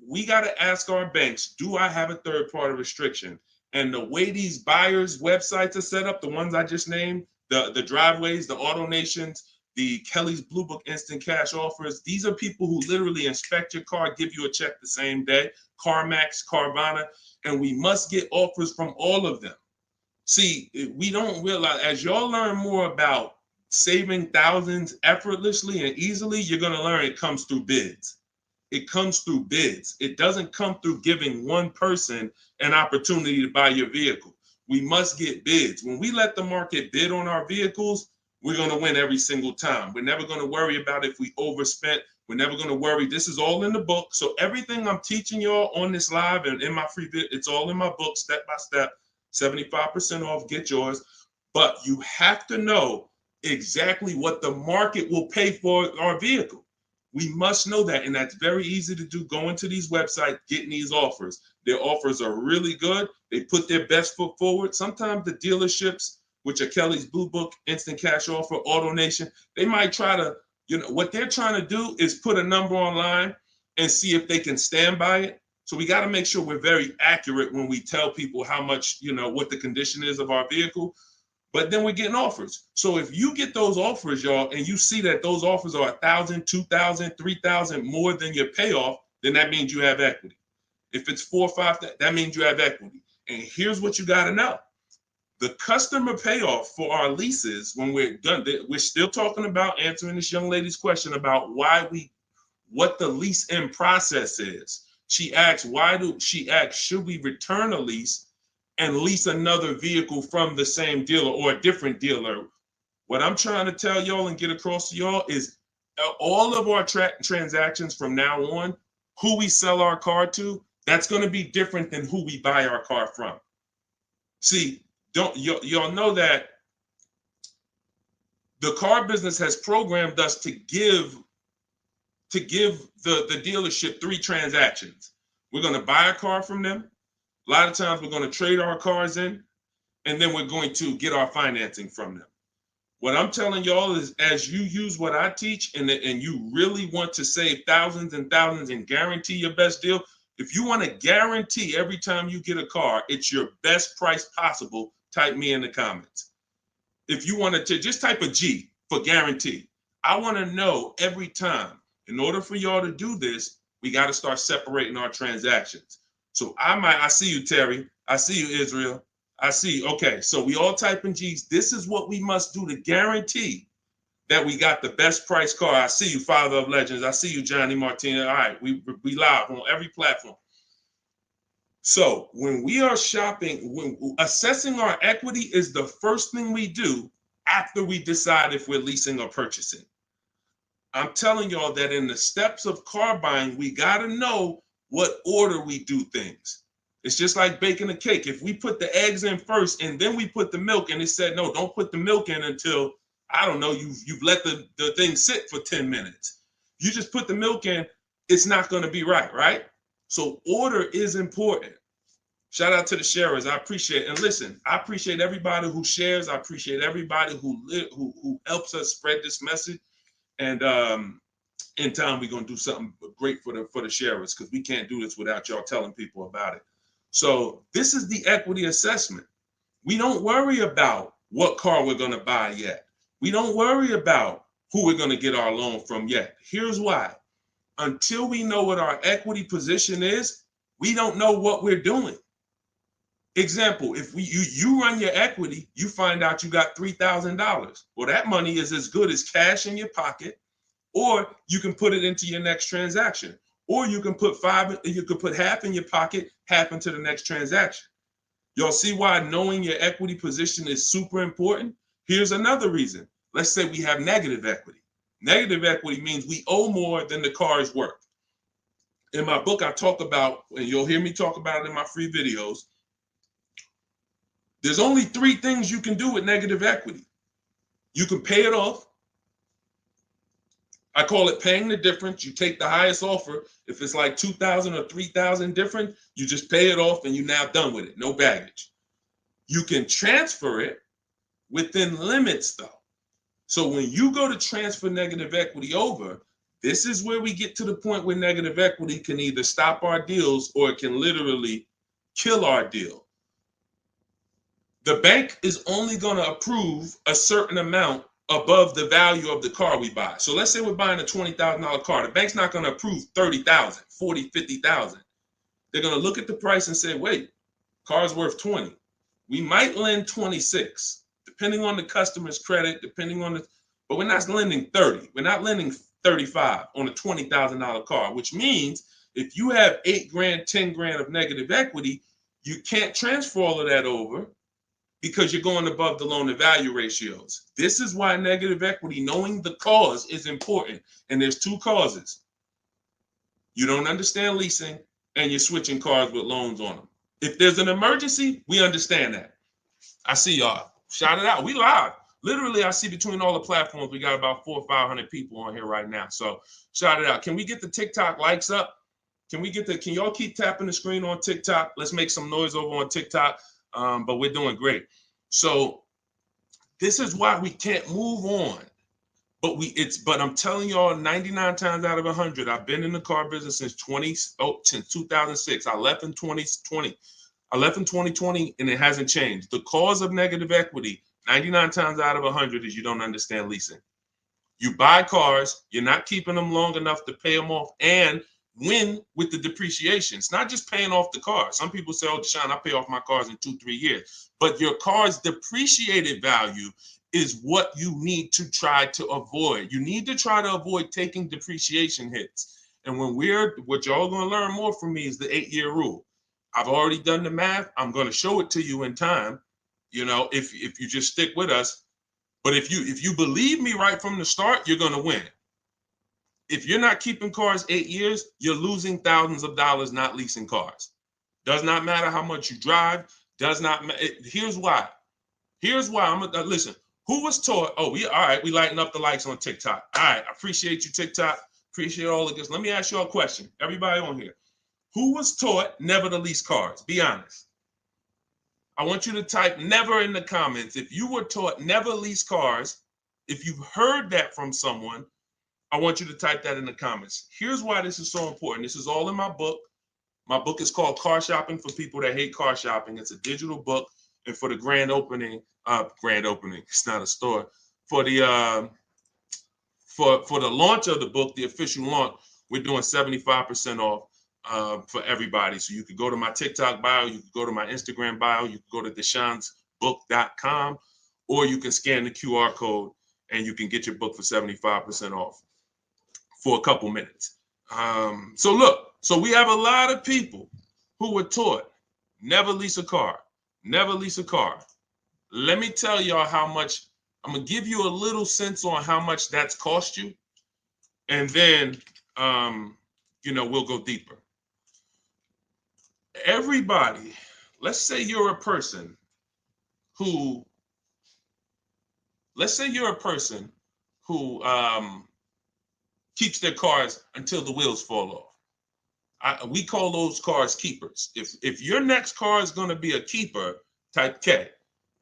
we got to ask our banks, do I have a third-party restriction? And the way these buyers' websites are set up, the ones I just named, the Driveways, the AutoNations, the Kelly's Blue Book Instant Cash Offers, these are people who literally inspect your car, give you a check the same day, CarMax, Carvana, and we must get offers from all of them. See, we don't realize, as y'all learn more about saving thousands effortlessly and easily, you're going to learn it comes through bids. It comes through bids. It doesn't come through giving one person an opportunity to buy your vehicle. We must get bids. When we let the market bid on our vehicles, we're going to win every single time. We're never going to worry about if we overspent. We're never going to worry. This is all in the book. So everything I'm teaching y'all on this live and in my free vid, it's all in my book, step by step, 75% off, get yours. But you have to know exactly what the market will pay for our vehicle. We must know that, and that's very easy to do. Going to these websites, getting these offers. Their offers are really good. They put their best foot forward. Sometimes the dealerships, which are Kelly's Blue Book, Instant Cash Offer, AutoNation, they might try to, what they're trying to do is put a number online and see if they can stand by it. So we got to make sure we're very accurate when we tell people how much, what the condition is of our vehicle. But then we're getting offers. So if you get those offers, y'all, and you see that those offers are $1,000, $2,000, $3,000 more than your payoff, then that means you have equity. If it's $4,000 or $5,000, that means you have equity. And here's what you got to know. The customer payoff for our leases, when we're done, we're still talking about answering this young lady's question about what the lease in process is. She asks, should we return a lease and lease another vehicle from the same dealer or a different dealer? What I'm trying to tell y'all and get across to y'all is all of our transactions from now on, who we sell our car to, that's going to be different than who we buy our car from. See, y'all know that the car business has programmed us to give the dealership 3 transactions. We're going to buy a car from them. A lot of times we're going to trade our cars in, and then we're going to get our financing from them. What I'm telling y'all is, as you use what I teach and you really want to save thousands and thousands and guarantee your best deal, if you want to guarantee every time you get a car, it's your best price possible, type me in the comments. If you want to just type a G for guarantee. I want to know every time. In order for y'all to do this, we got to start separating our transactions. So I see you, Terry. I see you, Israel. I see you. Okay, so we all type in G's. This is what we must do to guarantee that we got the best price car. I see you, Father of Legends. I see you, Johnny Martinez. All right, we live on every platform. So when we are shopping, when assessing our equity is the first thing we do after we decide if we're leasing or purchasing. I'm telling y'all that in the steps of car buying, we got to know what order we do things. It's just like baking a cake. If we put the eggs in first and then we put the milk, and it said, no, don't put the milk in until, I don't know, you've let the thing sit for 10 minutes. You just put the milk in, it's not going to be right? So order is important. Shout out to the sharers. I appreciate it. And listen, I appreciate everybody who shares. I appreciate everybody who helps us spread this message. And in time, we're going to do something great for the sharers, because we can't do this without y'all telling people about it. So this is the equity assessment. We don't worry about what car we're going to buy yet. We don't worry about who we're going to get our loan from yet. Here's why. Until we know what our equity position is, we don't know what we're doing. Example, if you run your equity, you find out you got $3,000. Well, that money is as good as cash in your pocket, or you can put it into your next transaction, or you can put half in your pocket, half into the next transaction. Y'all see why knowing your equity position is super important? Here's another reason. Let's say we have negative equity. Negative equity means we owe more than the car is worth. In my book, I talk about, and you'll hear me talk about it in my free videos, there's only 3 things you can do with negative equity. You can pay it off. I call it paying the difference. You take the highest offer. If it's like 2,000 or 3,000 different, you just pay it off and you're now done with it. No baggage. You can transfer it within limits though. So when you go to transfer negative equity over, this is where we get to the point where negative equity can either stop our deals or it can literally kill our deal. The bank is only going to approve a certain amount above the value of the car we buy. So let's say we're buying a $20,000 car. The bank's not going to approve 30,000, 40, 50,000. They're going to look at the price and say, wait, car's worth 20. We might lend 26, depending on the customer's credit, but we're not lending 30. We're not lending 35 on a $20,000 car, which means if you have 8 grand, 10 grand of negative equity, you can't transfer all of that over because you're going above the loan to value ratios. This is why negative equity, knowing the cause, is important. And there's 2 causes. You don't understand leasing and you're switching cars with loans on them. If there's an emergency, we understand that. I see y'all. Shout it out. We live. Literally, I see between all the platforms, we got about 400 or 500 people on here right now. So shout it out. Can we get the TikTok likes up? Can y'all keep tapping the screen on TikTok? Let's make some noise over on TikTok. But we're doing great. So this is why we can't move on. But I'm telling y'all, 99 times out of 100, I've been in the car business since 2006. I left in 2020. I left in 2020 and it hasn't changed. The cause of negative equity, 99 times out of 100, is you don't understand leasing. You buy cars, you're not keeping them long enough to pay them off and win with the depreciation. It's not just paying off the car. Some people say, oh, Deshone, I pay off my cars in 2-3 years. But your car's depreciated value is what you need to try to avoid. You need to try to avoid taking depreciation hits. And what y'all going to learn more from me is the 8-year rule. I've already done the math. I'm going to show it to you in time, if you just stick with us. But if you believe me right from the start, you're going to win. If you're not keeping cars 8 years, you're losing thousands of dollars not leasing cars. Does not matter how much you drive. Does not matter. Here's why. Listen. Who was taught? Oh, we lighten up the likes on TikTok. All right, I appreciate you, TikTok. Appreciate all of this. Let me ask you a question. Everybody on here. Who was taught never to lease cars? Be honest. I want you to type never in the comments. If you were taught never lease cars, if you've heard that from someone, I want you to type that in the comments. Here's why this is so important. This is all in my book. My book is called Car Shopping for People That Hate Car Shopping. It's a digital book. And for the grand opening, it's not a store. For the launch of the book, the official launch, we're doing 75% off for everybody. So you could go to my TikTok bio, you could go to my Instagram bio, you could go to deshonsbook.com, or you can scan the QR code and you can get your book for 75% off for a couple minutes. So we have a lot of people who were taught never lease a car. Never lease a car. Let me tell y'all how much. I'm going to give you a little sense on how much that's cost you. And then, we'll go deeper. Everybody, let's say you're a person who keeps their cars until the wheels fall off. We call those cars keepers. If your next car is going to be a keeper, type K.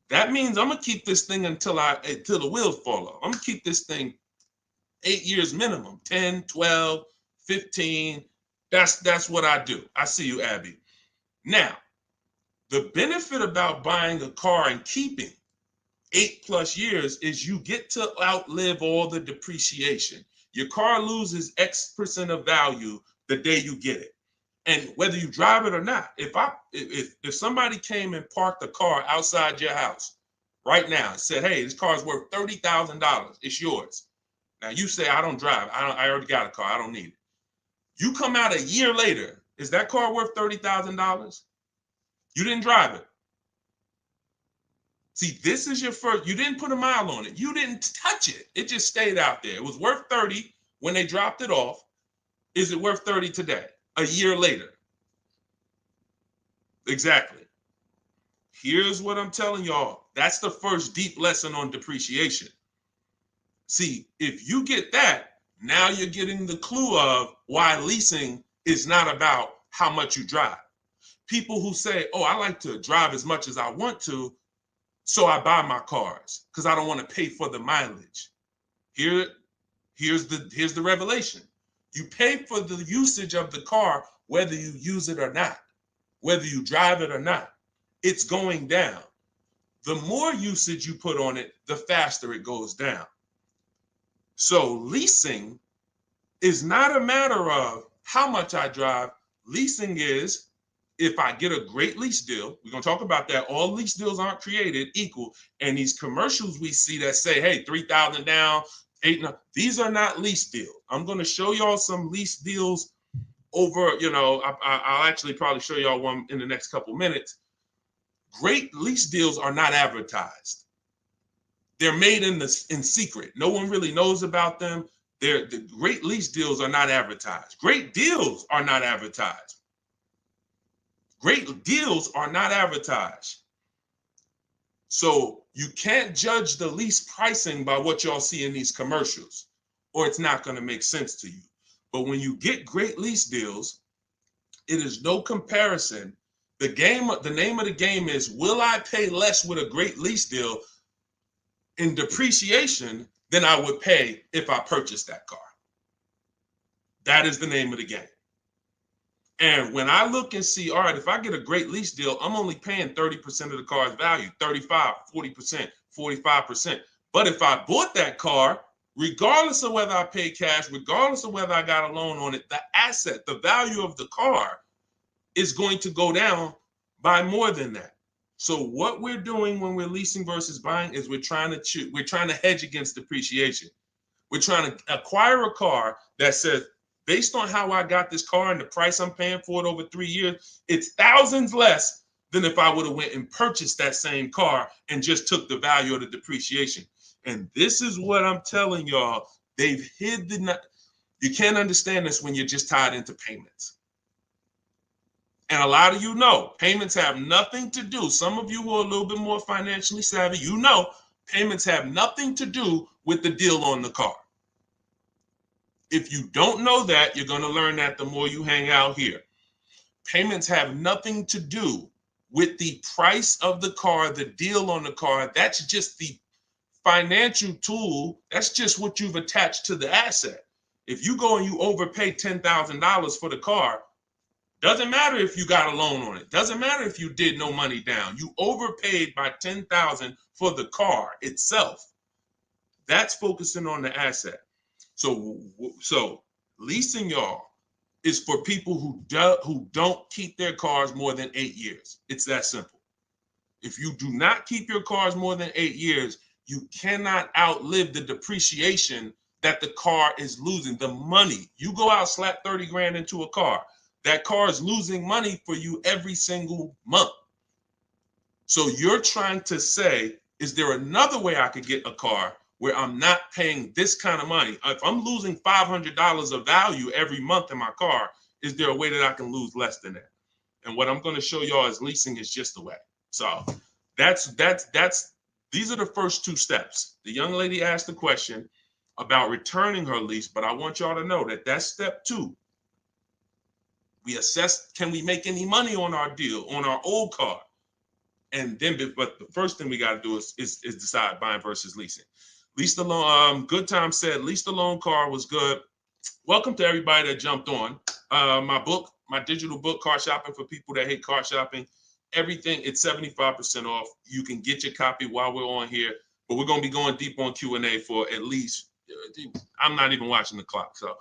That means I'm going to keep this thing until the wheels fall off. I'm going to keep this thing 8 years minimum, 10, 12, 15. That's what I do. I see you, Abby. Now, the benefit about buying a car and keeping 8+ years is you get to outlive all the depreciation. Your car loses X% of value the day you get it. And whether you drive it or not, if somebody came and parked a car outside your house right now and said, hey, this car is worth $30,000, it's yours. Now you say, I don't drive. I already got a car. I don't need it. You come out a year later, is that car worth $30,000? You didn't drive it. See, this is your first, you didn't put a mile on it. You didn't touch it. It just stayed out there. It was worth 30 when they dropped it off. Is it worth 30 today, a year later? Exactly. Here's what I'm telling y'all. That's the first deep lesson on depreciation. See, if you get that, now you're getting the clue of why leasing is not about how much you drive. People who say, oh, I like to drive as much as I want to, so I buy my cars because I don't want to pay for the mileage. Here's the revelation. You pay for the usage of the car whether you use it or not, whether you drive it or not. It's going down. The more usage you put on it, the faster it goes down. So leasing is not a matter of how much I drive. Leasing is, if I get a great lease deal, we're going to talk about that. All lease deals aren't created equal. And these commercials we see that say, hey, 3,000 down, 8,000, these are not lease deals. I'm going to show y'all some lease deals over, I'll actually probably show y'all one in the next couple minutes. Great lease deals are not advertised. They're made in secret. No one really knows about them. The great lease deals are not advertised. Great deals are not advertised. Great deals are not advertised. So you can't judge the lease pricing by what y'all see in these commercials, or it's not going to make sense to you. But when you get great lease deals, it is no comparison. The name of the game is, will I pay less with a great lease deal in depreciation than I would pay if I purchased that car? That is the name of the game. And when I look and see, all right, if I get a great lease deal, I'm only paying 30% of the car's value, 35, 40%, 45%. But if I bought that car, regardless of whether I pay cash, regardless of whether I got a loan on it, the asset, the value of the car is going to go down by more than that. So what we're doing when we're leasing versus buying is we're trying to hedge against depreciation. We're trying to acquire a car that says, based on how I got this car and the price I'm paying for it over 3 years, it's thousands less than if I would have went and purchased that same car and just took the value of the depreciation. And this is what I'm telling y'all. They've hid you can't understand this when you're just tied into payments. And a lot of you know, payments have nothing to do. Some of you who are a little bit more financially savvy, payments have nothing to do with the deal on the car. If you don't know that, you're going to learn that the more you hang out here. Payments have nothing to do with the price of the car, the deal on the car. That's just the financial tool. That's just what you've attached to the asset. If you go and you overpay $10,000 for the car, doesn't matter if you got a loan on it. Doesn't matter if you did no money down. You overpaid by $10,000 for the car itself. That's focusing on the asset. So leasing, y'all, is for people who don't keep their cars more than 8 years. It's that simple. If you do not keep your cars more than 8 years, you cannot outlive the depreciation that the car is losing. The money, you go out, slap 30 grand into a car, that car is losing money for you every single month. So you're trying to say, is there another way I could get a car where I'm not paying this kind of money? If I'm losing $500 of value every month in my car, is there a way that I can lose less than that? And what I'm going to show y'all is leasing is just the way. So these are the first two steps. The young lady asked the question about returning her lease, but I want y'all to know that that's step 2. We assess, can we make any money on our deal, on our old car? And then, but the first thing we got to do is decide buying versus leasing. Lease the loan. Good Time said, lease the loan car was good. Welcome to everybody that jumped on. My digital book, Car Shopping for People That Hate Car Shopping. Everything, it's 75% off. You can get your copy while we're on here, but we're going to be going deep on Q&A for at least, I'm not even watching the clock. So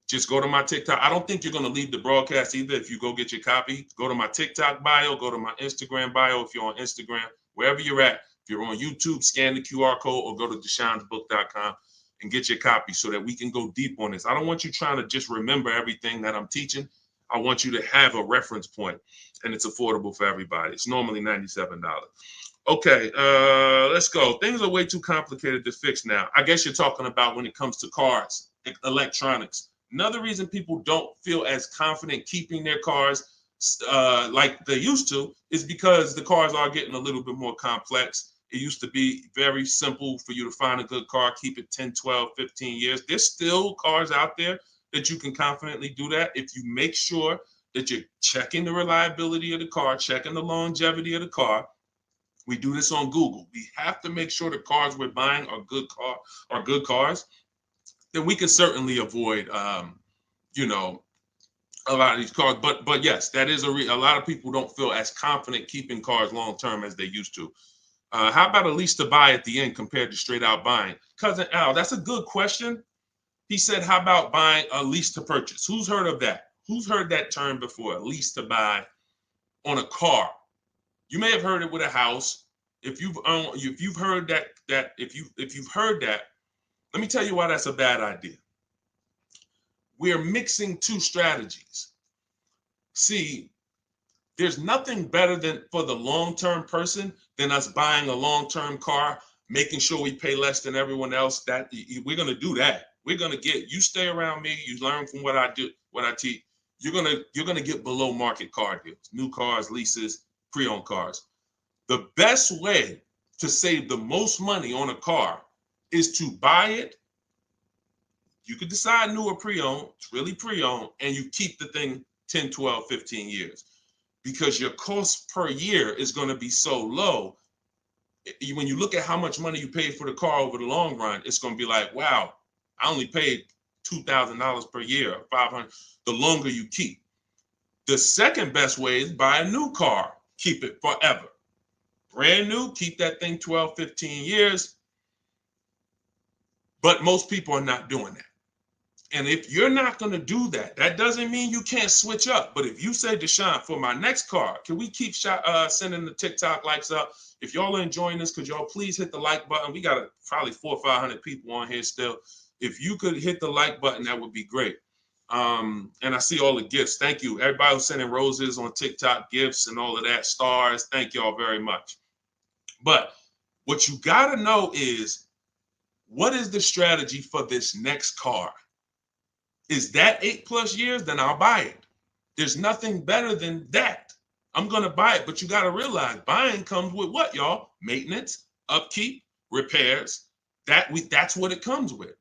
just go to my TikTok. I don't think you're going to leave the broadcast either. If you go get your copy, go to my TikTok bio, go to my Instagram bio. If you're on Instagram, wherever you're at, if you're on YouTube, scan the QR code or go to Deshone'sBook.com and get your copy so that we can go deep on this. I don't want you trying to just remember everything that I'm teaching. I want you to have a reference point, and it's affordable for everybody. It's normally $97. Okay, let's go. Things are way too complicated to fix now. I guess you're talking about when it comes to cars, electronics. Another reason people don't feel as confident keeping their cars like they used to is because the cars are getting a little bit more complex. It used to be very simple for you to find a good car, keep it 10, 12, 15 years. There's still cars out there that you can confidently do that if you make sure that you're checking the reliability of the car, checking the longevity of the car. We do this on Google. We have to make sure the cars we're buying are good cars. Then we can certainly avoid, you know, a lot of these cars. But yes, that is a lot of people don't feel as confident keeping cars long term as they used to. How about a lease to buy at the end compared to straight out buying? Cousin Al, that's a good question. He said, how about buying a lease to purchase? Who's heard of that? Who's heard that term before? A lease to buy on a car. You may have heard it with a house. If you've heard that, if you've heard that, let me tell you why that's a bad idea. We're mixing two strategies. See, there's nothing better than for the long-term person than us buying a long-term car, making sure we pay less than everyone else. That we're gonna do that. We're gonna get you stay around me. You learn from what I do, what I teach. You're gonna get below market car deals, new cars, leases, pre-owned cars. The best way to save the most money on a car is to buy it. You could decide new or pre-owned. It's really pre-owned, and you keep the thing 10, 12, 15 years because your cost per year is going to be so low. When you look at how much money you paid for the car over the long run, it's going to be like, wow, I only paid $2,000 per year, or $500. The longer you keep. The second best way is buy a new car. Keep it forever. Brand new, keep that thing 12, 15 years. But most people are not doing that. And if you're not going to do that, that doesn't mean you can't switch up. But if you say, Deshone, for my next car, can we keep sending the TikTok likes up? If y'all are enjoying this, could y'all please hit the like button? We got probably 400 or 500 people on here still. If you could hit the like button, that would be great. And I see all the gifts. Thank you. Everybody who's sending roses on TikTok, gifts and all of that, stars. Thank y'all very much. But what you got to know is, what is the strategy for this next car? Is that 8+ years? Then I'll buy it. There's nothing better than that. I'm going to buy it. But you got to realize buying comes with what, y'all? Maintenance, upkeep, repairs. That's what it comes with.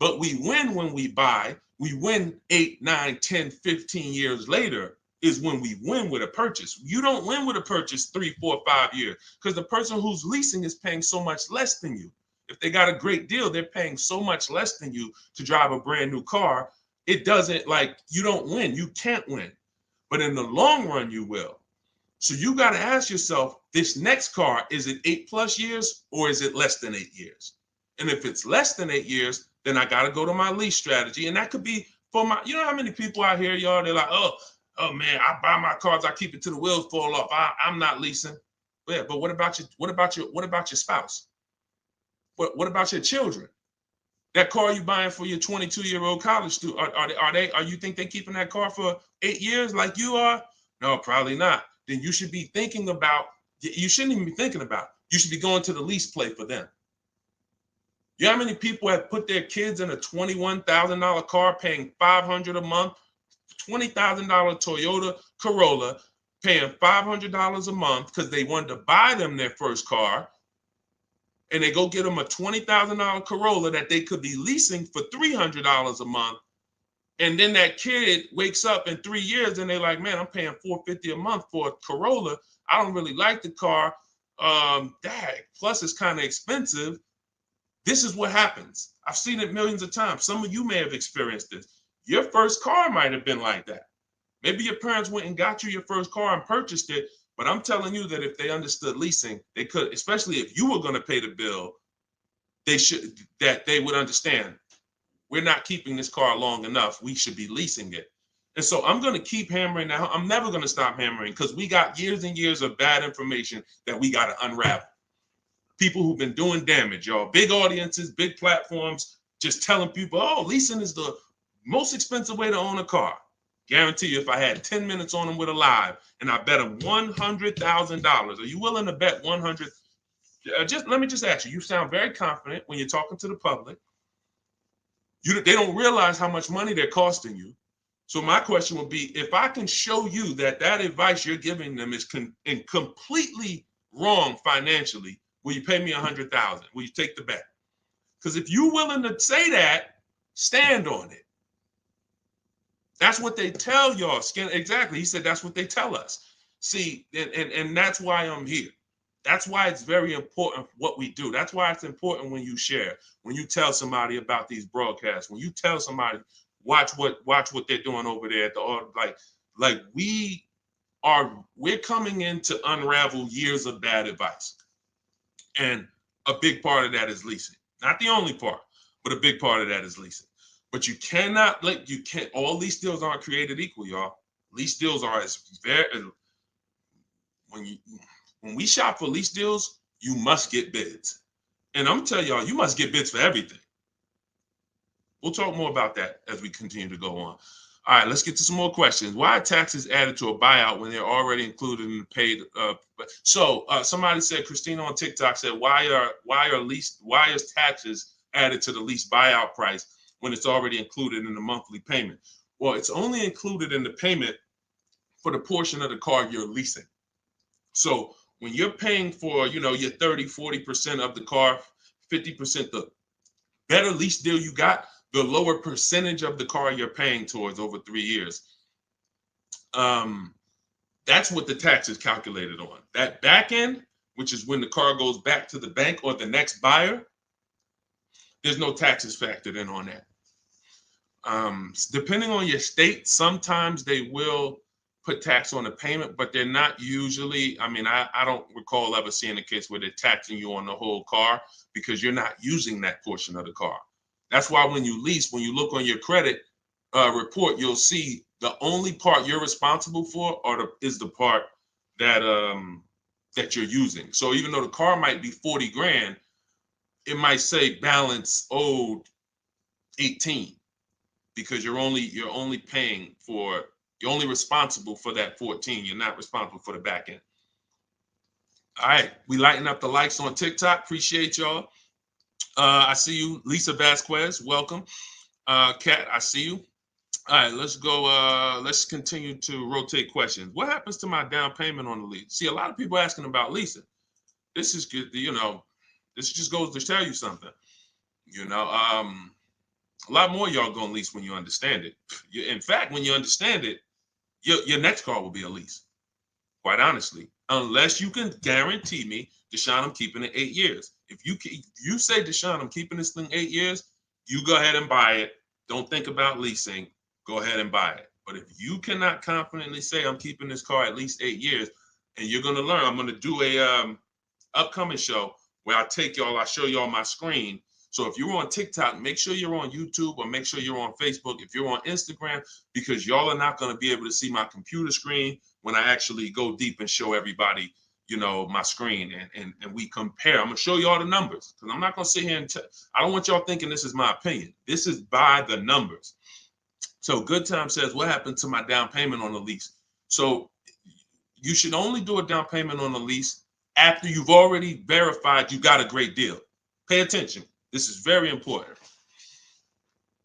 But we win when we buy. We win 8, 9, 10, 15 years later is when we win with a purchase. You don't win with a purchase 3, 4, 5 years because the person who's leasing is paying so much less than you. If they got a great deal, they're paying so much less than you to drive a brand new car. It doesn't, like, you don't win. You can't win. But in the long run, you will. So you got to ask yourself, this next car, is it 8+ years or is it less than 8 years? And if it's less than 8 years, then I got to go to my lease strategy. And that could be for my, you know how many people out here, y'all, they're like, oh man, I buy my cars, I keep it till the wheels fall off. I'm not leasing. Yeah, but what about your spouse? What about your children? That car you buying for your 22-year-old college student, are you think they keeping that car for 8 years like you are? No, probably not. Then you should be thinking about, you shouldn't even be thinking about, you should be going to the lease play for them. You know how many people have put their kids in a $21,000 car paying $500 a month, $20,000 Toyota Corolla, paying $500 a month because they wanted to buy them their first car, and they go get them a $20,000 Corolla that they could be leasing for $300 a month. And then that kid wakes up in 3 years and they're like, man, I'm paying $450 a month for a Corolla. I don't really like the car. Plus it's kind of expensive. This is what happens. I've seen it millions of times. Some of you may have experienced this. Your first car might have been like that. Maybe your parents went and got you your first car and purchased it. But I'm telling you that if they understood leasing, they could, especially if you were going to pay the bill, they would understand. we're not keeping this car long enough. We should be leasing it. And so I'm going to keep hammering now. I'm never going to stop hammering because we got years and years of bad information that we got to unravel. People who've been doing damage, y'all. Big audiences, big platforms, just telling people, oh, leasing is the most expensive way to own a car. Guarantee you, if I had 10 minutes on them with a live and I bet them $100,000, are you willing to bet 100? Just let me just ask you. You sound very confident when you're talking to the public. They don't realize how much money they're costing you. So my question would be, if I can show you that advice you're giving them is completely wrong financially, will you pay me $100,000? Will you take the bet? Because if you're willing to say that, stand on it. That's what they tell y'all. Exactly. He said that's what they tell us. See, and that's why I'm here. That's why it's very important what we do. That's why it's important when you share, when you tell somebody about these broadcasts, when you tell somebody, watch what they're doing over there at the like we're coming in to unravel years of bad advice. And a big part of that is leasing. Not the only part, but a big part of that is leasing. But you cannot all lease deals aren't created equal, y'all. Lease deals are when we shop for lease deals, you must get bids. And I'm telling y'all, you must get bids for everything. We'll talk more about that as we continue to go on. All right, let's get to some more questions. Why are taxes added to a buyout when they're already included in the paid? Somebody said, Christina on TikTok said, why is taxes added to the lease buyout price when it's already included in the monthly payment? Well, it's only included in the payment for the portion of the car you're leasing. So when you're paying for, your 30-40% of the car, 50%, the better lease deal you got, the lower percentage of the car you're paying towards over 3 years. That's what the tax is calculated on. That back end, which is when the car goes back to the bank or the next buyer, there's no taxes factored in on that. Depending on your state, sometimes they will put tax on the payment, but they're not usually. I don't recall ever seeing a case where they're taxing you on the whole car because you're not using that portion of the car. That's why when you lease, when you look on your credit report, you'll see the only part you're responsible for is the part that you're using. So even though the car might be 40 grand, it might say balance owed 18 because you're only responsible for that 14. You're not responsible for the back end. All right, we lighten up the likes on TikTok. Appreciate y'all. I see you, Lisa Vasquez. Welcome. Kat, I see you. All right, let's go. Let's continue to rotate questions. What happens to my down payment on the lease? See, a lot of people asking about leasing. This is good. This just goes to tell you something. A lot more y'all gonna lease when you understand it. In fact, when you understand it, your next car will be a lease. Quite honestly, unless you can guarantee me, Deshone, I'm keeping it 8 years. If you say, Deshone, I'm keeping this thing 8 years, you go ahead and buy it. Don't think about leasing. Go ahead and buy it. But if you cannot confidently say I'm keeping this car at least 8 years, and you're gonna learn, I'm gonna do a upcoming show where I show y'all my screen. So if you're on TikTok, make sure you're on YouTube or make sure you're on Facebook. If you're on Instagram, because y'all are not going to be able to see my computer screen when I actually go deep and show everybody, my screen and we compare. I'm going to show you all the numbers because I'm not going to sit here and I don't want y'all thinking this is my opinion. This is by the numbers. So Good Time says, what happened to my down payment on the lease? So you should only do a down payment on the lease after you've already verified you got a great deal. Pay attention. This is very important.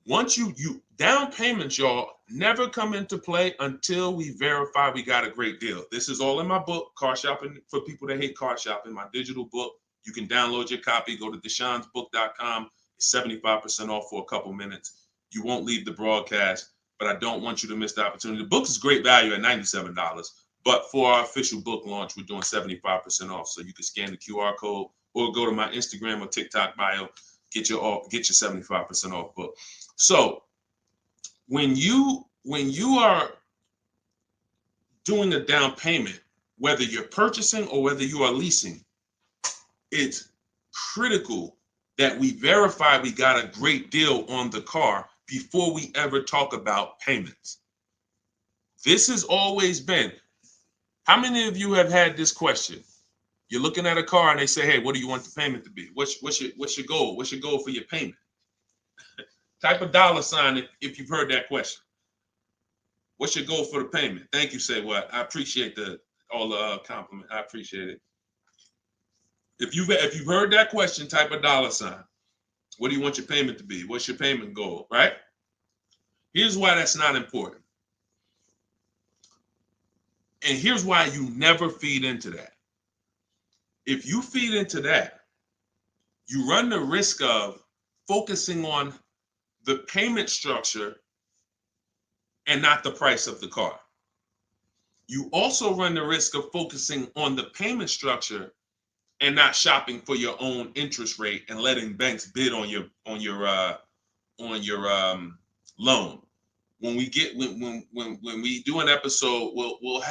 Once you down payments, y'all, never come into play until we verify we got a great deal. This is all in my book, Car Shopping for People That Hate Car Shopping, my digital book. You can download your copy. Go to deshonsbook.com. It's 75% off for a couple minutes. You won't leave the broadcast, but I don't want you to miss the opportunity. The book is great value at $97, but for our official book launch, we're doing 75% off. So you can scan the QR code or go to my Instagram or TikTok bio. Get your 75% off book. So when you are doing the down payment, whether you're purchasing or whether you are leasing, it's critical that we verify we got a great deal on the car before we ever talk about payments. This has always been. How many of you have had this question? You're looking at a car and they say, hey, what do you want the payment to be? What's your goal? What's your goal for your payment? Type a $ if you've heard that question. What's your goal for the payment? Thank you, Say What. I appreciate all the compliment. I appreciate it. If you've heard that question, type a $. What do you want your payment to be? What's your payment goal, right? Here's why that's not important. And here's why you never feed into that. If you feed into that, you run the risk of focusing on the payment structure and not the price of the car. You also run the risk of focusing on the payment structure and not shopping for your own interest rate and letting banks bid on your loan. When we do an episode, we'll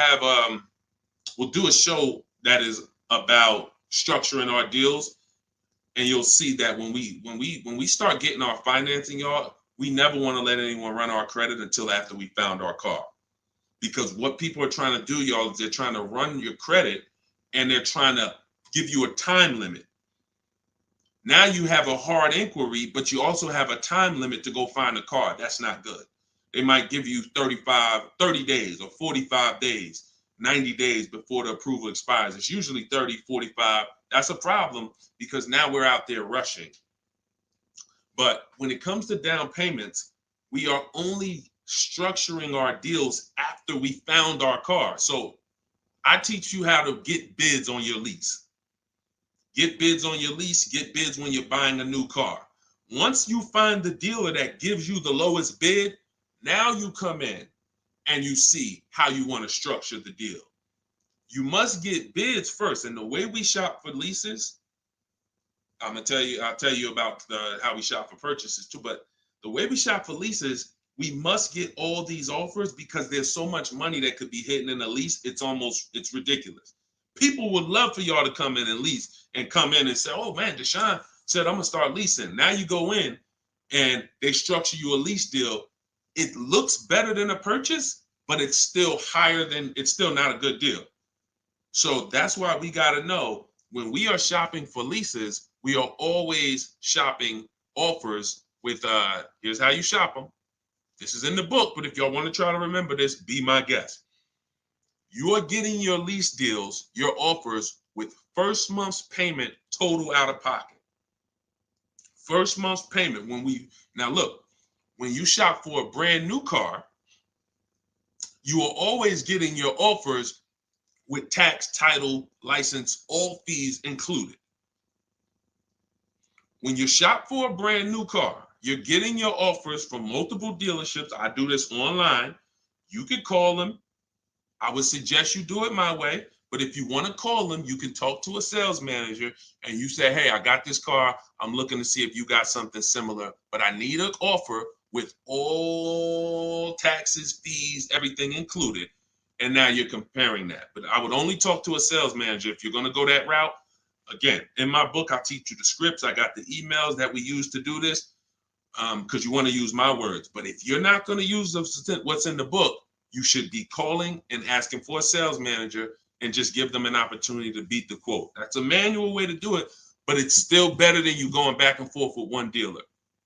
do a show that is about structuring our deals, and you'll see that when we start getting our financing, y'all, we never want to let anyone run our credit until after we found our car. Because what people are trying to do, y'all, is they're trying to run your credit and they're trying to give you a time limit. Now you have a hard inquiry, but you also have a time limit to go find a car. That's not good. They might give you 30 days or 45 days, 90 days before the approval expires. It's usually 30, 45. That's a problem because now we're out there rushing. But when it comes to down payments, we are only structuring our deals after we found our car. So I teach you how to get bids on your lease. Get bids on your lease, get bids when you're buying a new car. Once you find the dealer that gives you the lowest bid, now you come in and you see how you want to structure the deal. You must get bids first. And the way we shop for leases, I'll tell you about how we shop for purchases too, but the way we shop for leases, we must get all these offers because there's so much money that could be hidden in a lease. It's ridiculous. People would love for y'all to come in and lease and come in and say, oh man, Deshone said, I'm gonna start leasing. Now you go in and they structure you a lease deal. It looks better than a purchase, but it's still not a good deal. So that's why we gotta know when we are shopping for leases, we are always shopping offers with, here's how you shop them. This is in the book, but if y'all want to try to remember this, be my guest. You are getting your lease deals, your offers with first month's payment total out of pocket. First month's payment. Now look, when you shop for a brand new car, you are always getting your offers with tax, title, license, all fees included. When you shop for a brand new car, you're getting your offers from multiple dealerships. I do this online. You can call them. I would suggest you do it my way. But if you want to call them, you can talk to a sales manager and you say, hey, I got this car. I'm looking to see if you got something similar, but I need an offer with all taxes, fees, everything included. And now you're comparing that. But I would only talk to a sales manager if you're going to go that route. Again, in my book, I teach you the scripts. I got the emails that we use to do this because you want to use my words. But if you're not going to use what's in the book, you should be calling and asking for a sales manager and just give them an opportunity to beat the quote. That's a manual way to do it, but it's still better than you going back and forth with one dealer.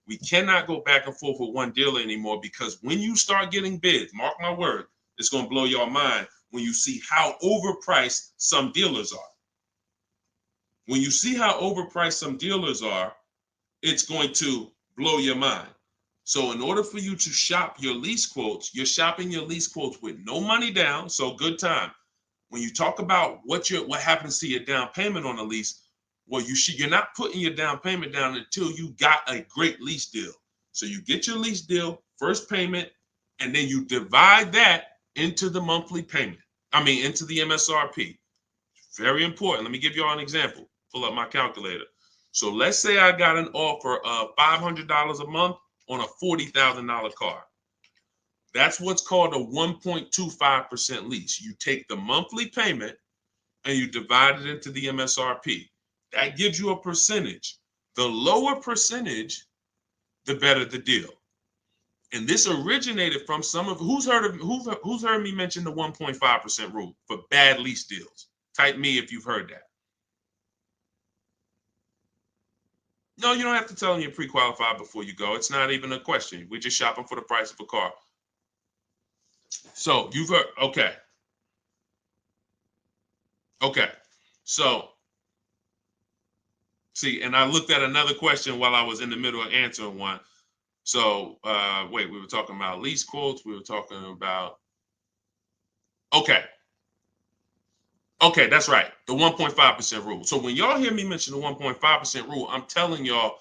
We cannot go back and forth with one dealer anymore because when you start getting bids, mark my word, it's going to blow your mind when you see how overpriced some dealers are. When you see how overpriced some dealers are, it's going to blow your mind. So in order for you to shop your lease quotes, you're shopping your lease quotes with no money down, so good time. When you talk about what happens to your down payment on a lease, well, you're not putting your down payment down until you got a great lease deal. So you get your lease deal, first payment, and then you divide that into the monthly payment. Into the MSRP. Very important. Let me give you all an example. Pull up my calculator. So let's say I got an offer of $500 a month on a $40,000 car. That's what's called a 1.25% lease. You take the monthly payment and you divide it into the MSRP. That gives you a percentage. The lower percentage, the better the deal. And this originated from some of who's heard me mention the 1.5% rule for bad lease deals. Type me if you've heard that. No, you don't have to tell them you're pre-qualified before you go. It's not even a question. We're just shopping for the price of a car. So you've heard, okay. Okay. So, see, and I looked at another question while I was in the middle of answering one. So, wait, we were talking about lease quotes. We were talking about, okay. Okay, that's right. The 1.5% rule. So when y'all hear me mention the 1.5% rule, I'm telling y'all,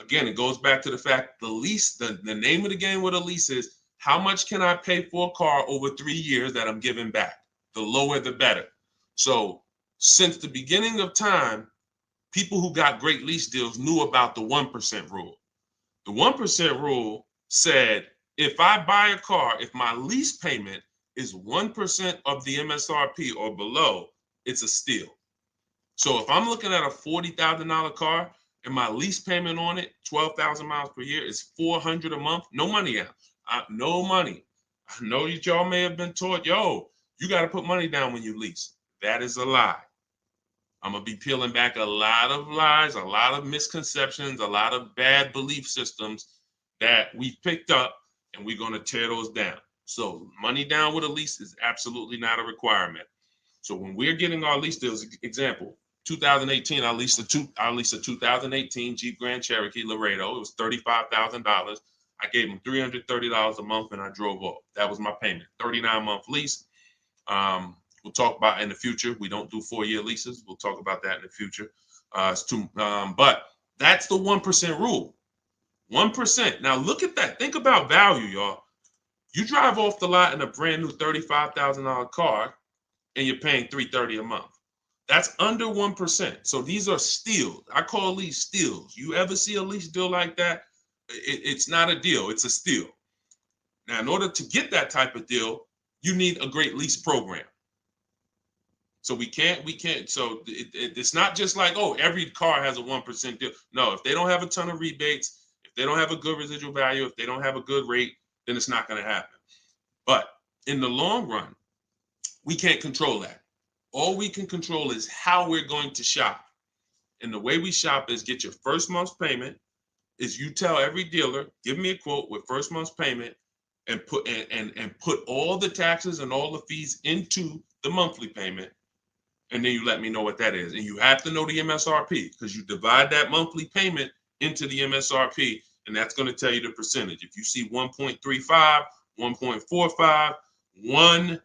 again, it goes back to the fact the lease, the name of the game with a lease is how much can I pay for a car over 3 years that I'm giving back? The lower, the better. So since the beginning of time, people who got great lease deals knew about the 1% rule. The 1% rule said, if I buy a car, if my lease payment is 1% of the MSRP or below, it's a steal. So if I'm looking at a $40,000 car and my lease payment on it, 12,000 miles per year, is $400 a month, no money out. No money. I know that y'all may have been taught, yo, you got to put money down when you lease. That is a lie. I'm going to be peeling back a lot of lies, a lot of misconceptions, a lot of bad belief systems that we've picked up, and we're going to tear those down. So money down with a lease is absolutely not a requirement. So when we're getting our lease deals, example, 2018, I leased a 2018 Jeep Grand Cherokee Laredo. It was $35,000. I gave him $330 a month, and I drove off. That was my payment. 39-month lease. We'll talk about in the future. We don't do 4-year leases. We'll talk about that in the future. But that's the 1% rule. 1%. Now look at that. Think about value, y'all. You drive off the lot in a brand new $35,000 car, and you're paying $330 a month. That's under 1%. So these are steals. I call these steals. You ever see a lease deal like that? It's not a deal. It's a steal. Now, in order to get that type of deal, you need a great lease program. So we can't. So it's not just like, oh, every car has a 1% deal. No, if they don't have a ton of rebates, if they don't have a good residual value, if they don't have a good rate, then it's not going to happen. But in the long run, we can't control that. All we can control is how we're going to shop. And the way we shop is get your first month's payment. Is you tell every dealer, give me a quote with first month's payment, and put all the taxes and all the fees into the monthly payment. And then you let me know what that is. And you have to know the MSRP, because you divide that monthly payment into the MSRP, and that's going to tell you the percentage. If you see 1.35, 1.45, 1,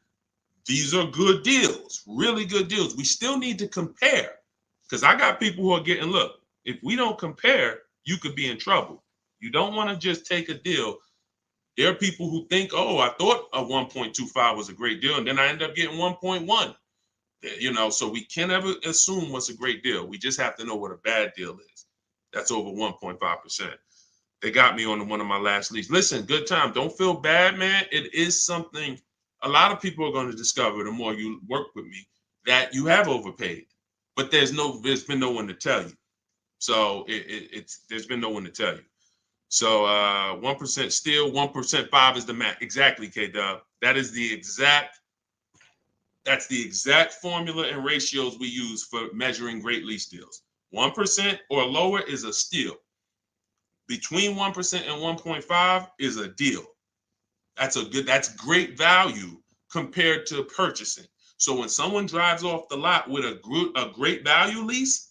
these are good deals, really good deals. We still need to compare, because I got people who are getting, look, if we don't compare, you could be in trouble. You don't want to just take a deal. There are people who think, oh, I thought a 1.25 was a great deal, and then I end up getting 1.1. You know, so we can't ever assume what's a great deal. We just have to know what a bad deal is. That's over 1.5%. They got me on one of my last leases. Listen, good time. Don't feel bad, man. It is something a lot of people are going to discover the more you work with me, that you have overpaid. But there's been no one to tell you. So there's been no one to tell you. So 1% still, 1% 5 is the max. Exactly, K-Dub. That's the exact formula and ratios we use for measuring great lease deals. 1% or lower is a steal. Between 1% and 1.5 is a deal. That's great value compared to purchasing. So when someone drives off the lot with a great value lease,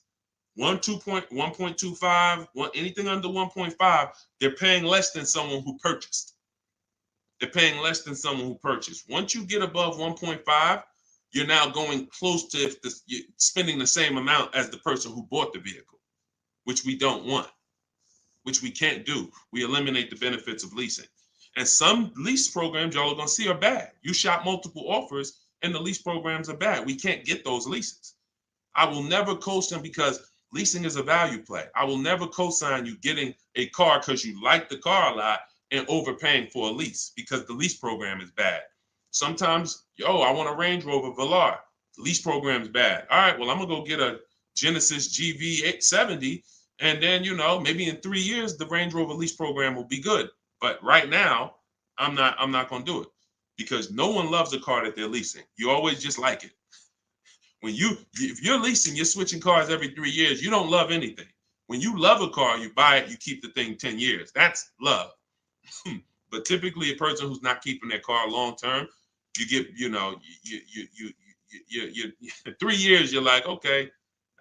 1.25, anything under 1.5, they're paying less than someone who purchased. They're paying less than someone who purchased. Once you get above 1.5, you're now going close to spending the same amount as the person who bought the vehicle, which we don't want, which we can't do. We eliminate the benefits of leasing. And some lease programs y'all are going to see are bad. You shop multiple offers and the lease programs are bad. We can't get those leases. I will never co-sign, because leasing is a value play. I will never co-sign you getting a car because you like the car a lot and overpaying for a lease, because the lease program is bad. Sometimes, I want a Range Rover Velar. The lease program is bad. All right, well, I'm going to go get a Genesis GV870, And then, you know, maybe in 3 years, the Range Rover lease program will be good. But right now, I'm not going to do it because no one loves a car that they're leasing. You always just like it. If you're leasing, you're switching cars every 3 years. You don't love anything. When you love a car, you buy it, you keep the thing 10 years. That's love. But typically, a person who's not keeping their car long term, you get, you know, you 3 years, you're like, okay,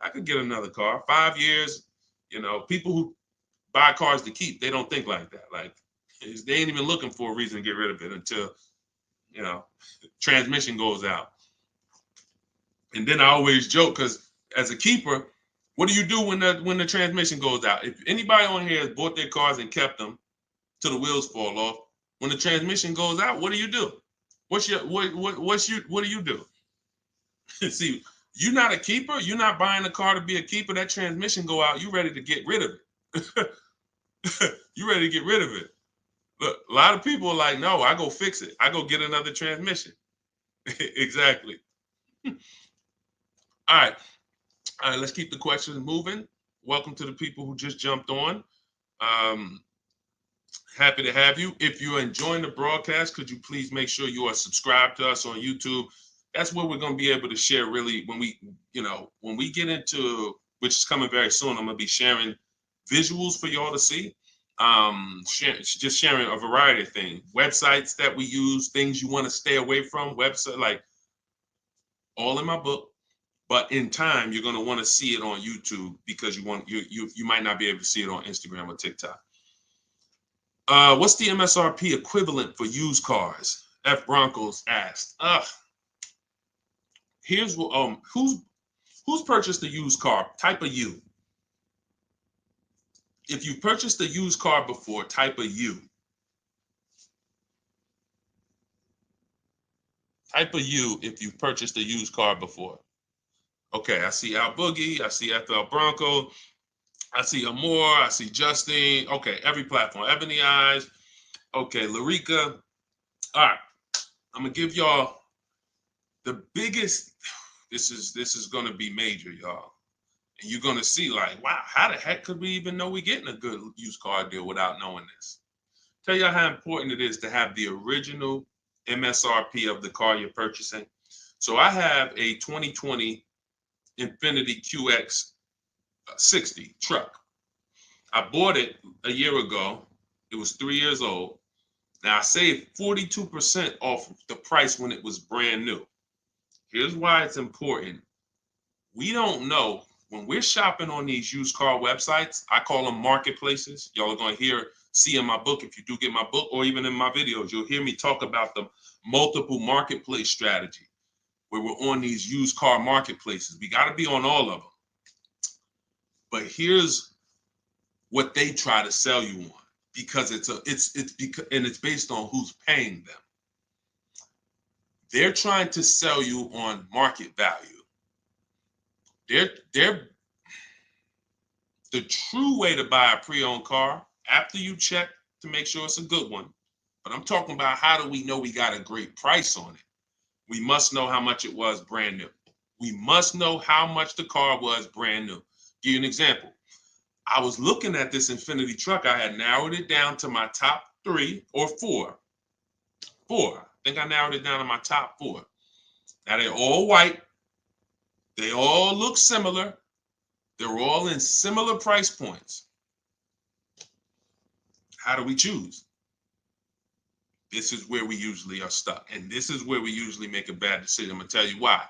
I could get another car. 5 years, you know, people who buy cars to keep, they don't think like that. Like, they ain't even looking for a reason to get rid of it until, you know, transmission goes out. And then I always joke because as a keeper, what do you do when the transmission goes out? If anybody on here has bought their cars and kept them till the wheels fall off, when the transmission goes out, what do you do? What do you do? See, you're not a keeper. You're not buying a car to be a keeper. That transmission go out, you ready to get rid of it. You ready to get rid of it. Look, a lot of people are like, no, I go fix it. I go get another transmission. Exactly. All right. All right, let's keep the questions moving. Welcome to the people who just jumped on. Happy to have you. If you're enjoying the broadcast, could you please make sure you are subscribed to us on YouTube? That's where we're going to be able to share really when we get into, which is coming very soon, I'm going to be sharing visuals for y'all to see. Just sharing a variety of things, websites that we use, things you want to stay away from, website, like all in my book. But in time, you're going to want to see it on YouTube because you might not be able to see it on Instagram or TikTok. What's the MSRP equivalent for used cars? F Broncos asked. Here's what who's purchased a used car? Type a U. If you purchased a used car before, type a U. Type a U if you've purchased a used car before. Okay, I see Al Boogie, I see FL Bronco, I see Amore, I see Justine. Okay, every platform. Ebony Eyes. Okay, Larica. All right, I'm gonna give y'all the biggest. This is gonna be major, y'all. And you're gonna see like, wow, how the heck could we even know we're getting a good used car deal without knowing this? Tell y'all how important it is to have the original MSRP of the car you're purchasing. So I have a 2020 Infiniti QX 60 truck. I bought it a year ago. It was 3 years old. Now I saved 42% off the price when it was brand new. Here's why it's important. We don't know when we're shopping on these used car websites. I call them marketplaces. Y'all are going to see in my book, if you do get my book, or even in my videos, you'll hear me talk about the multiple marketplace strategy where we're on these used car marketplaces. We got to be on all of them. But here's what they try to sell you on, because it's based on who's paying them. They're trying to sell you on market value. The true way to buy a pre-owned car, after you check to make sure it's a good one, but I'm talking about how do we know we got a great price on it? We must know how much it was brand new. We must know how much the car was brand new. Give you an example. I was looking at this Infiniti truck. I had narrowed it down to my top 3 or 4. I think I narrowed it down to my top 4. Now they're all white. They all look similar. They're all in similar price points. How do we choose? This is where we usually are stuck. And this is where we usually make a bad decision. I'm going to tell you why.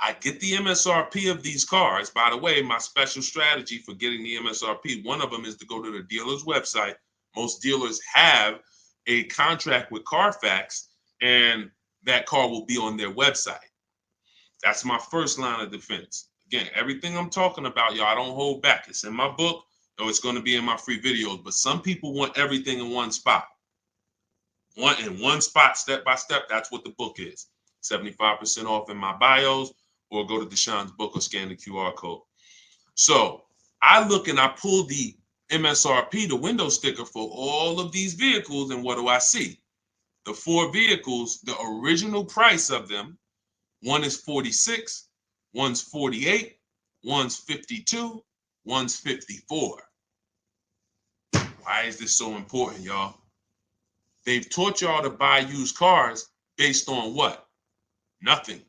I get the MSRP of these cars. By the way, my special strategy for getting the MSRP, one of them is to go to the dealer's website. Most dealers have a contract with Carfax, and that car will be on their website. That's my first line of defense. Again, everything I'm talking about, y'all, I don't hold back. It's in my book, or it's going to be in my free videos. But some people want everything in one spot. One spot, step by step. That's what the book is. 75% off in my bios, or go to Deshone's book or scan the QR code. So I look and I pull the MSRP, the window sticker for all of these vehicles, and what do I see? The 4 vehicles, the original price of them, one is 46, one's 48, one's 52, one's 54. Why is this so important, y'all? They've taught y'all to buy used cars based on what? Nothing.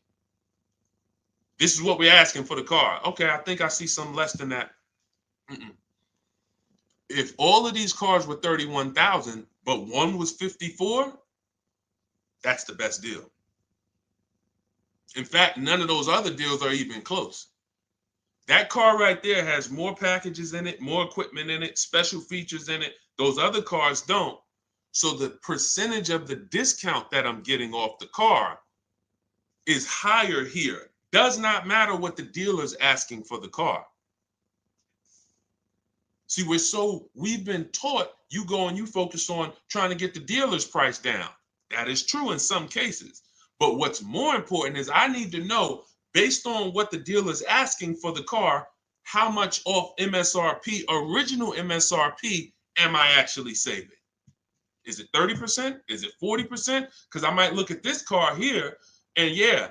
This is what we're asking for the car. Okay, I think I see some less than that. If all of these cars were 31,000, but one was 54, that's the best deal. In fact, none of those other deals are even close. That car right there has more packages in it, more equipment in it, special features in it. Those other cars don't. So the percentage of the discount that I'm getting off the car is higher here. Does not matter what the dealer's asking for the car. See, we've been taught you go and you focus on trying to get the dealer's price down. That is true in some cases. But what's more important is I need to know, based on what the dealer's asking for the car, how much off MSRP, original MSRP, am I actually saving? Is it 30%? Is it 40%? Because I might look at this car here and yeah,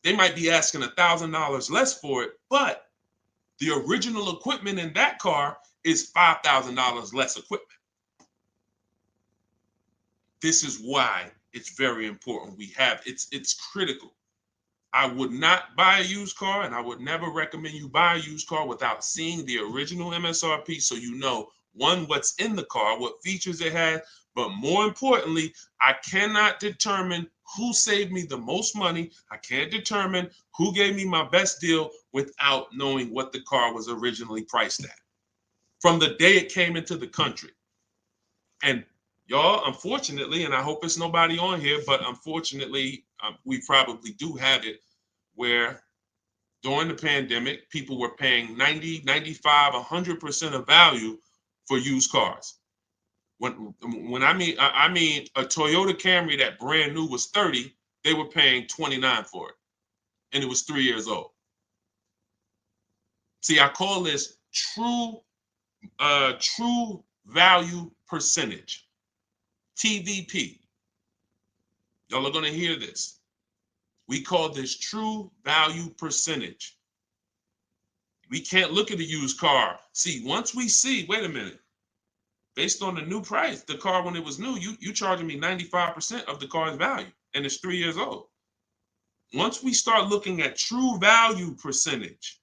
they might be asking $1,000 less for it, but the original equipment in that car is $5,000 less equipment. This is why it's very important. It's critical. I would not buy a used car, and I would never recommend you buy a used car without seeing the original MSRP, so you know, one, what's in the car, what features it has, but more importantly, I cannot determine who saved me the most money. I can't determine who gave me my best deal without knowing what the car was originally priced at from the day it came into the country. And y'all, unfortunately, and I hope it's nobody on here, but unfortunately, we probably do have it where during the pandemic, people were paying 90, 95, 100% of value for used cars. When I mean a Toyota Camry that brand new was 30, they were paying 29 for it, and it was 3 years old. See, I call this true value percentage, TVP. Y'all are going to hear this. We call this true value percentage. We can't look at a used car. See, once we see, wait a minute, based on the new price, the car when it was new, you charging me 95% of the car's value, and it's 3 years old. Once we start looking at true value percentage,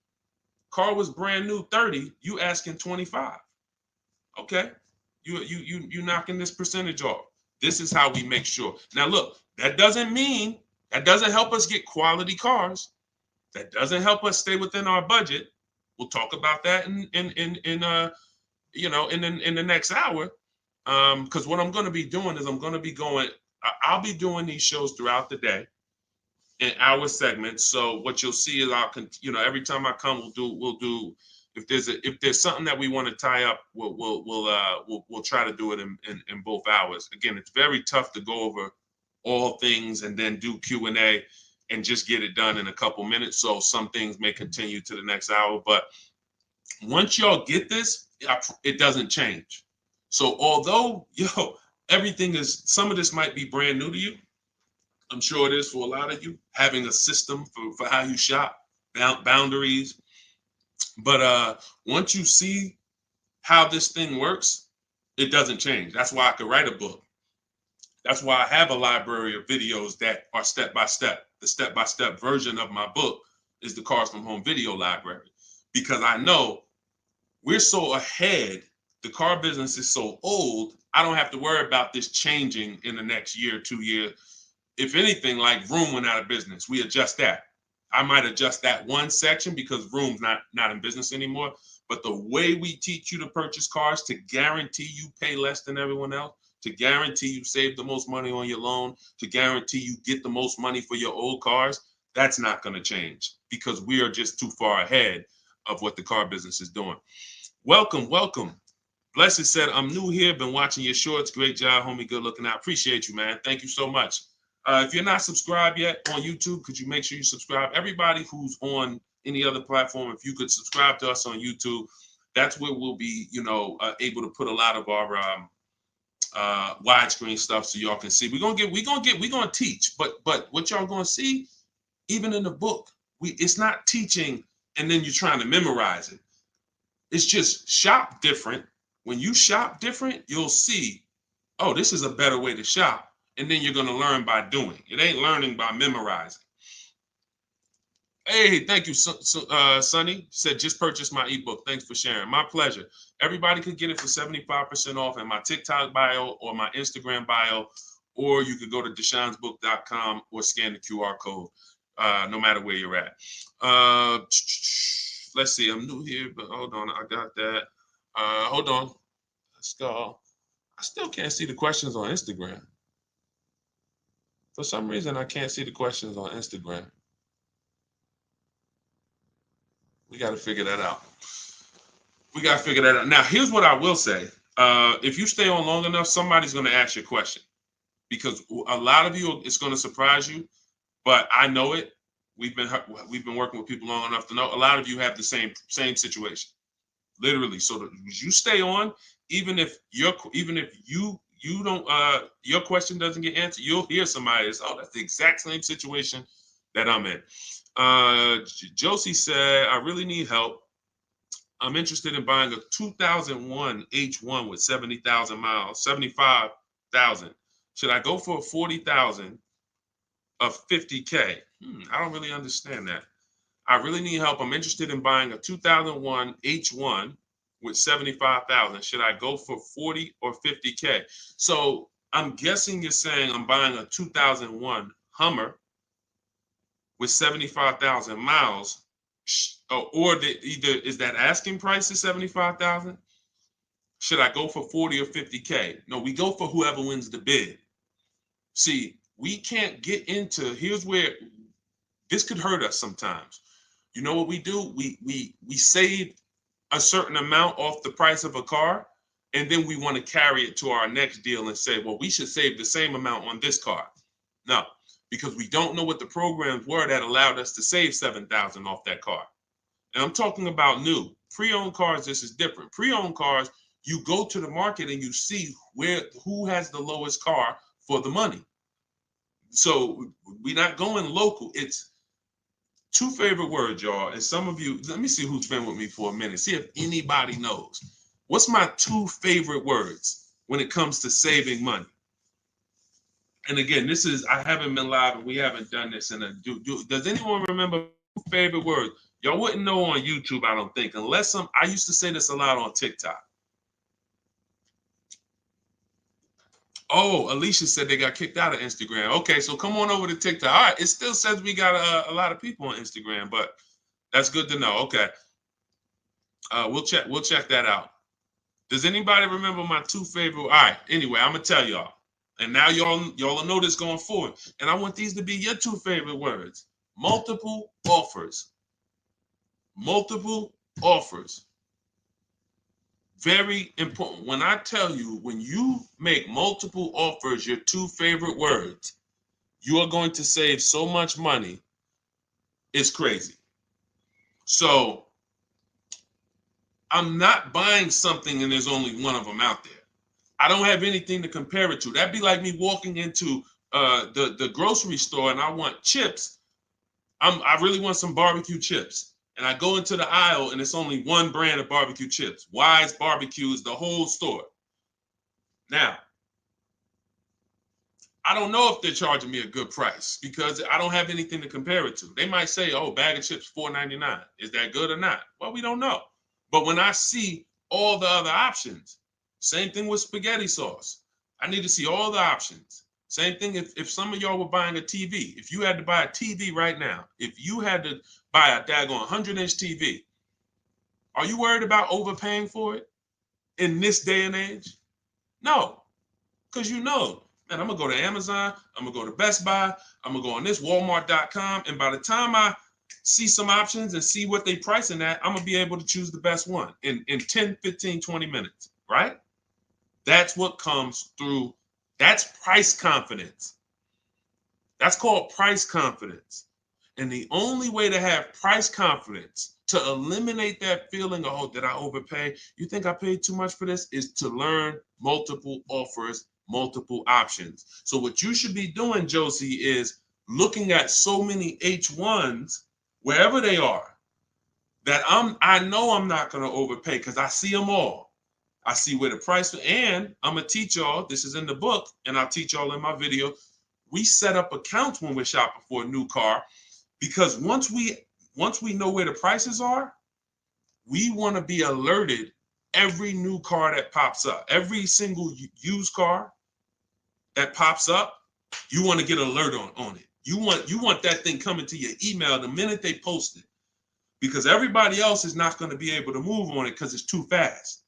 car was brand new 30, you asking 25. Okay, you knocking this percentage off. This is how we make sure. Now look, that doesn't help us get quality cars. That doesn't help us stay within our budget. We'll talk about that in the next hour. Because what I'm going to be doing is I'll be doing these shows throughout the day in hour segments. So what you'll see is every time I come, we'll do if there's something that we want to tie up, we'll try to do it in both hours. Again, it's very tough to go over all things and then do Q&A and just get it done in a couple minutes. So some things may continue to the next hour, but once y'all get this, it doesn't change. So although, some of this might be brand new to you. I'm sure it is for a lot of you, having a system for how you shop, boundaries. But once you see how this thing works, it doesn't change. That's why I could write a book. That's why I have a library of videos that are step-by-step. The step-by-step version of my book is the Cars from Home video library, because I know we're so ahead. The car business is so old. I don't have to worry about this changing in the next year, 2 years. If anything, like Vroom went out of business, we adjust that. I might adjust that one section because Vroom's not in business anymore. But the way we teach you to purchase cars to guarantee you pay less than everyone else, to guarantee you save the most money on your loan, to guarantee you get the most money for your old cars, that's not going to change because we are just too far ahead of what the car business is doing. Welcome. Blessed said, I'm new here, been watching your shorts. Great job, homie. Good looking out. Appreciate you, man. Thank you so much. If you're not subscribed yet on YouTube, could you make sure you subscribe? Everybody who's on any other platform, if you could subscribe to us on YouTube, that's where we'll be, able to put a lot of our widescreen stuff so y'all can see. We're gonna teach, but what y'all gonna see, even in the book, it's not teaching and then you're trying to memorize it. It's just shop different, When you shop different, you'll see, oh, this is a better way to shop. And then you're going to learn by doing. It ain't learning by memorizing. Hey, thank you, Sonny. Said, just purchased my ebook. Thanks for sharing. My pleasure. Everybody could get it for 75% off in my TikTok bio or my Instagram bio, or you could go to deshonesbook.com or scan the QR code, no matter where you're at. Let's see. I'm new here, but hold on. I got that. Hold on. Let's go. I still can't see the questions on Instagram. For some reason, I can't see the questions on Instagram. We got to figure that out. Now, here's what I will say. If you stay on long enough, somebody's going to ask you a question, because a lot of you, it's going to surprise you, but I know it. We've been working with people long enough to know a lot of you have the same situation, literally. So you stay on, even if you don't, your question doesn't get answered, you'll hear somebody that's, oh, that's the exact same situation that I'm in. Josie said, I really need help. I'm interested in buying a 2001 H1 with 70,000 miles, 75,000. Should I go for a 40,000 of 50K? I don't really understand that. I really need help. I'm interested in buying a 2001 H1 with 75,000. Should I go for 40 or 50K? So I'm guessing you're saying I'm buying a 2001 Hummer with 75,000 miles. Or either is that asking price is 75,000? Should I go for 40 or 50K? No, we go for whoever wins the bid. See, we can't get into, here's where this could hurt us sometimes. You know what we do? We save a certain amount off the price of a car, and then we want to carry it to our next deal and say, well, we should save the same amount on this car. No, because we don't know what the programs were that allowed us to save 7,000 off that car. And I'm talking about new. Pre-owned cars, this is different. Pre-owned cars, you go to the market and you see who has the lowest car for the money. So we're not going local. It's two favorite words, y'all. And some of you, let me see who's been with me for a minute. See if anybody knows. What's my two favorite words when it comes to saving money? And again, this is, I haven't been live and we haven't done this in a, does anyone remember favorite words? Y'all wouldn't know on YouTube, I don't think, unless I used to say this a lot on TikTok. Oh, Alicia said they got kicked out of Instagram. Okay, so come on over to TikTok. All right, it still says we got a lot of people on Instagram, but that's good to know. Okay, we'll check that out. Does anybody remember my two favorite? All right, anyway, I'm gonna tell y'all, and now y'all will know this going forward. And I want these to be your two favorite words: multiple offers. Multiple offers. Very important. When I tell you, when you make multiple offers your two favorite words, you are going to save so much money. It's crazy. So I'm not buying something and there's only one of them out there. I don't have anything to compare it to. That'd be like me walking into the grocery store and I want chips. I really want some barbecue chips. And I go into the aisle and it's only one brand of barbecue chips. Wise Barbecue is the whole store. Now, I don't know if they're charging me a good price because I don't have anything to compare it to. They might say, oh, bag of chips, $4.99. Is that good or not? Well, we don't know. But when I see all the other options, same thing with spaghetti sauce. I need to see all the options. Same thing if some of y'all were buying a TV. If you had to buy a TV right now, if you had to buy a daggone 100-inch TV, are you worried about overpaying for it in this day and age? No, because you know, man, I'm going to go to Amazon, I'm going to go to Best Buy, I'm going to go on this Walmart.com, and by the time I see some options and see what they pricing at, I'm going to be able to choose the best one in 10, 15, 20 minutes, right? That's what comes through. That's price confidence. That's called price confidence. And the only way to have price confidence, to eliminate that feeling of, oh, did I overpay? You think I paid too much for this? Is to learn multiple offers, multiple options. So what you should be doing, Josie, is looking at so many H1s, wherever they are, that I know I'm not going to overpay because I see them all. I see where the price, and I'm gonna teach y'all, this is in the book, and I'll teach y'all in my video. We set up accounts when we're shopping for a new car, because once we know where the prices are, we want to be alerted every new car that pops up, every single used car that pops up, you want to get alert on it. You want that thing coming to your email the minute they post it, because everybody else is not going to be able to move on it because it's too fast.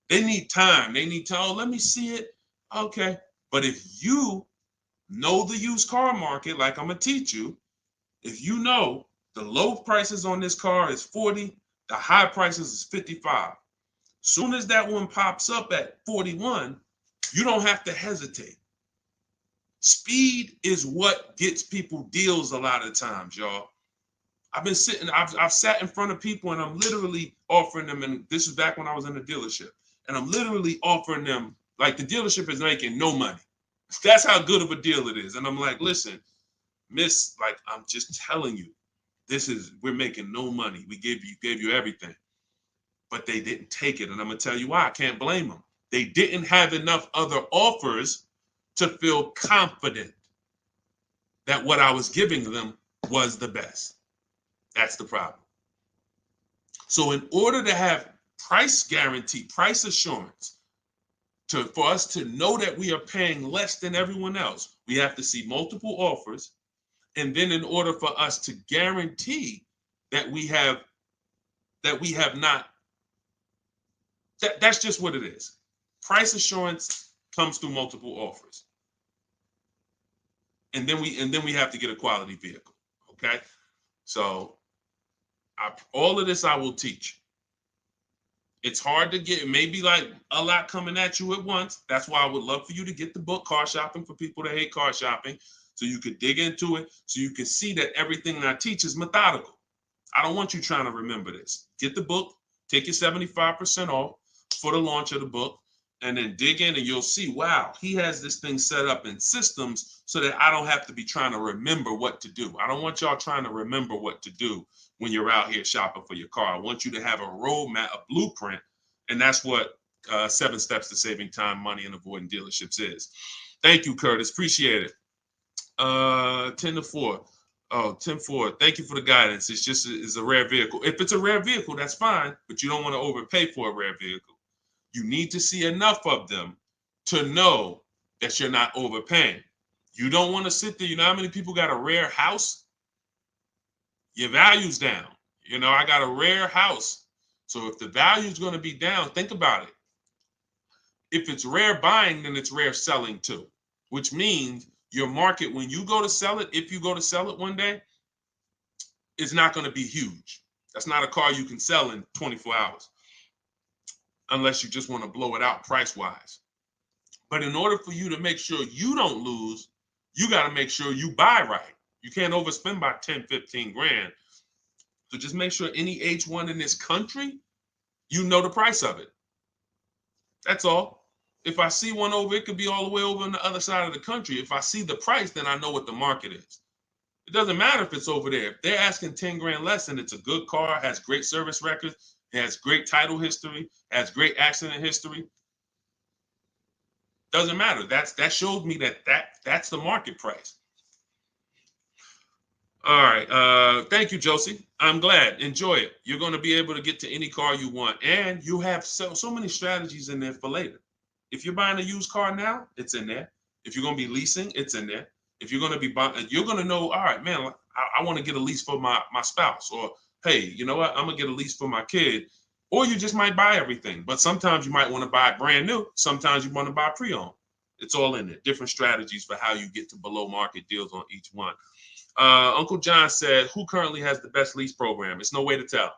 They need time. They need to, oh, let me see it. Okay. But if you know the used car market, like I'm going to teach you, if you know the low prices on this car is 40, the high prices is 55. Soon as that one pops up at 41, you don't have to hesitate. Speed is what gets people deals a lot of times, y'all. I've sat in front of people and I'm literally offering them, and this is back when I was in the dealership, and I'm literally offering them, like, the dealership is making no money. That's how good of a deal it is. And I'm like, listen, miss, like, I'm just telling you, we're making no money. We gave you everything. But they didn't take it. And I'm gonna tell you why. I can't blame them. They didn't have enough other offers to feel confident that what I was giving them was the best. That's the problem. So in order to have price guarantee, price assurance, for us to know that we are paying less than everyone else, we have to see multiple offers. And then in order for us to guarantee that we have not, that's just what it is. Price assurance comes through multiple offers. And then we have to get a quality vehicle. Okay. So all of this I will teach. It's hard to get, maybe like a lot coming at you at once. That's why I would love for you to get the book, Car Shopping for People That Hate Car Shopping, so you could dig into it, so you can see that everything that I teach is methodical. I don't want you trying to remember this. Get the book, take your 75% off for the launch of the book, and then dig in and you'll see, wow, he has this thing set up in systems so that I don't have to be trying to remember what to do. I don't want y'all trying to remember what to do when you're out here shopping for your car. I want you to have a roadmap, a blueprint, and that's what 7 Steps to Saving Time, Money, and Avoiding Dealerships is. Thank you, Curtis. Appreciate it. 10-4. Oh, 10-4. Thank you for the guidance. It's a rare vehicle. If it's a rare vehicle, that's fine, but you don't want to overpay for a rare vehicle. You need to see enough of them to know that you're not overpaying. You don't want to sit there. You know how many people got a rare house? Your value's down. You know, I got a rare house. So if the value is going to be down, think about it. If it's rare buying, then it's rare selling too, which means your market, when you go to sell it, if you go to sell it one day, it's not going to be huge. That's not a car you can sell in 24 hours unless you just want to blow it out price-wise. But in order for you to make sure you don't lose, you got to make sure you buy right. You can't overspend by 10, 15 grand. So just make sure any H1 in this country, you know the price of it. That's all. If I see one over, it could be all the way over on the other side of the country. If I see the price, then I know what the market is. It doesn't matter if it's over there. If they're asking 10 grand less and it's a good car, has great service records, has great title history, has great accident history, doesn't matter. That shows me that's the market price. All right. Thank you, Josie. I'm glad. Enjoy it. You're going to be able to get to any car you want. And you have so many strategies in there for later. If you're buying a used car now, it's in there. If you're going to be leasing, it's in there. If you're going to be buying, you're going to know, all right, man, I want to get a lease for my spouse. Or, hey, you know what? I'm going to get a lease for my kid. Or you just might buy everything. But sometimes you might want to buy brand new. Sometimes you want to buy pre-owned. It's all in there. Different strategies for how you get to below market deals on each one. Uncle John said, who currently has the best lease program? It's no way to tell.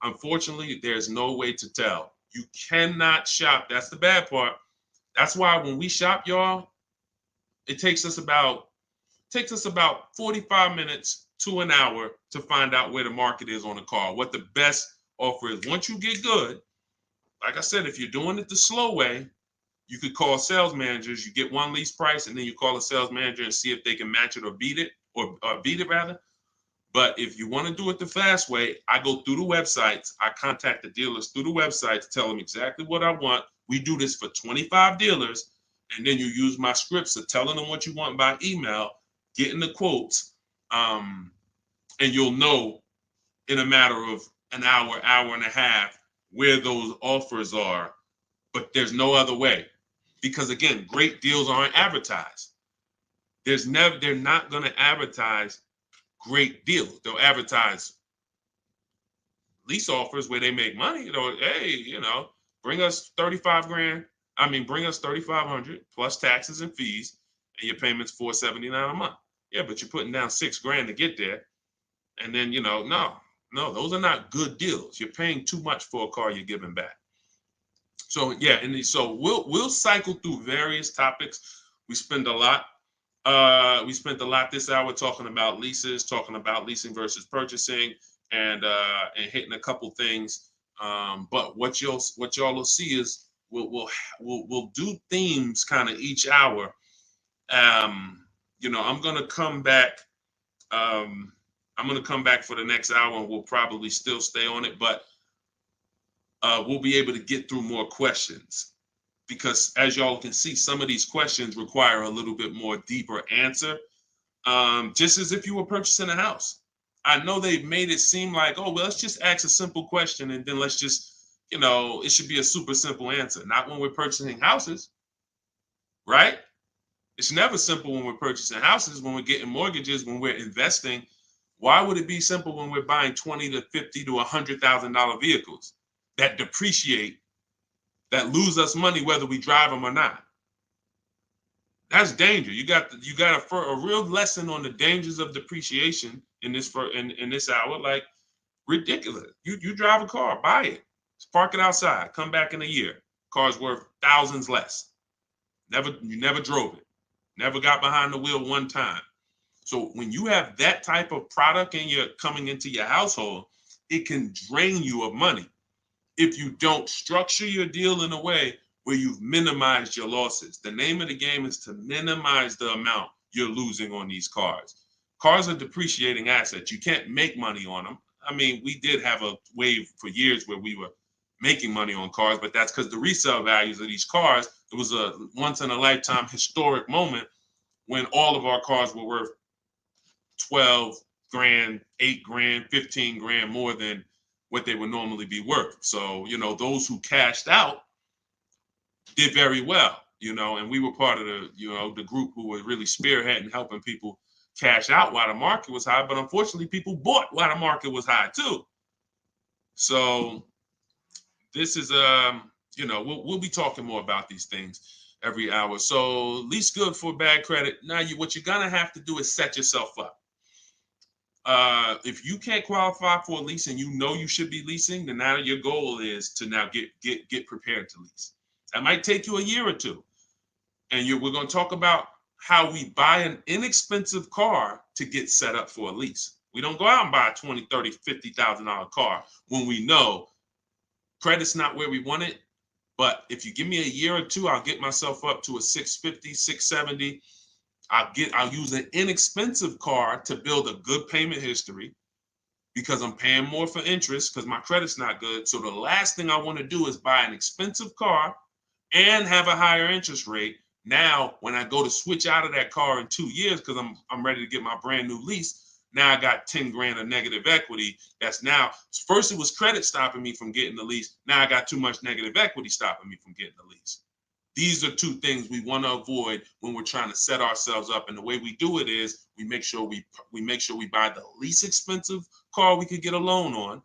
Unfortunately, there's no way to tell. You cannot shop. That's the bad part. That's why when we shop, y'all, it takes us about 45 minutes to an hour to find out where the market is on a car, what the best offer is. Once you get good, like I said, if you're doing it the slow way, you could call sales managers. You get one lease price, and then you call a sales manager and see if they can match it or beat it, or beat it rather. But if you want to do it the fast way, I go through the websites. I contact the dealers through the websites, tell them exactly what I want. We do this for 25 dealers. And then you use my scripts of telling them what you want by email, getting the quotes, and you'll know in a matter of an hour, hour and a half where those offers are. But there's no other way. Because again, great deals aren't advertised. They're not going to advertise great deals. They'll advertise lease offers where they make money. Hey, bring us 35 grand. Bring us 3,500 plus taxes and fees, and your payment's $479 a month. Yeah, but you're putting down $6,000 to get there, and then no, those are not good deals. You're paying too much for a car you're giving back. So yeah, and so we'll cycle through various topics. We spent a lot this hour talking about leases, talking about leasing versus purchasing, and hitting a couple things. But what y'all will see is we'll do themes kind of each hour. I'm gonna come back. I'm gonna come back for the next hour, and we'll probably still stay on it, but we'll be able to get through more questions, because as y'all can see, some of these questions require a little bit more deeper answer. Just as if you were purchasing a house. I know they've made it seem like, oh, well, let's just ask a simple question and then let's just, it should be a super simple answer. Not when we're purchasing houses, right? It's never simple when we're purchasing houses, when we're getting mortgages, when we're investing. Why would it be simple when we're buying $20,000 to $50,000 to $100,000 vehicles that depreciate, that lose us money whether we drive them or not? That's danger. You got a real lesson on the dangers of depreciation in this hour. Like, ridiculous. You drive a car, buy it, park it outside, come back in a year. Car's worth thousands less. You never drove it, never got behind the wheel one time. So when you have that type of product and you're coming into your household, it can drain you of money if you don't structure your deal in a way where you've minimized your losses. The name of the game is to minimize the amount you're losing on these cars. Cars are depreciating assets. You can't make money on them. We did have a wave for years where we were making money on cars, but that's because the resale values of these cars, it was a once in a lifetime historic moment when all of our cars were worth 12 grand, 8 grand, 15 grand more than what they would normally be worth. So, those who cashed out did very well, and we were part of the group who were really spearheading, helping people cash out while the market was high. But unfortunately, people bought while the market was high too. So this is, we'll be talking more about these things every hour. So lease good for bad credit. Now, what you're gonna have to do is set yourself up. If you can't qualify for a lease and you should be leasing, then now your goal is to now get prepared to lease. That might take you a year or two. And we're going to talk about how we buy an inexpensive car to get set up for a lease. We don't go out and buy a $20,000, $30,000, $50,000 car when we know credit's not where we want it. But if you give me a year or two, I'll get myself up to a 650, 670. I'll use an inexpensive car to build a good payment history, because I'm paying more for interest because my credit's not good. So the last thing I want to do is buy an expensive car and have a higher interest rate. Now, when I go to switch out of that car in 2 years, because I'm ready to get my brand new lease, now I got 10 grand of negative equity. That's now, first it was credit stopping me from getting the lease. Now I got too much negative equity stopping me from getting the lease. These are two things we want to avoid when we're trying to set ourselves up. And the way we do it is we make sure we buy the least expensive car we could get a loan on.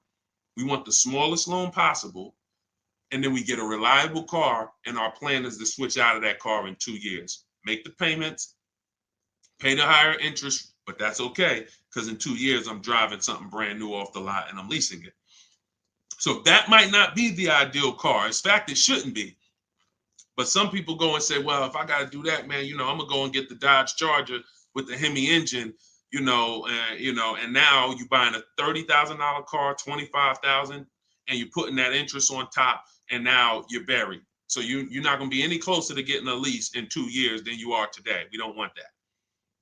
We want the smallest loan possible. And then we get a reliable car, and our plan is to switch out of that car in 2 years. Make the payments, pay the higher interest, but that's okay, because in 2 years, I'm driving something brand new off the lot and I'm leasing it. So that might not be the ideal car. In fact, it shouldn't be. But some people go and say, well, if I got to do that, man, I'm going to go and get the Dodge Charger with the Hemi engine, and now you're buying a $30,000 car, $25,000, and you're putting that interest on top, and now you're buried. So you're not going to be any closer to getting a lease in 2 years than you are today. We don't want that.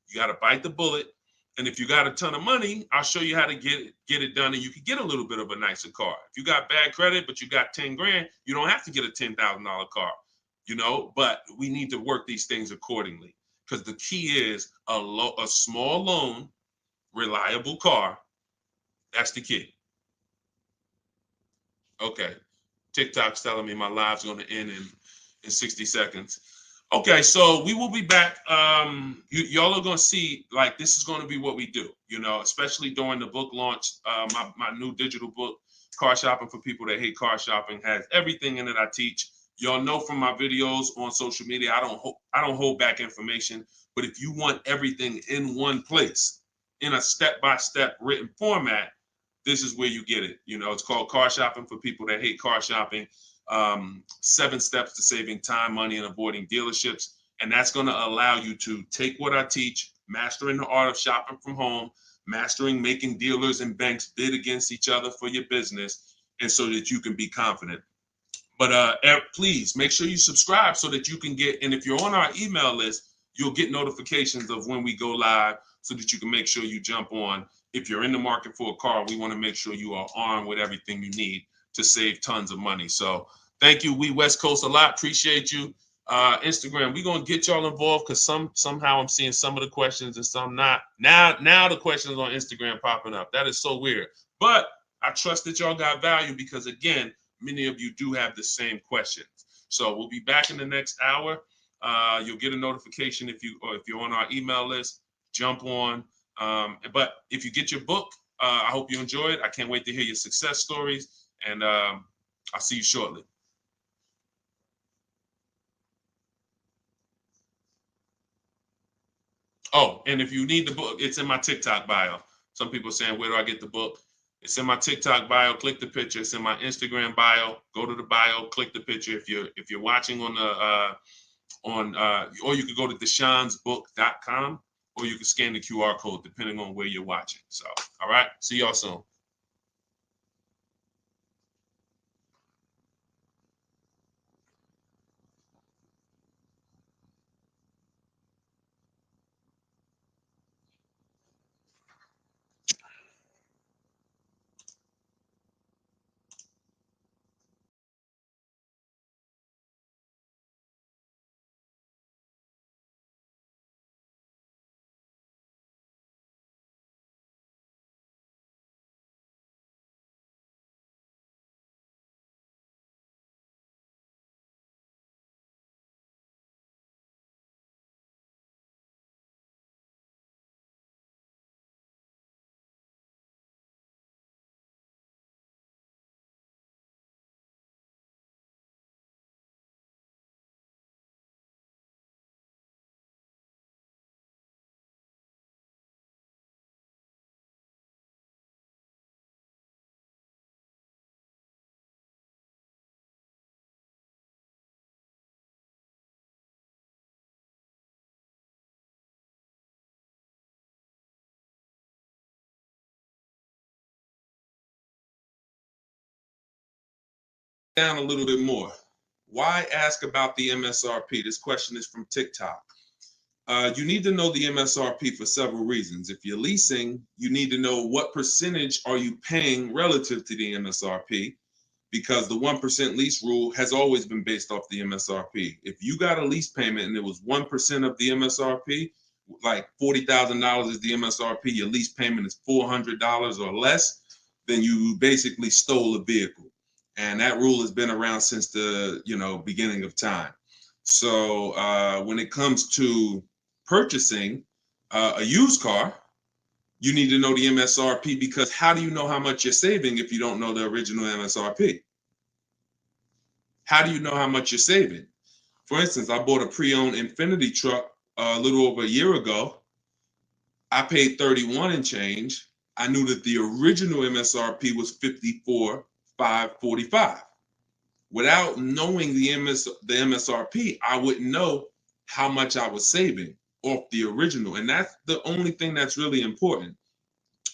You got to bite the bullet And if you got a ton of money, I'll show you how to get it done, and you can get a little bit of a nicer car. If you got bad credit, but you got 10 grand, you don't have to get a $10,000 car, but we need to work these things accordingly, because the key is a small loan, reliable car. That's the key. Okay. TikTok's telling me my live's going to end in 60 seconds. Okay, so we will be back. Y'all are going to see, like, this is going to be what we do, especially during the book launch. My new digital book, Car Shopping for People That Hate Car Shopping, has everything in it I teach. Y'all know from my videos on social media, I don't hold back information. But if you want everything in one place, in a step-by-step written format, this is where you get it. It's called Car Shopping for People That Hate Car Shopping. 7 steps to saving time, money, and avoiding dealerships. And that's going to allow you to take what I teach, mastering the art of shopping from home, mastering making dealers and banks bid against each other for your business, and so that you can be confident. But please make sure you subscribe so that you can get, and if you're on our email list, you'll get notifications of when we go live, so that you can make sure you jump on. If you're in the market for a car, we want to make sure you are armed with everything you need to save tons of money. So thank you, we West Coast, a lot. Appreciate you. Instagram, we're gonna get y'all involved, because somehow I'm seeing some of the questions and some not. Now the questions on Instagram popping up. That is so weird. But I trust that y'all got value, because again, many of you do have the same questions. So we'll be back in the next hour. You'll get a notification if you're on our email list. Jump on. But if you get your book, I hope you enjoy it. I can't wait to hear your success stories, and I'll see you shortly. Oh, and if you need the book, it's in my TikTok bio. Some people are saying, where do I get the book? It's in my TikTok bio. Click the picture. It's in my Instagram bio. Go to the bio. Click the picture. If you're watching on or you could go to deshonsbook.com, or you can scan the QR code depending on where you're watching. So, all right. See y'all soon. Down a little bit more. Why ask about the MSRP? This question is from TikTok. You need to know the MSRP for several reasons. If you're leasing, you need to know what percentage are you paying relative to the MSRP, because the 1% lease rule has always been based off the MSRP. If you got a lease payment and it was 1% of the MSRP, like $40,000 is the MSRP, your lease payment is $400 or less, then you basically stole a vehicle. And that rule has been around since the beginning of time. So when it comes to purchasing a used car, you need to know the MSRP, because how do you know how much you're saving if you don't know the original MSRP? How do you know how much you're saving? For instance, I bought a pre-owned Infiniti truck a little over a year ago. I paid 31 and change. I knew that the original MSRP was 54,545. Without knowing the MSRP, I wouldn't know how much I was saving off the original. And that's the only thing that's really important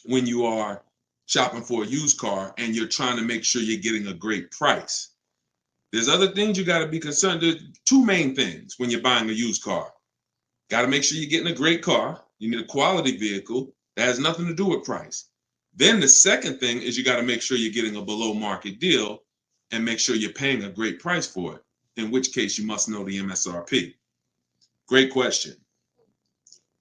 when you are shopping for a used car and you're trying to make sure you're getting a great price. There's other things you got to be concerned. There's 2 main things when you're buying a used car. Got to make sure you're getting a great car. You need a quality vehicle, That has nothing to do with price. Then the second thing is you got to make sure you're getting a below market deal and make sure you're paying a great price for it, in which case you must know the MSRP. Great question.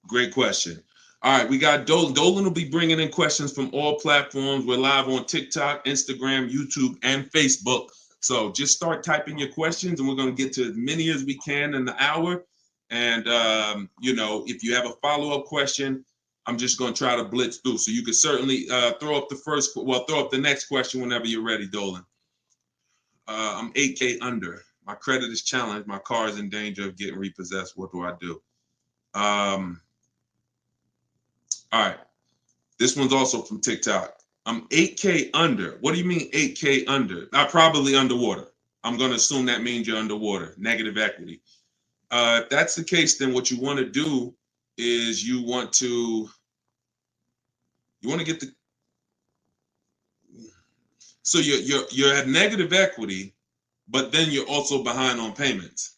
Great question. All right, we got Dolan. Dolan will be bringing in questions from all platforms. We're live on TikTok, Instagram, YouTube, and Facebook. So just start typing your questions, and we're going to get to as many as we can in the hour. And, you know, if you have a follow-up question, I'm just going to try to blitz through. So you can certainly throw up the next question whenever you're ready, Dolan. I'm 8K under. My credit is challenged. My car is in danger of getting repossessed. What do I do? All right. This one's also from TikTok. I'm 8K under. What do you mean 8K under? I'm probably underwater. I'm going to assume that means you're underwater, negative equity. If that's the case, then what you want to do is you want to get the, so you're at negative equity, but then you're also behind on payments.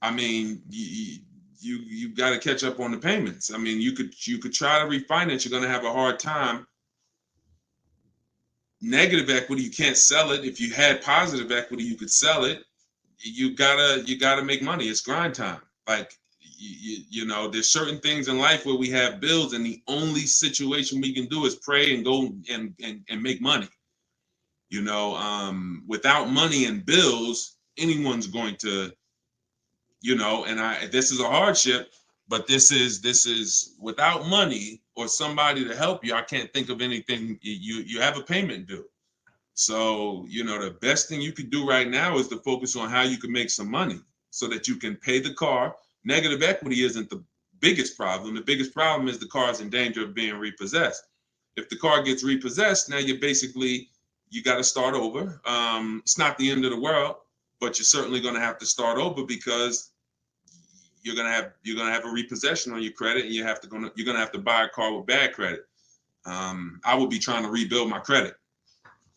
I mean, you got to catch up on the payments. I mean, you could try to refinance. You're going to have a hard time. Negative equity, you can't sell it. If you had positive equity, you could sell it. You gotta make money. It's grind time. Like you know, there's certain things in life where we have bills, and the only situation we can do is pray and go and make money. You know, without money and bills, anyone's going to, you know, and this is a hardship, but this is without money or somebody to help you. I can't think of anything. You have a payment due. So, you know, the best thing you could do right now is to focus on how you can make some money so that you can pay the car. Negative equity isn't the biggest problem. The biggest problem is the car is in danger of being repossessed. If the car gets repossessed, now you got to start over. It's not the end of the world, but you're certainly going to have to start over because you're gonna have a repossession on your credit, and you're gonna have to buy a car with bad credit. I would be trying to rebuild my credit.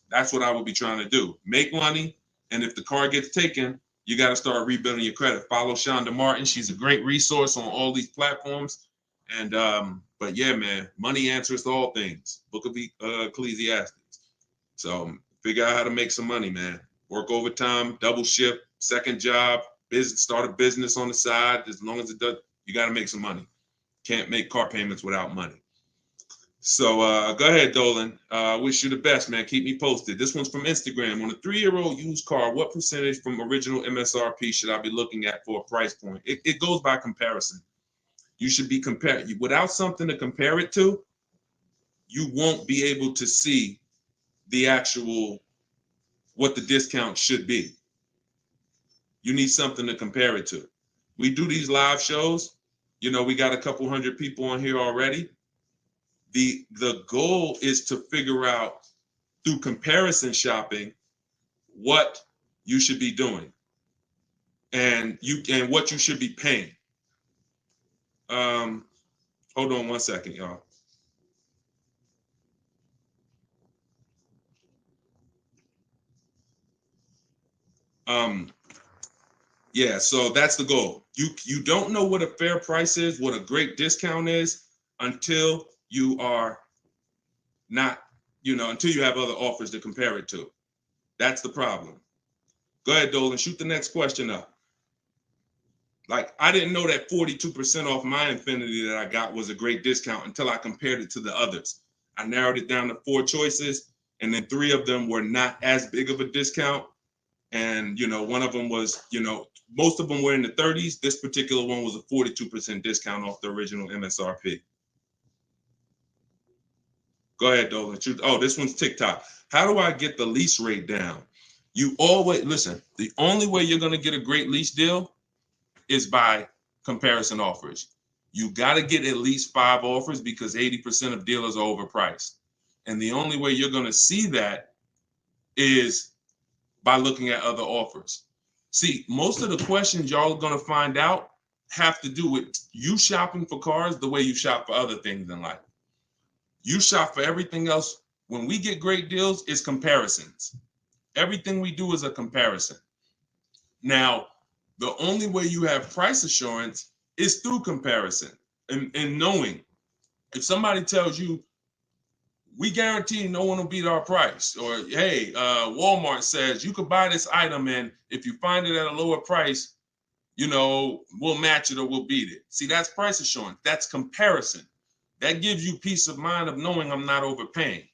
That's what I would be trying to do. Make money, and if the car gets taken, you got to start rebuilding your credit. Follow Shonda Martin. She's a great resource on all these platforms. And but yeah, man, money answers to all things. Book of Ecclesiastes. So figure out how to make some money, man. Work overtime, double shift, second job, start a business on the side. As long as it does, you got to make some money. Can't make car payments without money. So go ahead, Dolan. Wish you the best, man. Keep me posted. This one's from Instagram. On a 3-year-old used car, what percentage from original MSRP should I be looking at for a price point? It goes by comparison. You should be compared. Without something to compare it to, you won't be able to see the actual, what the discount should be. You need something to compare it to. We do these live shows. You know, we got a couple hundred people on here already. The goal is to figure out through comparison shopping what you should be doing and what you should be paying. Hold on one second, y'all. Yeah, so that's the goal. You don't know what a fair price is, what a great discount is, until you are not, until you have other offers to compare it to. That's the problem. Go ahead, Dolan, shoot the next question up. Like, I didn't know that 42% off my Infinity that I got was a great discount until I compared it to the others. I narrowed it down to 4 choices, and then 3 of them were not as big of a discount. And, one of them was, most of them were in the 30s. This particular one was a 42% discount off the original MSRP. Go ahead, Dolan. Oh, this one's TikTok. How do I get the lease rate down? You always, listen, the only way you're going to get a great lease deal is by comparison offers. You got to get at least 5 offers because 80% of dealers are overpriced. And the only way you're going to see that is by looking at other offers. See, most of the questions y'all are going to find out have to do with you shopping for cars the way you shop for other things in life. You shop for everything else. When we get great deals, it's comparisons. Everything we do is a comparison. Now, the only way you have price assurance is through comparison. and knowing if somebody tells you, we guarantee no one will beat our price, or hey, Walmart says you could buy this item and if you find it at a lower price, you know, we'll match it or we'll beat it. See, that's price assurance. That's comparison. That gives you peace of mind of knowing I'm not overpaying.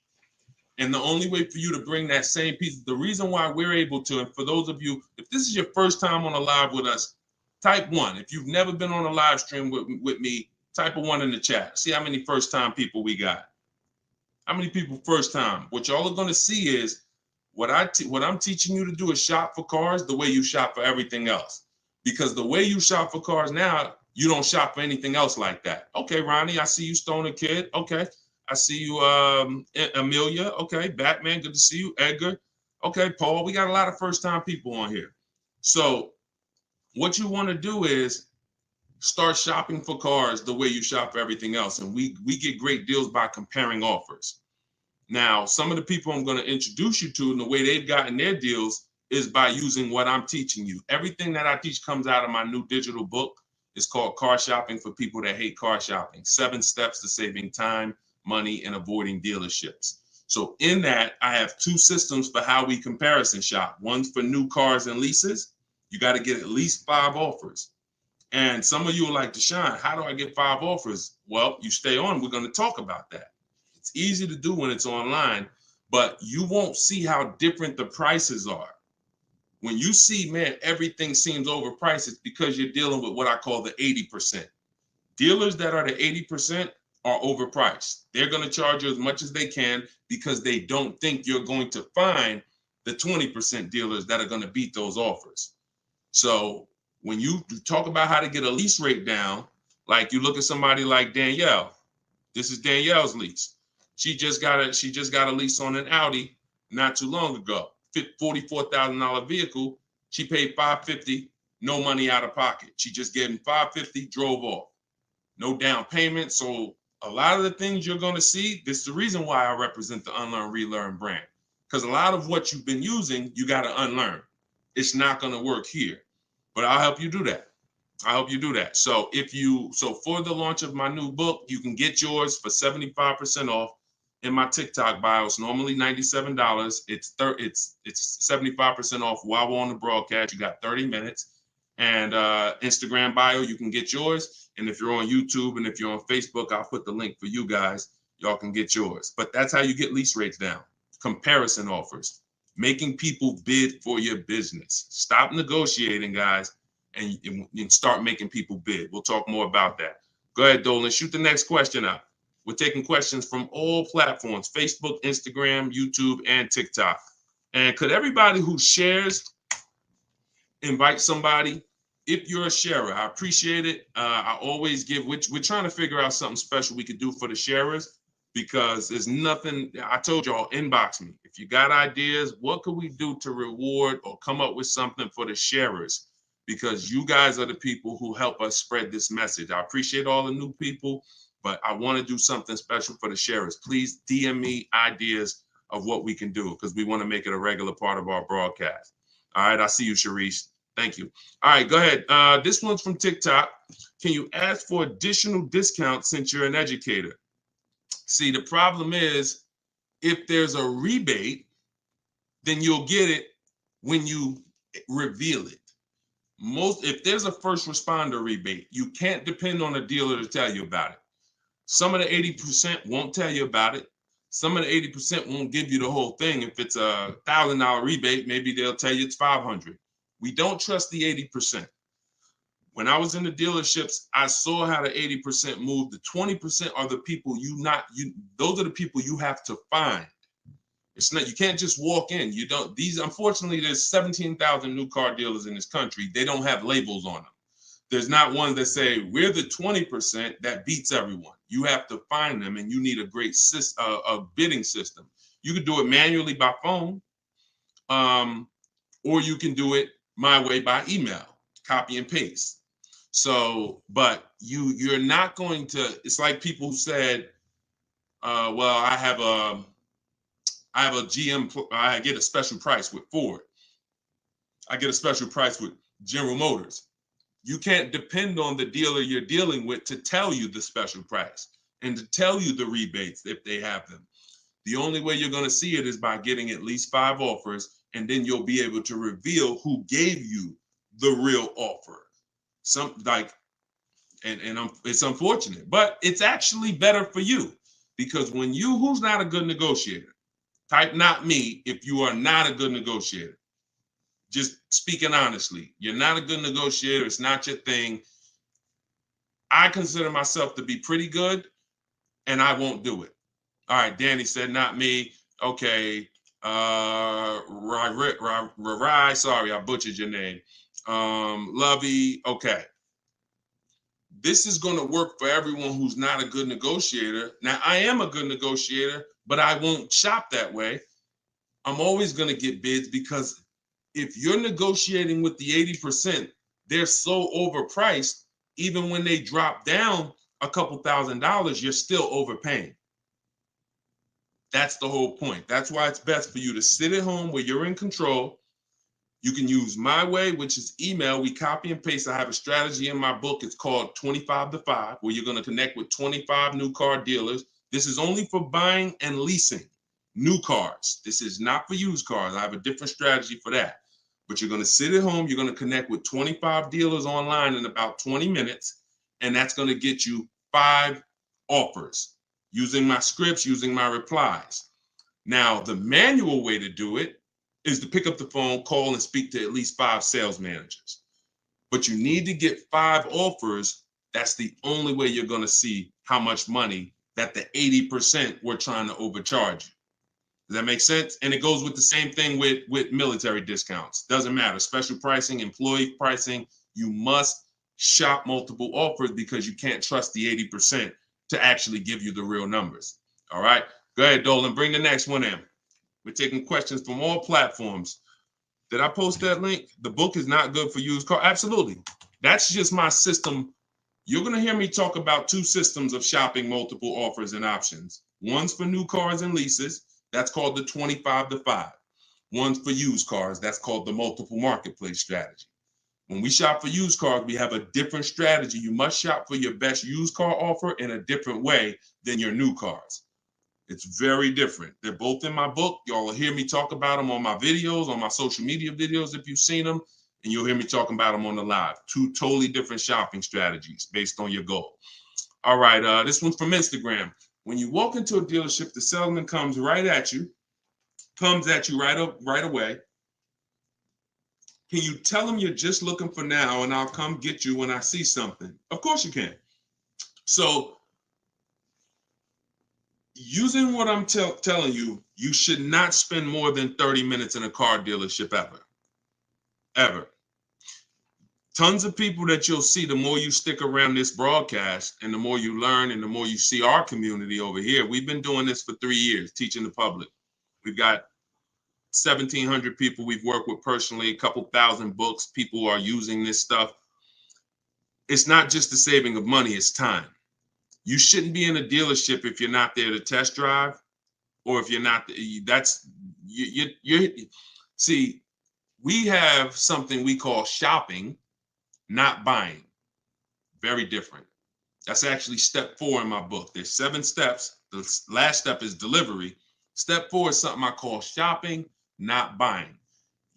And the only way for you to bring that same piece, the reason why we're able to, and for those of you, if this is your first time on a live with us, type 1. If you've never been on a live stream with me, type a 1 in the chat. See how many first time people we got. How many people first time? What y'all are going to see is what I'm teaching you to do is shop for cars the way you shop for everything else. Because the way you shop for cars now, you don't shop for anything else like that. Okay, Ronnie, I see you, Stoner Kid. Okay. I see you, Amelia. Okay, Batman, good to see you. Edgar. Okay, Paul, we got a lot of first-time people on here. So what you want to do is start shopping for cars the way you shop for everything else. And we get great deals by comparing offers. Now, some of the people I'm going to introduce you to and the way they've gotten their deals is by using what I'm teaching you. Everything that I teach comes out of my new digital book. It's called Car Shopping for People That Hate Car Shopping. 7 Steps to Saving Time, Money, and Avoiding Dealerships. So in that, I have 2 systems for how we comparison shop. One's for new cars and leases. You got to get at least 5 offers. And some of you are like, Deshone, how do I get 5 offers? Well, you stay on. We're going to talk about that. It's easy to do when it's online, but you won't see how different the prices are. When you see, man, everything seems overpriced, it's because you're dealing with what I call the 80%. Dealers that are the 80% are overpriced. They're going to charge you as much as they can because they don't think you're going to find the 20% dealers that are going to beat those offers. So when you talk about how to get a lease rate down, like you look at somebody like Danielle. This is Danielle's lease. She just got a lease on an Audi not too long ago. $44,000 vehicle. She paid $550, no money out of pocket. She just gave him $550, drove off. No down payment. So a lot of the things you're going to see, this is the reason why I represent the Unlearn, Relearn brand. Because a lot of what you've been using, you got to unlearn. It's not going to work here. But I'll help you do that. I hope you do that. So for the launch of my new book, you can get yours for 75% off in my TikTok bio. It's normally $97. It's 75% off while we're on the broadcast. You got 30 minutes. And Instagram bio, you can get yours. And if you're on YouTube and if you're on Facebook, I'll put the link for you guys. Y'all can get yours. But that's how you get lease rates down. Comparison offers. Making people bid for your business. Stop negotiating, guys. And start making people bid. We'll talk more about that. Go ahead, Dolan. Shoot the next question up. We're taking questions from all platforms, Facebook, Instagram, YouTube, and TikTok. And could everybody who shares invite somebody? If you're a sharer, I appreciate it. I always give, we're trying to figure out something special we could do for the sharers because there's nothing, I told y'all, inbox me. If you got ideas, what could we do to reward or come up with something for the sharers? Because you guys are the people who help us spread this message. I appreciate all the new people, but I want to do something special for the sharers. Please DM me ideas of what we can do because we want to make it a regular part of our broadcast. All right, I see you, Sharice. Thank you. All right, go ahead. This one's from TikTok. Can you ask for additional discounts since you're an educator? See, the problem is if there's a rebate, then you'll get it when you reveal it. If there's a first responder rebate, you can't depend on a dealer to tell you about it. Some of the 80% won't tell you about it. Some of the 80% won't give you the whole thing. If it's a $1,000 rebate, maybe they'll tell you it's $500. We don't trust the 80%. When I was in the dealerships, I saw how the 80% moved. The 20% are the people those are the people you have to find. It's not, you can't just walk in. You don't, unfortunately, there's 17,000 new car dealers in this country. They don't have labels on them. There's not one that say, we're the 20% that beats everyone. You have to find them and you need a great a bidding system. You can do it manually by phone, or you can do it my way by email, copy and paste. So, but you're not going to, it's like people who said, well, I have a GM, I get a special price with Ford. I get a special price with General Motors. You can't depend on the dealer you're dealing with to tell you the special price and to tell you the rebates if they have them. The only way you're going to see it is by getting at least 5 offers, and then you'll be able to reveal who gave you the real offer. It's unfortunate, but it's actually better for you, because when who's not a good negotiator? Type not me if you are not a good negotiator. Just speaking honestly, you're not a good negotiator. It's not your thing. I consider myself to be pretty good, and I won't do it. All right, Danny said not me. Okay. Rai, sorry, I butchered your name. Lovey, okay. This is going to work for everyone who's not a good negotiator. Now, I am a good negotiator, but I won't shop that way. I'm always going to get bids, because if you're negotiating with the 80%, they're so overpriced. Even when they drop down a couple $1,000s, you're still overpaying. That's the whole point. That's why it's best for you to sit at home where you're in control. You can use my way, which is email. We copy and paste. I have a strategy in my book. It's called 25 to 5, where you're going to connect with 25 new car dealers. This is only for buying and leasing new cars. This is not for used cars. I have a different strategy for that. But you're going to sit at home. You're going to connect with 25 dealers online in about 20 minutes. And that's going to get you 5 offers using my scripts, using my replies. Now, the manual way to do it is to pick up the phone, call, and speak to at least 5 sales managers. But you need to get 5 offers. That's the only way you're going to see how much money that the 80% were trying to overcharge you. Does that make sense? And it goes with the same thing with military discounts. Doesn't matter. Special pricing, employee pricing. You must shop multiple offers, because you can't trust the 80% to actually give you the real numbers. All right. Go ahead, Dolan. Bring the next one in. We're taking questions from all platforms. Did I post that link? The book is not good for used car. Absolutely. That's just my system. You're going to hear me talk about 2 systems of shopping multiple offers and options. One's for new cars and leases. That's called the 25 to 5. One's for used cars. That's called the multiple marketplace strategy. When we shop for used cars, we have a different strategy. You must shop for your best used car offer in a different way than your new cars. It's very different. They're both in my book. Y'all will hear me talk about them on my videos, on my social media videos if you've seen them, and you'll hear me talking about them on the live. 2 totally different shopping strategies based on your goal. All right, this one's from Instagram. When you walk into a dealership, the salesman comes at you right away. Can you tell him you're just looking for now, and I'll come get you when I see something? Of course you can. So using what I'm telling you, you should not spend more than 30 minutes in a car dealership ever. Tons of people that you'll see, the more you stick around this broadcast and the more you learn and the more you see our community over here. We've been doing this for 3 years, teaching the public. We've got 1,700 people we've worked with personally, a couple thousand books. People are using this stuff. It's not just the saving of money, it's time. You shouldn't be in a dealership if you're not there to test drive, or if you're not, see, we have something we call shopping, not buying. Very different. That's actually step 4 in my book. There's 7 steps. The last step is delivery. Step 4 is something I call shopping, not buying.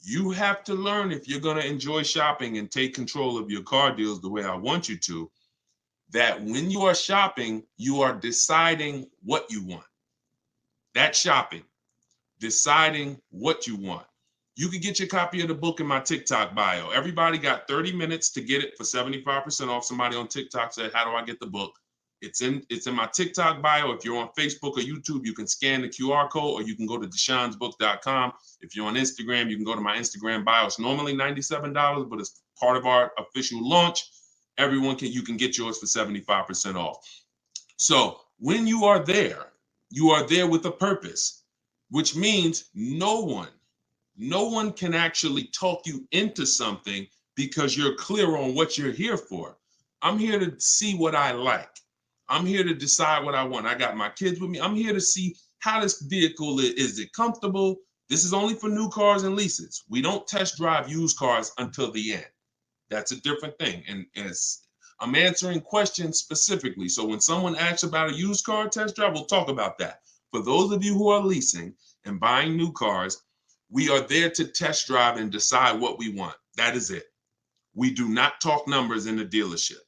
You have to learn, if you're going to enjoy shopping and take control of your car deals the way I want you to, that when you are shopping, you are deciding what you want. That's shopping, deciding what you want. You can get your copy of the book in my TikTok bio. Everybody got 30 minutes to get it for 75% off. Somebody on TikTok said, how do I get the book? It's in my TikTok bio. If you're on Facebook or YouTube, you can scan the QR code, or you can go to deshonsbook.com. If you're on Instagram, you can go to my Instagram bio. It's normally $97, but it's part of our official launch. You can get yours for 75% off. So when you are there with a purpose, which means no one can actually talk you into something, because you're clear on what you're here for. I'm here to see what I like. I'm here to decide what I want. I got my kids with me. I'm here to see how this vehicle is it comfortable? This is only for new cars and leases. We don't test drive used cars until the end. That's a different thing. And I'm answering questions specifically. So when someone asks about a used car test drive, we'll talk about that. For those of you who are leasing and buying new cars, we are there to test drive and decide what we want. That is it. We do not talk numbers in the dealership.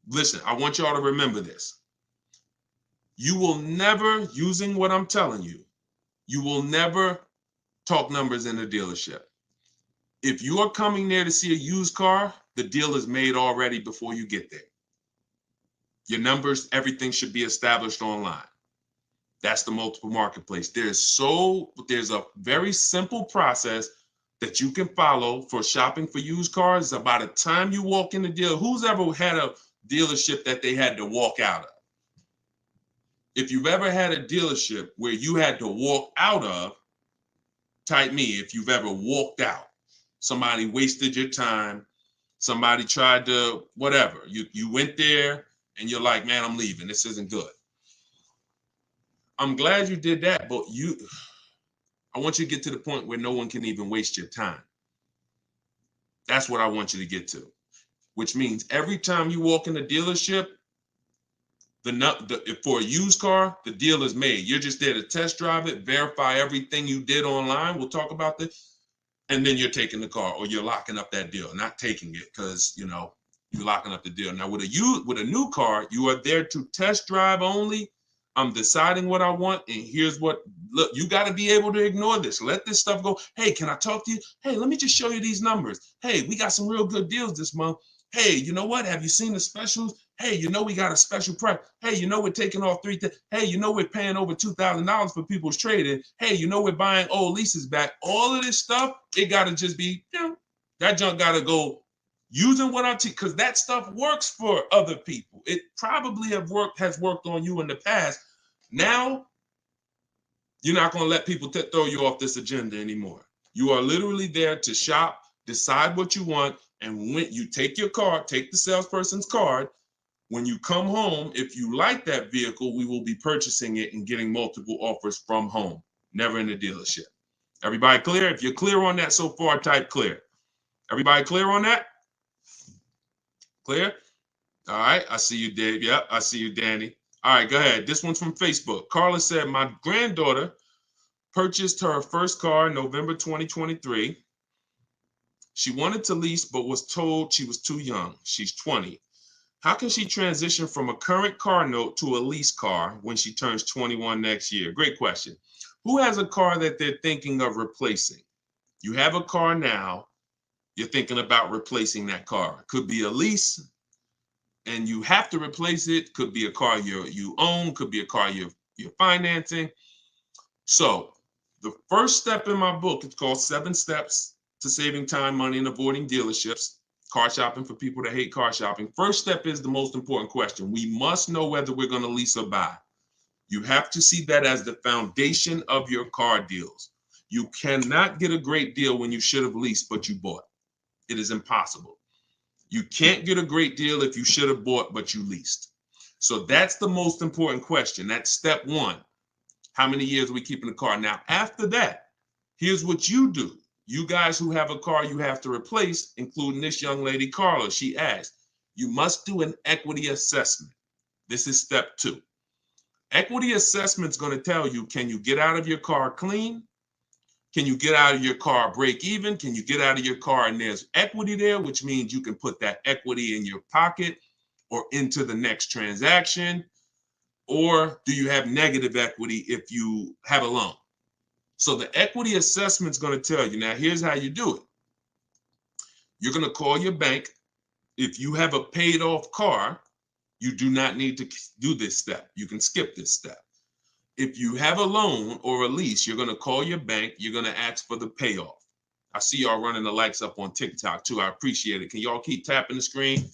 Listen, I want y'all to remember this. You will never, using what I'm telling you, you will never talk numbers in the dealership. If you are coming there to see a used car, the deal is made already before you get there. Your numbers, everything should be established online. That's the multiple marketplace. There's a very simple process that you can follow for shopping for used cars. By the time you walk in the deal, who's ever had a dealership that they had to walk out of? If you've ever had a dealership where you had to walk out of, type me if you've ever walked out. Somebody wasted your time. Somebody tried to, whatever. You went there and you're like, man, I'm leaving. This isn't good. I'm glad you did that, but I want you to get to the point where no one can even waste your time. That's what I want you to get to, which means every time you walk in a dealership, for a used car, the deal is made. You're just there to test drive it, verify everything you did online. We'll talk about this. And then you're taking the car, or you're locking up that deal, not taking it because, you're locking up the deal. Now, with a new car, you are there to test drive only. I'm deciding what I want, and here's what, look, you got to be able to ignore this. Let this stuff go. Hey, can I talk to you? Hey, let me just show you these numbers. Hey, we got some real good deals this month. Hey, you know what? Have you seen the specials? Hey, we got a special price. Hey, we're taking off Hey, we're paying over $2,000 for people's trading. Hey, we're buying old leases back. All of this stuff, it got to just be, that junk got to go using what I teach, because that stuff works for other people. It probably has worked on you in the past. Now, you're not going to let people throw you off this agenda anymore. You are literally there to shop, decide what you want, and when you take your card, take the salesperson's card. When you come home, if you like that vehicle, we will be purchasing it and getting multiple offers from home, never in the dealership. Everybody clear? If you're clear on that so far, type clear. Everybody clear on that? Clear? All right, I see you, Dave. Yep, I see you, Danny. All right, go ahead. This one's from Facebook. Carla said, my granddaughter purchased her first car in November 2023. She wanted to lease, but was told she was too young. She's 20. How can she transition from a current car note to a lease car when she turns 21 next year? Great question. Who has a car that they're thinking of replacing? You have a car now. You're thinking about replacing that car. Could be a lease, and you have to replace it. Could be a car you own. Could be a car you're financing. So the first step in my book, it's called 7 Steps to Saving Time, Money, and Avoiding Dealerships. Car shopping for people that hate car shopping. First step is the most important question. We must know whether we're going to lease or buy. You have to see that as the foundation of your car deals. You cannot get a great deal when you should have leased, but you bought. It is impossible. You can't get a great deal if you should have bought, but you leased. So that's the most important question. That's step 1. How many years are we keeping the car? Now, after that, here's what you do. You guys who have a car you have to replace, including this young lady, Carla, she asked, you must do an equity assessment. This is step 2. Equity assessment is going to tell you, can you get out of your car clean? Can you get out of your car break even? Can you get out of your car and there's equity there, which means you can put that equity in your pocket or into the next transaction? Or do you have negative equity if you have a loan? So the equity assessment is going to tell you. Now, here's how you do it. You're going to call your bank. If you have a paid off car, you do not need to do this step. You can skip this step. If you have a loan or a lease, you're going to call your bank. You're going to ask for the payoff. I see y'all running the likes up on TikTok too. I appreciate it. Can y'all keep tapping the screen?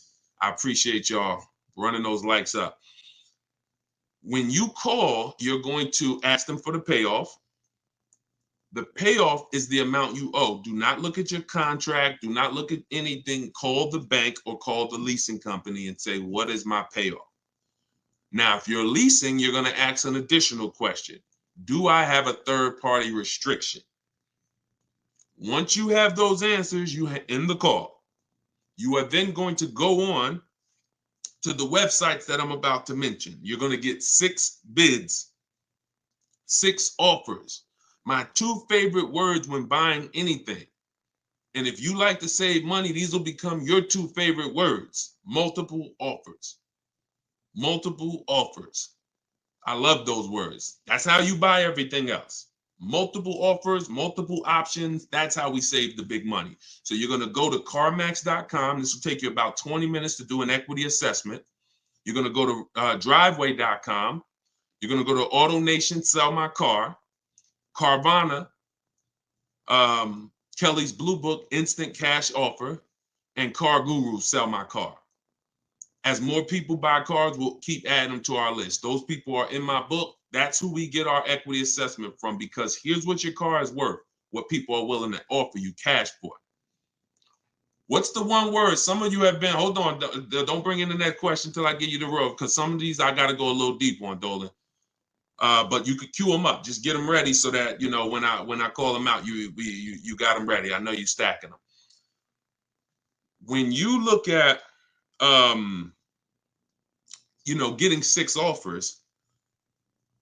I appreciate y'all running those likes up. When you call, you're going to ask them for the payoff. The payoff is the amount you owe. Do not look at your contract. Do not look at anything. Call the bank or call the leasing company and say, what is my payoff? Now, if you're leasing, you're going to ask an additional question. Do I have a third-party restriction? Once you have those answers, you end the call. You are then going to go on to the websites that I'm about to mention. You're going to get 6 bids, 6 offers. My 2 favorite words when buying anything. And if you like to save money, these will become your 2 favorite words. Multiple offers. Multiple offers. I love those words. That's how you buy everything else. Multiple offers, multiple options. That's how we save the big money. So you're going to go to CarMax.com. This will take you about 20 minutes to do an equity assessment. You're going to go to Driveway.com. You're going to go to AutoNation, Sell My Car. Carvana, Kelly's Blue Book, Instant Cash Offer. And Car Guru, Sell My Car. As more people buy cars, we'll keep adding them to our list. Those people are in my book. That's who we get our equity assessment from, because here's what your car is worth, what people are willing to offer you cash for. What's the one word? Some of you have been, hold on, don't bring in the next question until I give you the road, because some of these I got to go a little deep on, Dolan. But you could queue them up. Just get them ready so that, you know, when I call them out, you got them ready. I know you're stacking them. When you look at, you know, getting 6 offers,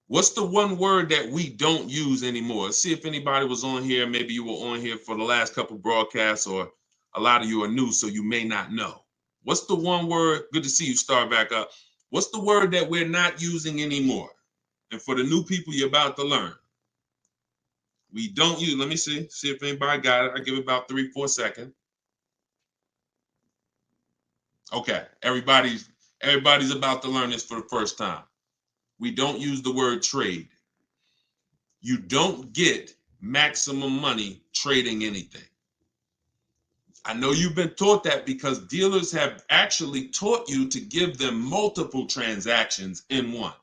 what's the one word that we don't use anymore? Let's see if anybody was on here. Maybe you were on here for the last couple broadcasts, or a lot of you are new, so you may not know. What's the one word? Good to see you start back up. What's the word that we're not using anymore? And for the new people, you're about to learn. We don't use, let me see if anybody got it. I give it about 3-4 seconds. Okay, everybody's about to learn this for the first time. We don't use the word trade. You don't get maximum money trading anything. I know you've been taught that because dealers have actually taught you to give them multiple transactions in one.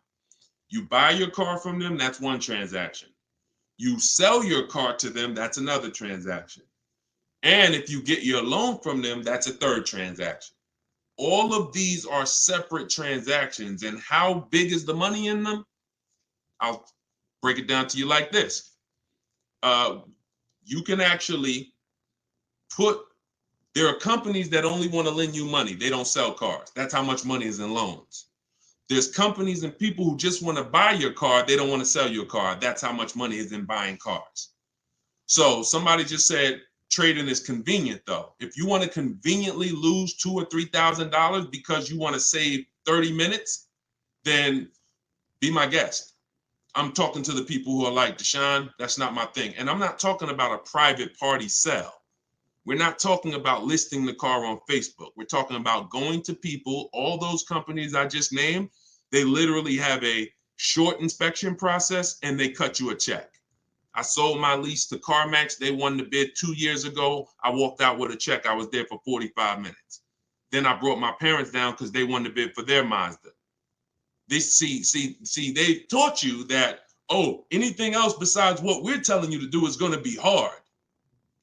You buy your car from them, that's one transaction. You sell your car to them, that's another transaction. And if you get your loan from them, that's a third transaction. All of these are separate transactions. And how big is the money in them? I'll break it down to you like this. You can actually there are companies that only want to lend you money. They don't sell cars. That's how much money is in loans. There's companies and people who just want to buy your car. They don't want to sell your car. That's how much money is in buying cars. So somebody just said trading is convenient, though. If you want to conveniently lose $2,000 or $3,000 because you want to save 30 minutes, then be my guest. I'm talking to the people who are like, Deshone, that's not my thing. And I'm not talking about a private party sale. We're not talking about listing the car on Facebook. We're talking about going to people. All those companies I just named, they literally have a short inspection process and they cut you a check. I sold my lease to CarMax. They won the bid 2 years ago. I walked out with a check. I was there for 45 minutes. Then I brought my parents down because they won the bid for their Mazda. They taught you that, oh, anything else besides what we're telling you to do is going to be hard.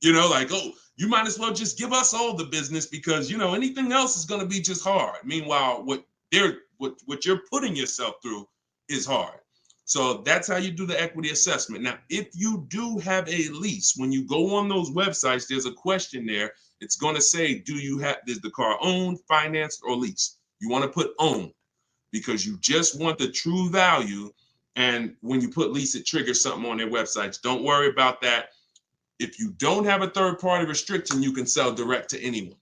You know, like, oh, you might as well just give us all the business because, you know, anything else is going to be just hard. Meanwhile, what you're putting yourself through is hard. So that's how you do the equity assessment. Now, if you do have a lease, when you go on those websites, there's a question there. It's going to say, is the car owned, financed, or leased? You want to put owned because you just want the true value. And when you put lease, it triggers something on their websites. Don't worry about that. If you don't have a third-party restriction, you can sell direct to anyone.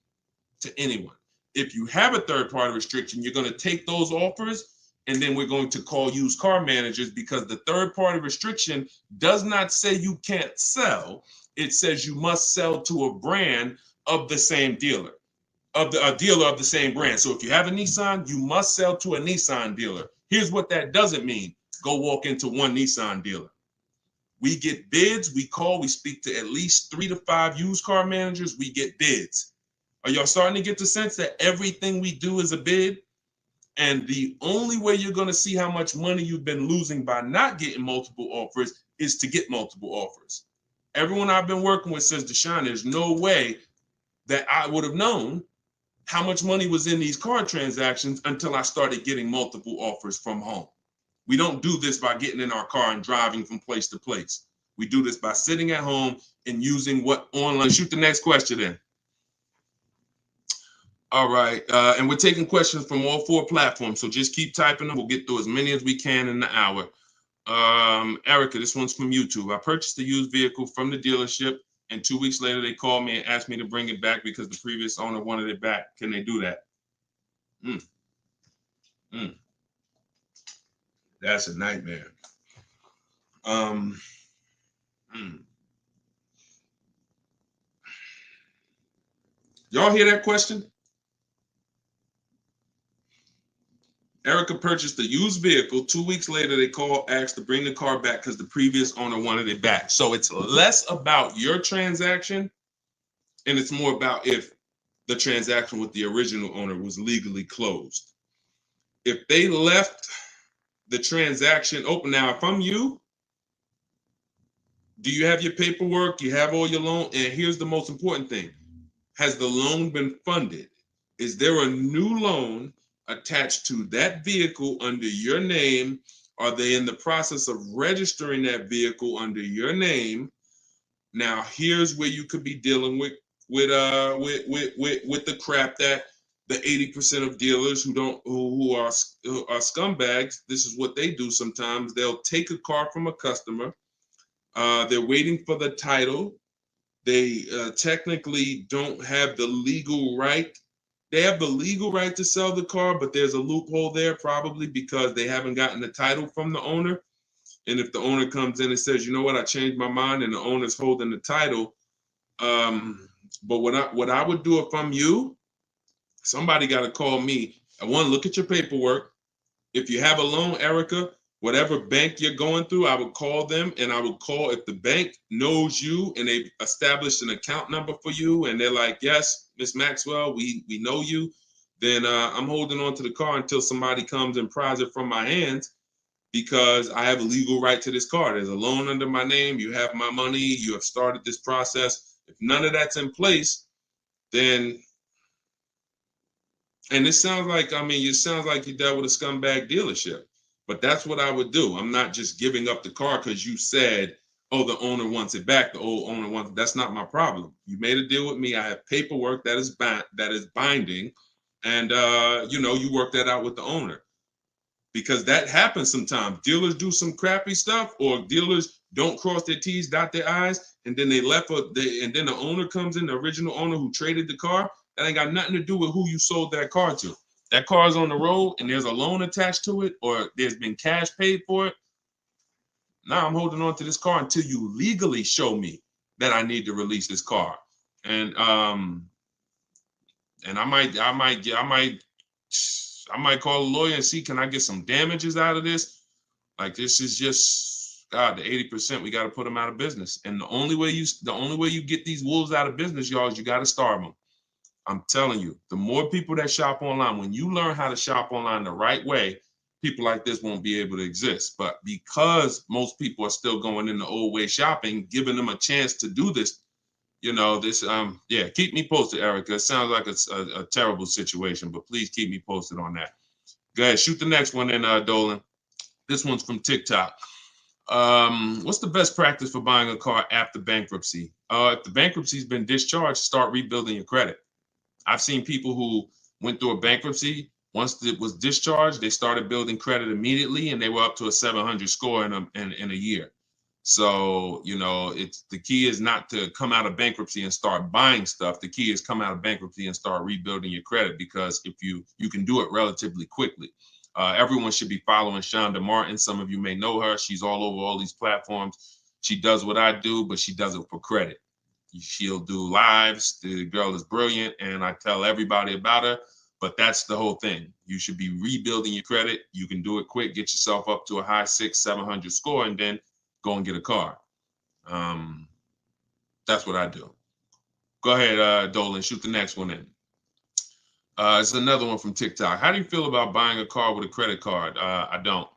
If you have a third-party restriction, you're going to take those offers, and then we're going to call used car managers because the third-party restriction does not say you can't sell. It says you must sell to a brand of the same dealer, a dealer of the same brand. So if you have a Nissan, you must sell to a Nissan dealer. Here's what that doesn't mean. Go walk into one Nissan dealer. We get bids, we speak to at least 3 to 5 used car managers, we get bids. Are y'all starting to get the sense that everything we do is a bid? And the only way you're going to see how much money you've been losing by not getting multiple offers is to get multiple offers. Everyone I've been working with says, Deshone, there's no way that I would have known how much money was in these car transactions until I started getting multiple offers from home. We don't do this by getting in our car and driving from place to place. We do this by sitting at home and using what online. Shoot the next question in. All right. And we're taking questions from all 4 platforms. So just keep typing them. We'll get through as many as we can in the hour. Erica, this one's from YouTube. I purchased a used vehicle from the dealership, and 2 weeks later they called me and asked me to bring it back because the previous owner wanted it back. Can they do that? Mm, mm, that's a nightmare. Mm. Y'all hear that question? Erica purchased a used vehicle. 2 weeks later, they called, asked to bring the car back because the previous owner wanted it back. So it's less about your transaction, and it's more about if the transaction with the original owner was legally closed. If they left the transaction open, now if I'm you, do you have your paperwork? You have all your loan? And here's the most important thing. Has the loan been funded? Is there a new loan attached to that vehicle under your name? Are they in the process of registering that vehicle under your name? Now, here's where you could be dealing with the crap that the 80% of dealers who are scumbags. This is what they do sometimes. They'll take a car from a customer. They're waiting for the title. They technically don't have the legal right. They have the legal right to sell the car, but there's a loophole there probably because they haven't gotten the title from the owner. And if the owner comes in and says, you know what, I changed my mind, and the owner's holding the title. But what I would do if I'm you, somebody got to call me. I want to look at your paperwork. If you have a loan, Erica, whatever bank you're going through, I would call them, and I would call if the bank knows you and they've established an account number for you, and they're like, yes, Miss Maxwell, we know you, then I'm holding on to the car until somebody comes and pries it from my hands because I have a legal right to this car. There's a loan under my name. You have my money. You have started this process. If none of that's in place, then, and it sounds like, it sounds like you dealt with a scumbag dealership, but that's what I would do. I'm not just giving up the car because you said, oh, the owner wants it back. The old owner wants it. That's not my problem. You made a deal with me. I have paperwork that is binding. And, you work that out with the owner because that happens sometimes. Dealers do some crappy stuff, or dealers don't cross their T's, dot their I's, and then and then the owner comes in, the original owner who traded the car. That ain't got nothing to do with who you sold that car to. That car is on the road and there's a loan attached to it, or there's been cash paid for it. Now I'm holding on to this car until you legally show me that I need to release this car. And I might call a lawyer and see, can I get some damages out of this? Like, this is just, God, the 80%, we got to put them out of business. And the only way you get these wolves out of business, y'all, is you got to starve them. I'm telling you, the more people that shop online, when you learn how to shop online the right way, people like this won't be able to exist. But because most people are still going in the old way shopping, giving them a chance to do this, keep me posted, Erica. It sounds like it's a terrible situation, but please keep me posted on that. Go ahead, shoot the next one in, Dolan. This one's from TikTok. What's the best practice for buying a car after bankruptcy? If the bankruptcy's been discharged, start rebuilding your credit. I've seen people who went through a bankruptcy. Once it was discharged, they started building credit immediately, and they were up to a 700 score in a year. So, it's the key is not to come out of bankruptcy and start buying stuff. The key is come out of bankruptcy and start rebuilding your credit, because if you can do it relatively quickly. Everyone should be following Shonda Martin. Some of you may know her. She's all over all these platforms. She does what I do, but she does it for credit. She'll do lives. The girl is brilliant, and I tell everybody about her. But that's the whole thing. You should be rebuilding your credit. You can do it quick. Get yourself up to a high 600-700 score, and then go and get a car. That's what I do. Go ahead, Dolan. Shoot the next one in. It's another one from TikTok. How do you feel about buying a car with a credit card? I don't.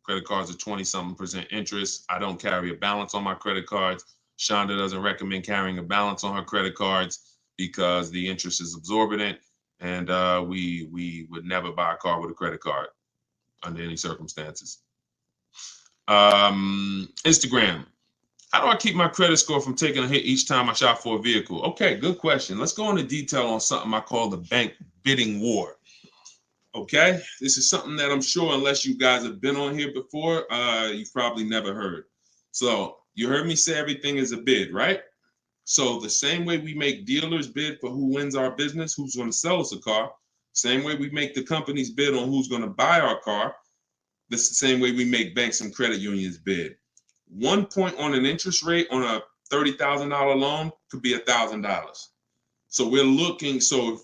Credit cards are 20-something% interest. I don't carry a balance on my credit cards. Shonda doesn't recommend carrying a balance on her credit cards because the interest is exorbitant, and we would never buy a car with a credit card under any circumstances. Instagram. How do I keep my credit score from taking a hit each time I shop for a vehicle? Okay, good question. Let's go into detail on something I call the bank bidding war. Okay, this is something that I'm sure, unless you guys have been on here before, you've probably never heard. So you heard me say everything is a bid, right? So the same way we make dealers bid for who wins our business, who's going to sell us a car, same way we make the companies bid on who's going to buy our car, this is the same way we make banks and credit unions bid. 1 point on an interest rate on a $30,000 loan could be $1,000. So we're looking, so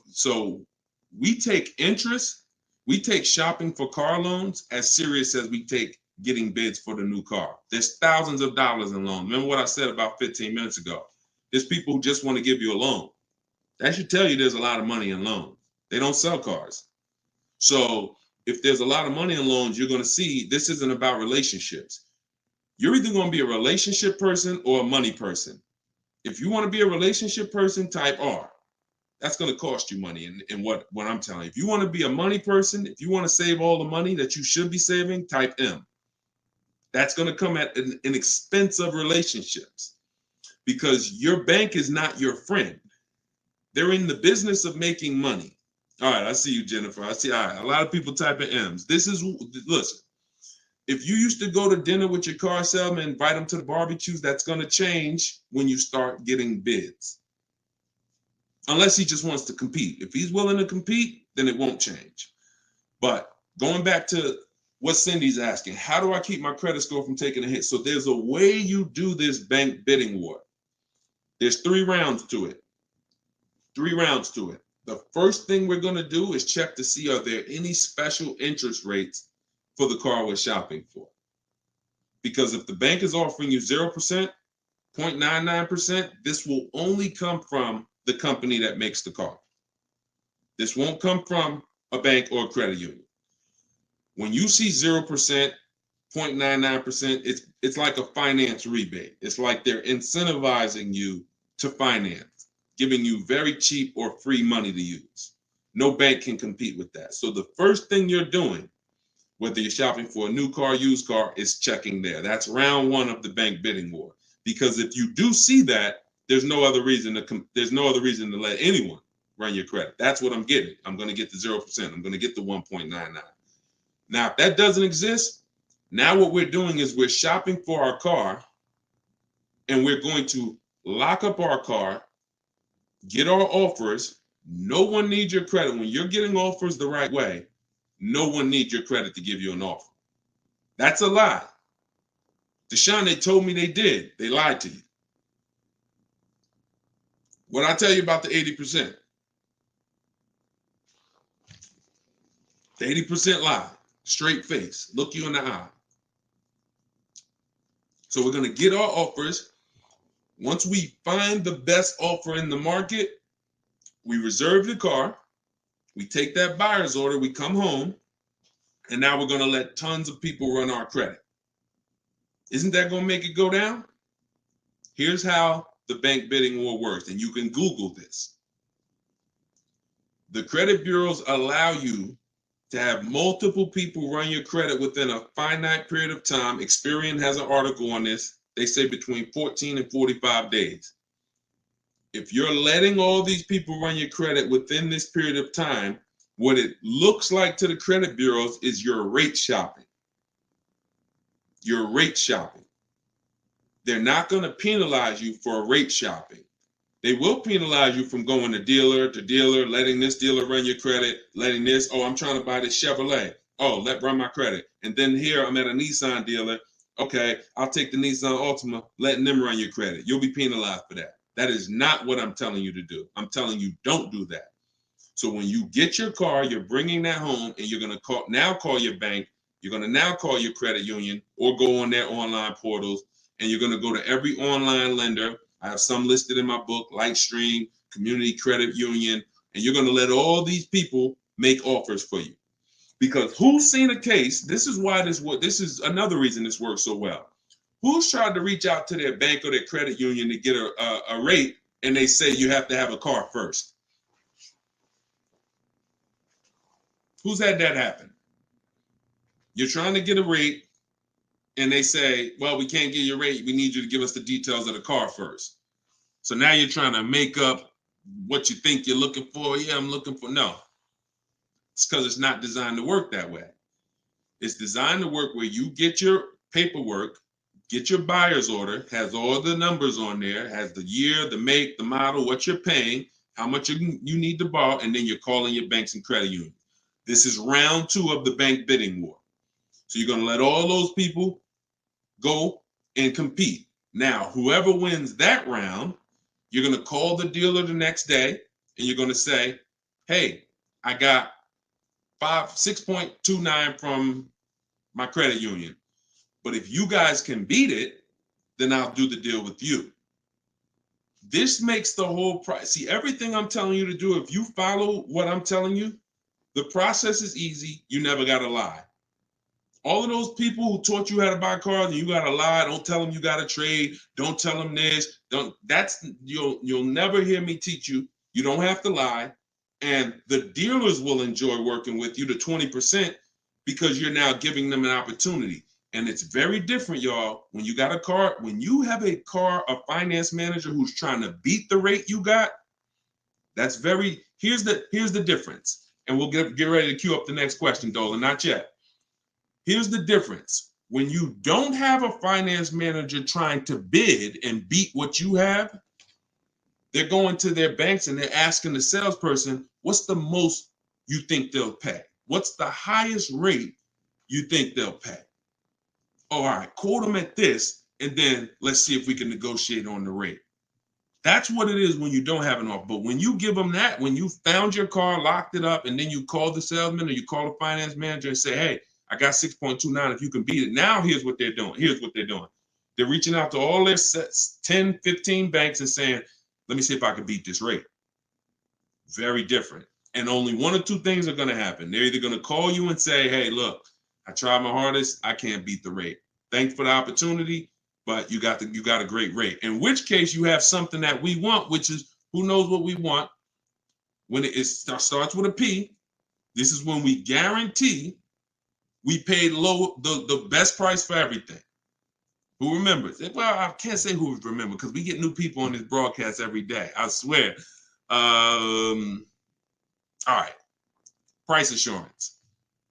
we take interest, we take shopping for car loans as serious as we take getting bids for the new car. There's thousands of dollars in loans. Remember what I said about 15 minutes ago? There's people who just want to give you a loan. That should tell you there's a lot of money in loans. They don't sell cars. So if there's a lot of money in loans, you're going to see this isn't about relationships. You're either going to be a relationship person or a money person. If you want to be a relationship person, type R. That's going to cost you money in what I'm telling you. If you want to be a money person, if you want to save all the money that you should be saving, type M. That's going to come at an expense of relationships because your bank is not your friend. They're in the business of making money. All right, I see you, Jennifer. I see, all right, a lot of people typing M's. Listen, if you used to go to dinner with your car salesman, invite them to the barbecues, that's going to change when you start getting bids. Unless he just wants to compete. If he's willing to compete, then it won't change. But going back to what Cindy's asking, how do I keep my credit score from taking a hit? So there's a way you do this bank bidding war. There's 3 rounds to it. 3 rounds to it. The first thing we're going to do is check to see are there any special interest rates for the car we're shopping for. Because if the bank is offering you 0%, 0.99%, this will only come from the company that makes the car. This won't come from a bank or a credit union. When you see 0%, 0.99%, it's like a finance rebate. It's like they're incentivizing you to finance, giving you very cheap or free money to use. No bank can compete with that. So the first thing you're doing, whether you're shopping for a new car, used car, is checking there. That's round 1 of the bank bidding war. Because if you do see that, there's no other reason to let anyone run your credit. That's what I'm getting. I'm going to get the 0%. I'm going to get the 1.99. Now, if that doesn't exist, now what we're doing is we're shopping for our car and we're going to lock up our car, get our offers. No one needs your credit. When you're getting offers the right way, no one needs your credit to give you an offer. That's a lie. Deshone, they told me they did. They lied to you. What I tell you about the 80%? The 80% lie. Straight face. Look you in the eye. So we're going to get our offers. Once we find the best offer in the market, we reserve the car. We take that buyer's order. We come home. And now we're going to let tons of people run our credit. Isn't that going to make it go down? Here's how the bank bidding war works, and you can Google this. The credit bureaus allow you to have multiple people run your credit within a finite period of time. Experian has an article on this. They say between 14 and 45 days. If you're letting all these people run your credit within this period of time, what it looks like to the credit bureaus is you're rate shopping. You're rate shopping. They're not going to penalize you for rate shopping. They will penalize you from going to dealer, letting this dealer run your credit, letting this, oh, I'm trying to buy this Chevrolet. Oh, run my credit. And then here I'm at a Nissan dealer. Okay, I'll take the Nissan Altima, letting them run your credit. You'll be penalized for that. That is not what I'm telling you to do. I'm telling you don't do that. So when you get your car, you're bringing that home and you're going to call your bank. You're going to now call your credit union or go on their online portals, and you're going to go to every online lender. I have some listed in my book, Lightstream, Community Credit Union, and you're going to let all these people make offers for you. Because who's seen a case? This is another reason this works so well. Who's tried to reach out to their bank or their credit union to get a rate, and they say you have to have a car first? Who's had that happen? You're trying to get a rate, and they say, well, we can't give you a rate. We need you to give us the details of the car first. So now you're trying to make up what you think you're looking for. Yeah, I'm looking for. No, it's because it's not designed to work that way. It's designed to work where you get your paperwork, get your buyer's order, has all the numbers on there, has the year, the make, the model, what you're paying, how much you need to borrow, and then you're calling your banks and credit unions. This is round 2 of the bank bidding war. So you're going to let all those people go and compete. Now, whoever wins that round, you're going to call the dealer the next day and you're going to say, hey, I got 6.29 from my credit union. But if you guys can beat it, then I'll do the deal with you. This makes the whole price. See, everything I'm telling you to do, if you follow what I'm telling you, the process is easy. You never got to lie. All of those people who taught you how to buy cars and you got to lie, don't tell them you got to trade, don't tell them this, you'll never hear me teach you. You don't have to lie. And the dealers will enjoy working with you, the 20%, because you're now giving them an opportunity. And it's very different, y'all. When you got a car, when you have a finance manager who's trying to beat the rate you got, here's the difference. And we'll get ready to queue up the next question, Dolan, not yet. Here's the difference. When you don't have a finance manager trying to bid and beat what you have, they're going to their banks and they're asking the salesperson, what's the most you think they'll pay? What's the highest rate you think they'll pay? All right, quote them at this, and then let's see if we can negotiate on the rate. That's what it is when you don't have an offer. But when you give them that, when you found your car, locked it up, and then you call the salesman or you call the finance manager and say, hey, I got 6.29 if you can beat it. Now here's what they're doing. They're reaching out to all their 10, 15 banks and saying, let me see if I can beat this rate. Very different. And only one or two things are going to happen. They're either going to call you and say, hey, look, I tried my hardest. I can't beat the rate. Thanks for the opportunity, but you got a great rate. In which case you have something that we want, which is, who knows what we want. When it starts with a P, this is when we guarantee we paid the best price for everything. Who remembers? Well, I can't say who remembers because we get new people on this broadcast every day. I swear. All right. Price assurance.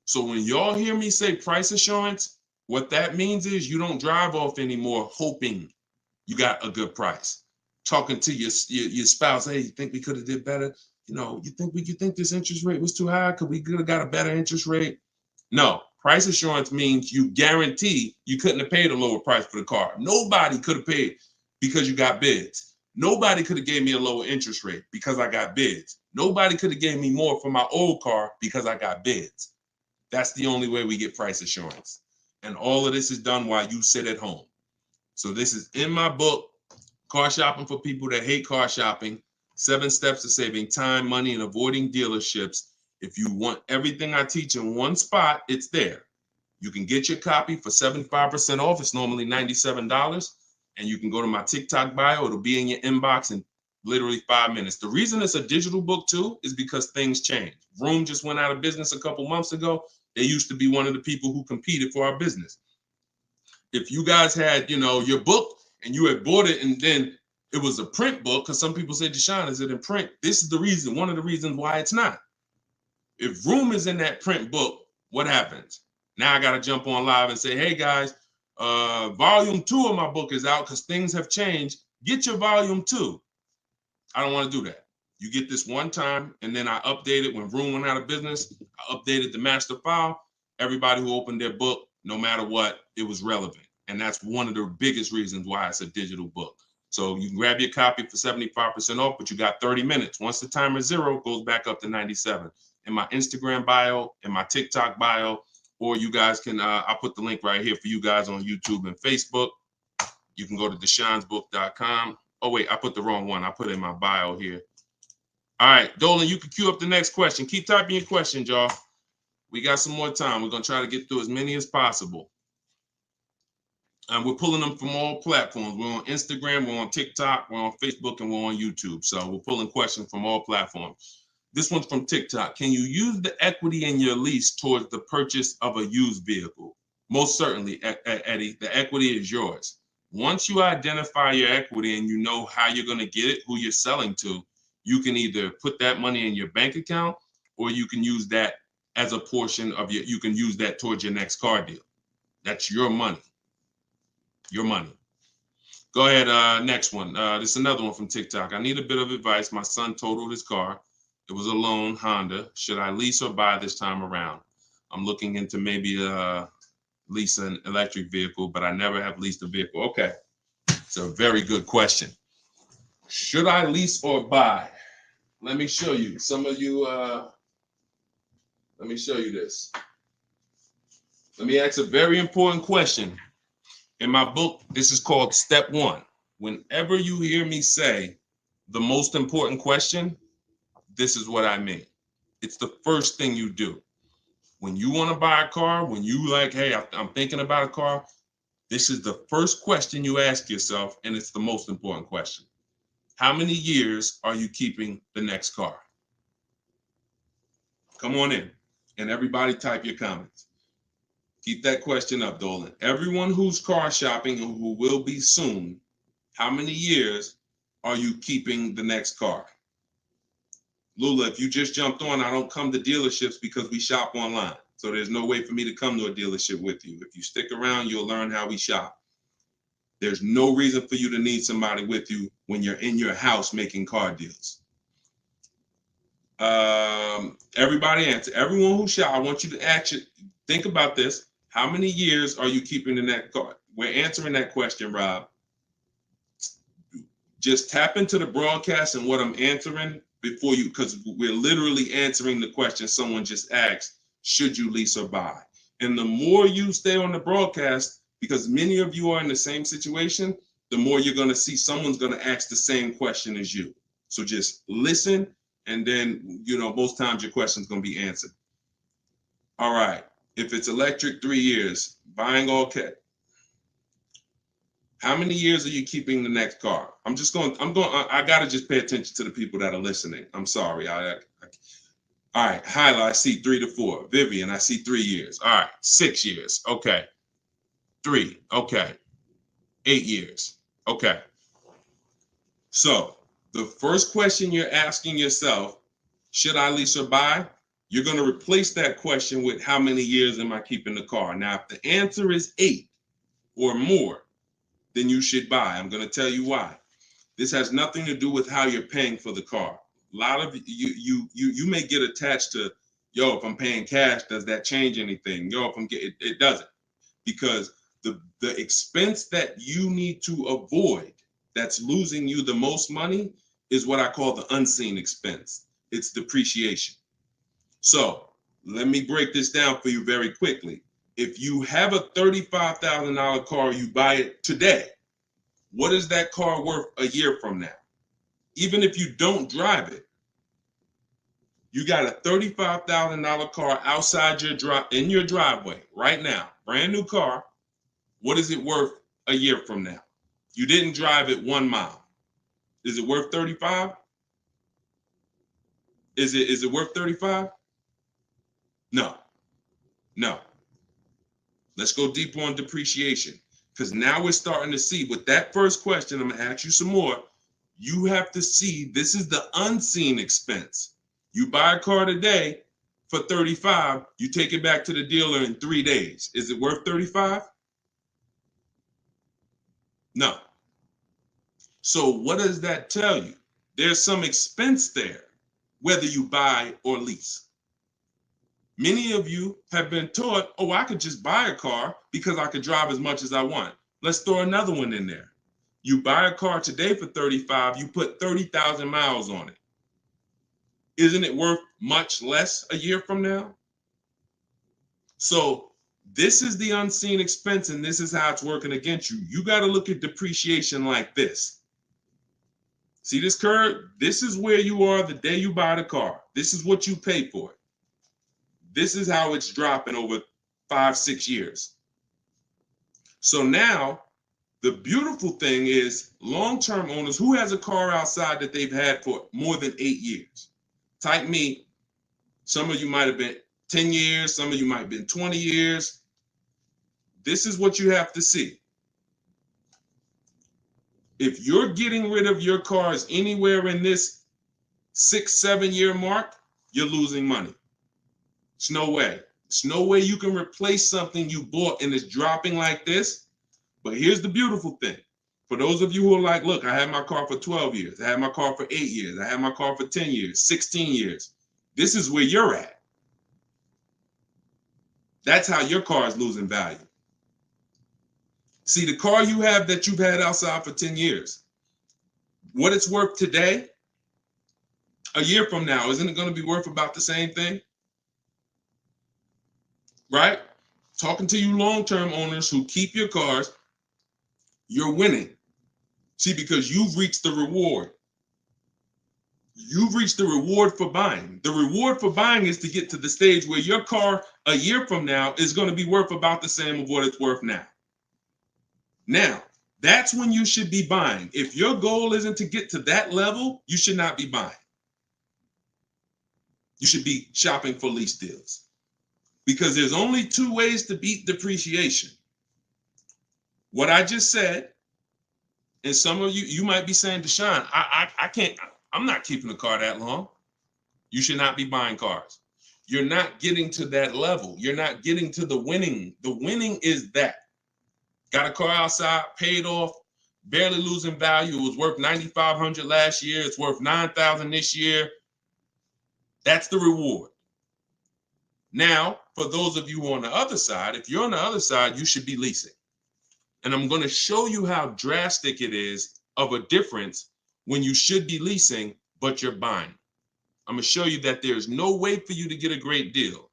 So when y'all hear me say price assurance, what that means is you don't drive off anymore hoping you got a good price. Talking to your spouse, hey, you think we could have did better? You think this interest rate was too high? Could we have got a better interest rate? No. Price assurance means you guarantee you couldn't have paid a lower price for the car. Nobody could have paid because you got bids. Nobody could have gave me a lower interest rate because I got bids. Nobody could have gave me more for my old car because I got bids. That's the only way we get price assurance. And all of this is done while you sit at home. So this is in my book, Car Shopping for People That Hate Car Shopping, 7 Steps to Saving Time, Money, and Avoiding Dealerships. If you want everything I teach in one spot, it's there. You can get your copy for 75% off. It's normally $97. And you can go to my TikTok bio. It'll be in your inbox in literally 5 minutes. The reason it's a digital book too is because things change. Vroom just went out of business a couple months ago. They used to be one of the people who competed for our business. If you guys had, your book and you had bought it and then it was a print book, because some people say, Deshone, is it in print? This is the reason, one of the reasons why it's not. If Vroom is in that print book, what happens? Now I got to jump on live and say, hey guys, volume 2 of my book is out because things have changed. Get your volume 2. I don't want to do that. You get this one time, and then I update it when Vroom went out of business. I updated the master file. Everybody who opened their book, no matter what, it was relevant. And that's one of the biggest reasons why it's a digital book. So you can grab your copy for 75% off, but you got 30 minutes. Once the timer is 0, it goes back up to 97. In my Instagram bio, in my TikTok bio, or you guys can, I'll put the link right here for you guys on YouTube and Facebook. You can go to deshonesbook.com. Oh, wait, I put the wrong one. I put it in my bio here. All right, Dolan, you can queue up the next question. Keep typing your questions, y'all. We got some more time. We're going to try to get through as many as possible. And we're pulling them from all platforms. We're on Instagram, we're on TikTok, we're on Facebook, and we're on YouTube. So we're pulling questions from all platforms. This one's from TikTok. Can you use the equity in your lease towards the purchase of a used vehicle? Most certainly, Eddie, the equity is yours. Once you identify your equity and you know how you're going to get it, who you're selling to, you can either put that money in your bank account or you can use that as a portion of you can use that towards your next car deal. That's your money. Your money. Go ahead, next one. This is another one from TikTok. I need a bit of advice. My son totaled his car. It was a loan Honda. Should I lease or buy this time around? I'm looking into maybe lease an electric vehicle, but I never have leased a vehicle. Okay, it's a very good question. Should I lease or buy? Let me show you. Some of you, let me show you this. Let me ask a very important question. In my book, this is called Step One. Whenever you hear me say the most important question, this is what I mean. It's the first thing you do. When you want to buy a car, when you like, hey, I'm thinking about a car, this is the first question you ask yourself, and it's the most important question. How many years are you keeping the next car? Come on in, and everybody type your comments. Keep that question up, Dolan. Everyone who's car shopping and who will be soon, how many years are you keeping the next car? Lula, if you just jumped on, I don't come to dealerships because we shop online. So there's no way for me to come to a dealership with you. If you stick around, you'll learn how we shop. There's no reason for you to need somebody with you when you're in your house making car deals. Everybody answer. Everyone who shop, I want you to actually think about this. How many years are you keeping the next car? We're answering that question, Rob. Just tap into the broadcast and what I'm answering before you, because we're literally answering the question someone just asked, should you lease or buy? And the more you stay on the broadcast, because many of you are in the same situation, the more you're going to see someone's going to ask the same question as you. So just listen, and then, most times your question's going to be answered. All right. If it's electric, 3 years. Buying all cash. How many years are you keeping the next car? I got to just pay attention to the people that are listening. I'm sorry. All right. Hyla, I see 3 to 4. Vivian, I see 3 years. All right. 6 years. Okay. 3. Okay. 8 years. Okay. So the first question you're asking yourself, should I lease or buy? You're going to replace that question with how many years am I keeping the car? Now, if the answer is 8 or more, then you should buy. I'm going to tell you why. This has nothing to do with how you're paying for the car. A lot of you may get attached to, if I'm paying cash, does that change anything? If I'm getting, it doesn't, because the expense that you need to avoid that's losing you the most money is what I call the unseen expense. It's depreciation. So let me break this down for you very quickly. If you have a $35,000 car, you buy it today, what is that car worth a year from now? Even if you don't drive it, you got a $35,000 car outside in your driveway right now, brand new car. What is it worth a year from now? You didn't drive it 1 mile. Is it worth 35? Is it worth 35? No. Let's go deeper on depreciation, because now we're starting to see with that first question. I'm going to ask you some more. You have to see this is the unseen expense. You buy a car today for 35, you take it back to the dealer in 3 days. Is it worth 35? No. So what does that tell you? There's some expense there, whether you buy or lease. Many of you have been taught, I could just buy a car because I could drive as much as I want. Let's throw another one in there. You buy a car today for 35, you put 30,000 miles on it. Isn't it worth much less a year from now? So this is the unseen expense, and this is how it's working against you. You got to look at depreciation like this. See this curve? This is where you are the day you buy the car. This is what you pay for it. This is how it's dropping over 5-6 years. So now the beautiful thing is long-term owners who has a car outside that they've had for more than 8 years. Type me. Some of you might have been 10 years. Some of you might have been 20 years. this is what you have to see. If you're getting rid of your cars anywhere in this 6-7 year mark, you're losing money. It's no way. It's no way you can replace something you bought and it's dropping like this. But here's the beautiful thing. For those of you who are like, look, I had my car for 12 years. I had my car for 8 years. I had my car for 10 years, 16 years. This is where you're at. That's how your car is losing value. See, the car you have that you've had outside for 10 years, what it's worth today, a year from now, isn't it going to be worth about the same thing? Right? Talking to you long-term owners who keep your cars, you're winning. See, because you've reached the reward. You've reached the reward for buying. The reward for buying is to get to the stage where your car a year from now is going to be worth about the same of what it's worth now. Now, that's when you should be buying. If your goal isn't to get to that level, you should not be buying. You should be shopping for lease deals. Because there's only 2 ways to beat depreciation. What I just said, and some of you might be saying, Deshone, I can't, I'm not keeping a car that long. You should not be buying cars. You're not getting to that level. You're not getting to the winning. The winning is that. Got a car outside, paid off, barely losing value. It was worth $9,500 last year. It's worth $9,000 this year. That's the reward. Now, for those of you on the other side, if you're on the other side, you should be leasing. And I'm going to show you how drastic it is of a difference when you should be leasing, but you're buying. I'm going to show you that there's no way for you to get a great deal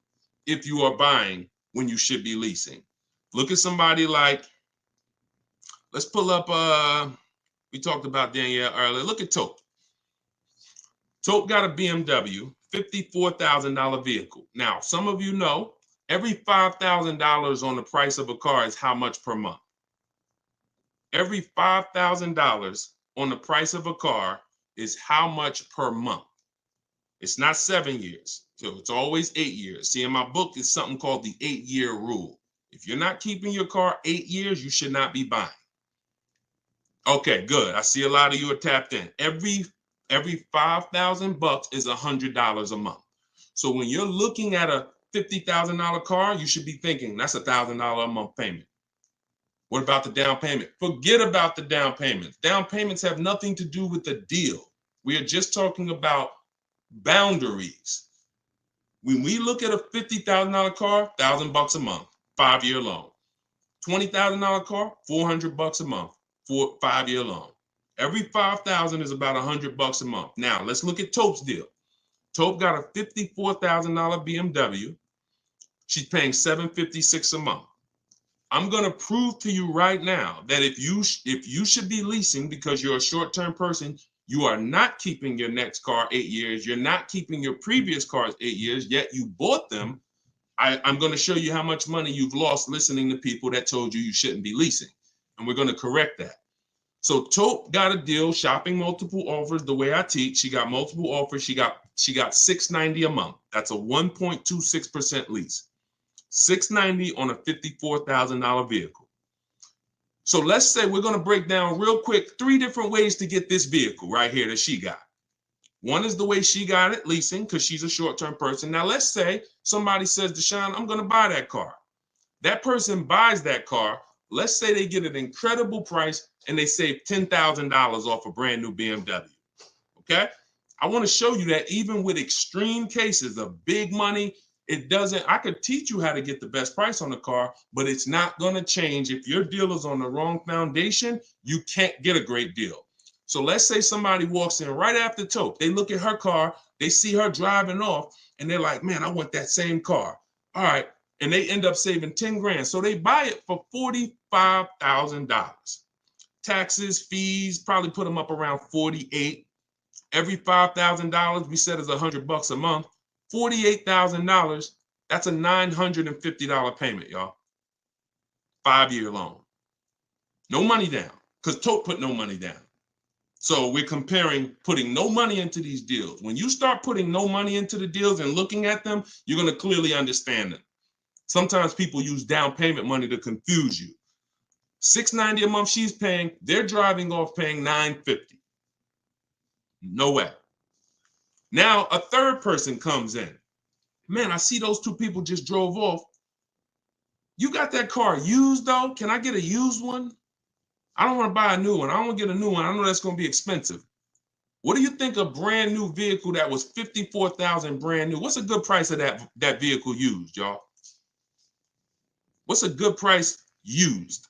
if you are buying when you should be leasing. Look at somebody like, let's pull up, we talked about Danielle earlier. Look at Tope. Tope got a BMW, $54,000 vehicle. Now, some of you know, every $5,000 on the price of a car is how much per month? Every $5,000 on the price of a car is how much per month? It's not 7 years, so it's always 8 years. See, in my book, it's something called the 8-year rule. If you're not keeping your car 8 years, you should not be buying. Okay, good. I see a lot of you are tapped in. Every $5,000 is $100 a month. So when you're looking at a $50,000 car, you should be thinking that's $1,000 a month payment. What about the down payment? Forget about the down payments. Down payments have nothing to do with the deal. We are just talking about boundaries. When we look at a $50,000 car, $1,000 a month, 5-year loan. $20,000 car, $400 a month, 5-year loan. Every $5,000 is about $100 a month. Now let's look at Tope's deal. Tope got a $54,000 BMW. She's paying $756 a month. I'm going to prove to you right now that if you should be leasing because you're a short-term person, you are not keeping your next car 8 years. You're not keeping your previous cars 8 years, yet you bought them. I'm going to show you how much money you've lost listening to people that told you shouldn't be leasing. And we're going to correct that. So Tope got a deal, shopping multiple offers. The way I teach, she got multiple offers. She got $690 a month. That's a 1.26% lease. $690 on a $54,000 vehicle. So let's say we're going to break down real quick 3 different ways to get this vehicle right here that she got. One is the way she got it, leasing, because she's a short-term person. Now let's say somebody says, Deshone, I'm going to buy that car. That person buys that car. Let's say they get an incredible price and they save $10,000 off a brand new BMW. Okay? I want to show you that even with extreme cases of big money, I could teach you how to get the best price on the car, but it's not going to change. If your deal is on the wrong foundation, you can't get a great deal. So let's say somebody walks in right after Tope. They look at her car, they see her driving off, and they're like, man, I want that same car. All right. And they end up saving 10 grand. So they buy it for $45,000. Taxes, fees, probably put them up around 48. Every $5,000 we said is $100 a month. $48,000, that's a $950 payment, y'all. 5-year loan. No money down, because Tope put no money down. So we're comparing putting no money into these deals. When you start putting no money into the deals and looking at them, you're going to clearly understand them. Sometimes people use down payment money to confuse you. $690 a month she's paying, they're driving off paying $950. No way. Now a third person comes in. Man, I see those two people just drove off. You got that car used though? Can I get a used one? I don't want to buy a new one. I don't want to get a new one. I know that's going to be expensive. What do you think a brand new vehicle that was $54,000 brand new? What's a good price of that vehicle used, y'all? What's a good price used?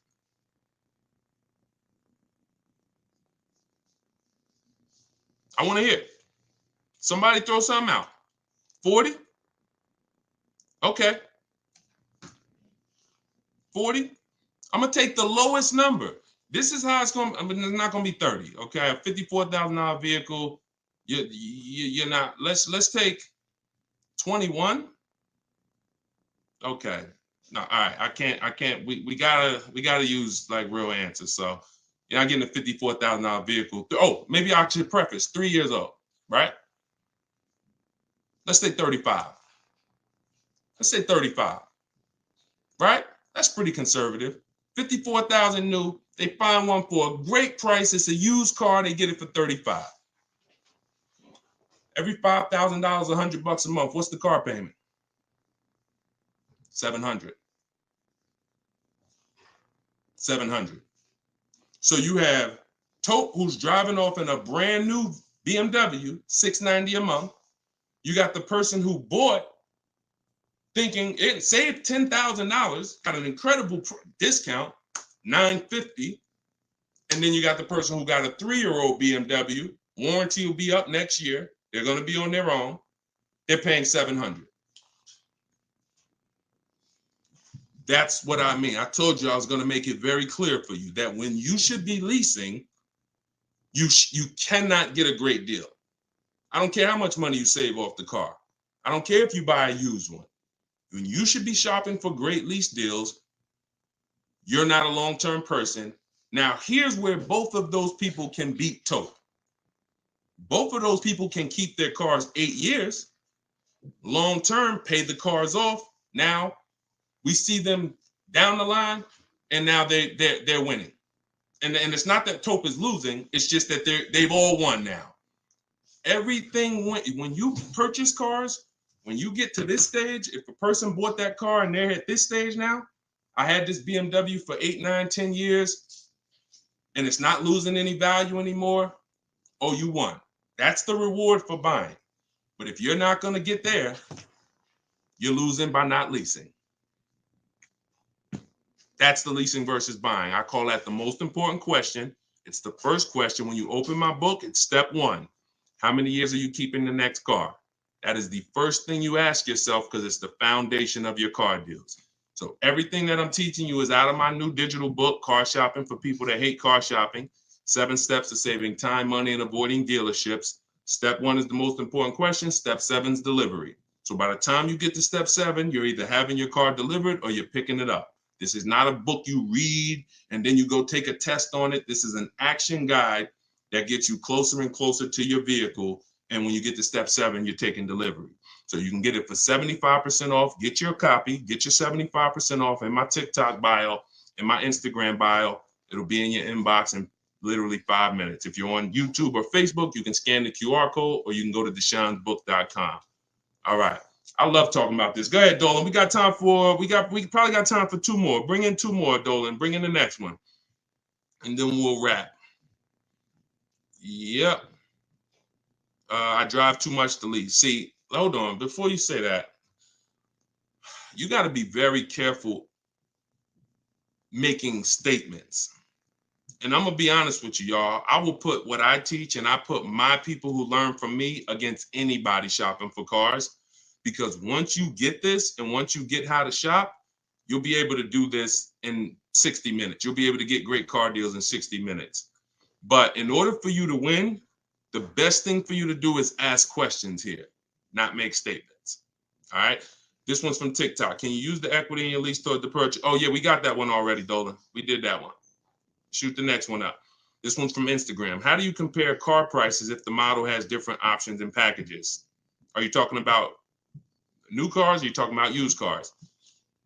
I want to hear it. Somebody throw something out. 40? Okay. 40? I'm going to take the lowest number. This is how it's going to, I mean, it's not going to be 30, okay? A $54,000 vehicle, you're not, let's take 21. Okay. No, all right. I can't, we gotta use like real answers. So you're not getting a $54,000 vehicle. Oh, maybe I should preface 3 years old, right? Let's say 35. Let's say 35, right? That's pretty conservative. 54,000 new. They find one for a great price. It's a used car. They get it for 35. Every $5,000, $100 a month. What's the car payment? 700. 700. So you have Tote, who's driving off in a brand new BMW, $690 a month. You got the person who bought thinking it saved $10,000, got an incredible discount, $950. And then you got the person who got a 3-year-old BMW. Warranty will be up next year. They're going to be on their own. They're paying $700. That's what I mean. I told you I was going to make it very clear for you that when you should be leasing, you cannot get a great deal. I don't care how much money you save off the car. I don't care if you buy a used one. When you should be shopping for great lease deals, you're not a long-term person. Now, here's where both of those people can beat Tote. Both of those people can keep their cars 8 years. Long-term, pay the cars off. Now, we see them down the line, and now they're winning. And it's not that Tope is losing. It's just that they've all won now. Everything when you purchase cars, when you get to this stage, if a person bought that car and they're at this stage now, I had this BMW for 8, 9, 10 years, and it's not losing any value anymore. Oh, you won. That's the reward for buying. But if you're not going to get there, you're losing by not leasing. That's the leasing versus buying. I call that the most important question. It's the first question. When you open my book, it's step 1. How many years are you keeping the next car? That is the first thing you ask yourself because it's the foundation of your car deals. So everything that I'm teaching you is out of my new digital book, Car Shopping for People That Hate Car Shopping. 7 steps to saving time, money, and avoiding dealerships. Step 1 is the most important question. Step 7 is delivery. So by the time you get to step 7, you're either having your car delivered or you're picking it up. This is not a book you read and then you go take a test on it. This is an action guide that gets you closer and closer to your vehicle. And when you get to step 7, you're taking delivery. So you can get it for 75% off. Get your copy. Get your 75% off in my TikTok bio, in my Instagram bio. It'll be in your inbox in literally 5 minutes. If you're on YouTube or Facebook, you can scan the QR code or you can go to deshonesbook.com. All right. I love talking about this. Go ahead, Dolan. We probably got time for 2 more. Bring in 2 more, Dolan. Bring in the next one. And then we'll wrap. Yep. I drive too much to lease. See, hold on. Before you say that, you got to be very careful making statements. And I'm going to be honest with you, y'all. I will put what I teach and I put my people who learn from me against anybody shopping for cars. Because once you get this and once you get how to shop, you'll be able to do this in 60 minutes. You'll be able to get great car deals in 60 minutes. But in order for you to win, the best thing for you to do is ask questions here, not make statements. All right. This one's from TikTok. Can you use the equity in your lease toward the purchase? Oh, yeah, we got that one already, Dolan. We did that one. Shoot the next one up. This one's from Instagram. How do you compare car prices if the model has different options and packages? Are you talking about new cars or are you talking about used cars?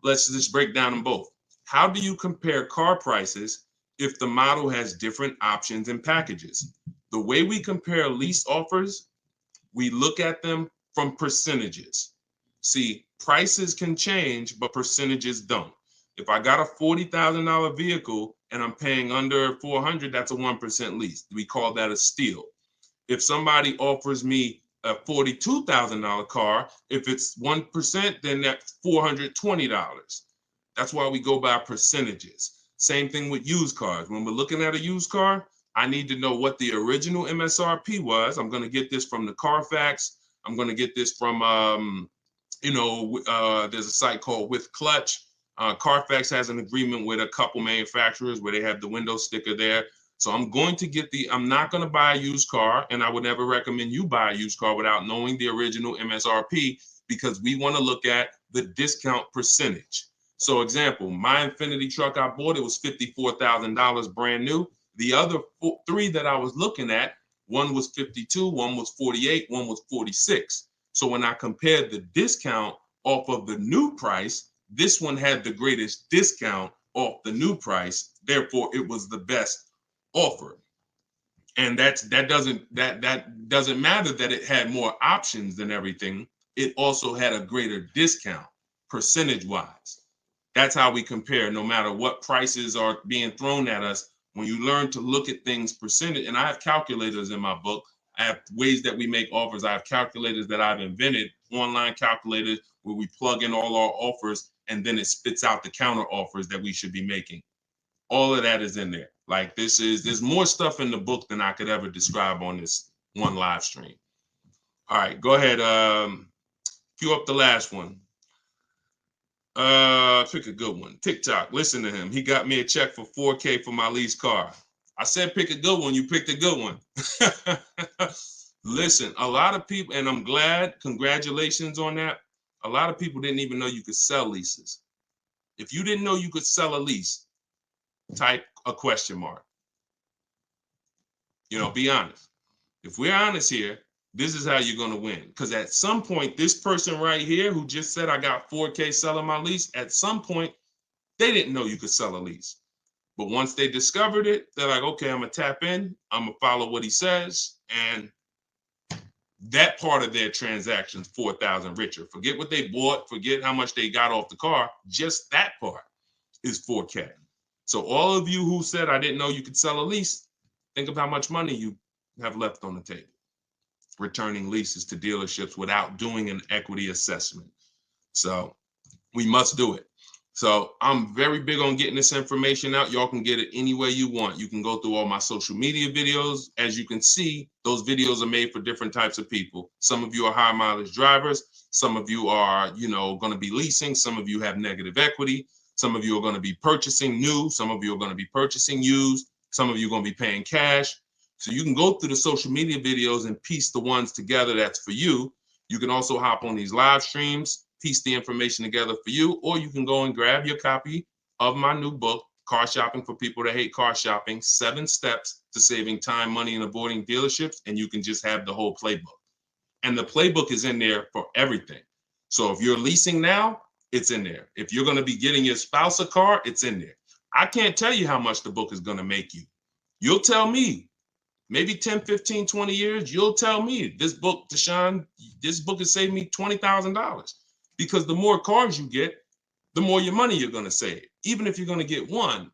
let's just break down them both. How do you compare car prices if the model has different options and packages? The way we compare lease offers, we look at them from percentages. See, prices can change, but percentages don't. If I got a $40,000 vehicle and I'm paying under 400, that's a 1% lease. We call that a steal. If somebody offers me a $42,000 car, if it's 1%, then that's $420. That's why we go by percentages. Same thing with used cars. When we're looking at a used car, I need to know what the original MSRP was. I'm going to get this from the Carfax. I'm going to get this from, there's a site called With Clutch. Carfax has an agreement with a couple manufacturers where they have the window sticker there. So I'm going to get I'm not going to buy a used car, and I would never recommend you buy a used car without knowing the original MSRP, because we want to look at the discount percentage. So example, my Infiniti truck I bought, it was $54,000 brand new. The other three that I was looking at, one was 52, one was 48, one was 46. So when I compared the discount off of the new price, this one had the greatest discount off the new price. Therefore, it was the best offer. And that doesn't matter that it had more options than everything. It also had a greater discount percentage-wise. That's how we compare, no matter what prices are being thrown at us. When you learn to look at things percentage, and I have calculators in my book. I have ways that we make offers. I have calculators that I've invented, online calculators where we plug in all our offers and then it spits out the counter offers that we should be making. All of that is in there. Like there's more stuff in the book than I could ever describe on this one live stream. All right, go ahead. Cue up the last one. Pick a good one. TikTok, listen to him. He got me a check for $4K for my lease car. I said pick a good one. You picked a good one. Listen, a lot of people, and I'm glad, congratulations on that. A lot of people didn't even know you could sell leases. If you didn't know you could sell a lease, type a question mark. Be honest. If we're honest here, this is how you're going to win. Because at some point, this person right here who just said I got $4K selling my lease, at some point, they didn't know you could sell a lease. But once they discovered it, they're like, okay, I'm going to tap in. I'm going to follow what he says. And that part of their transaction's 4,000 richer. Forget what they bought. Forget how much they got off the car. Just that part is 4K. So all of you who said I didn't know you could sell a lease, think of how much money you have left on the table returning leases to dealerships without doing an equity assessment. So we must do it. So I'm very big on getting this information out. Y'all can get it any way you want. You can go through all my social media videos. As you can see, those videos are made for different types of people. Some of you are high mileage drivers. Some of you are, going to be leasing. Some of you have negative equity. Some of you are going to be purchasing new. Some of you are going to be purchasing used. Some of you are going to be paying cash. So you can go through the social media videos and piece the ones together that's for you. You can also hop on these live streams, piece the information together for you, or you can go and grab your copy of my new book, Car Shopping for People That Hate Car Shopping, 7 Steps to Saving Time, Money, and Avoiding Dealerships, and you can just have the whole playbook. And the playbook is in there for everything. So if you're leasing now, it's in there. If you're going to be getting your spouse a car, it's in there. I can't tell you how much the book is going to make you. You'll tell me. Maybe 10, 15, 20 years, you'll tell me, this book, Deshone, this book has saved me $20,000. Because the more cars you get, the more your money you're going to save, even if you're going to get one.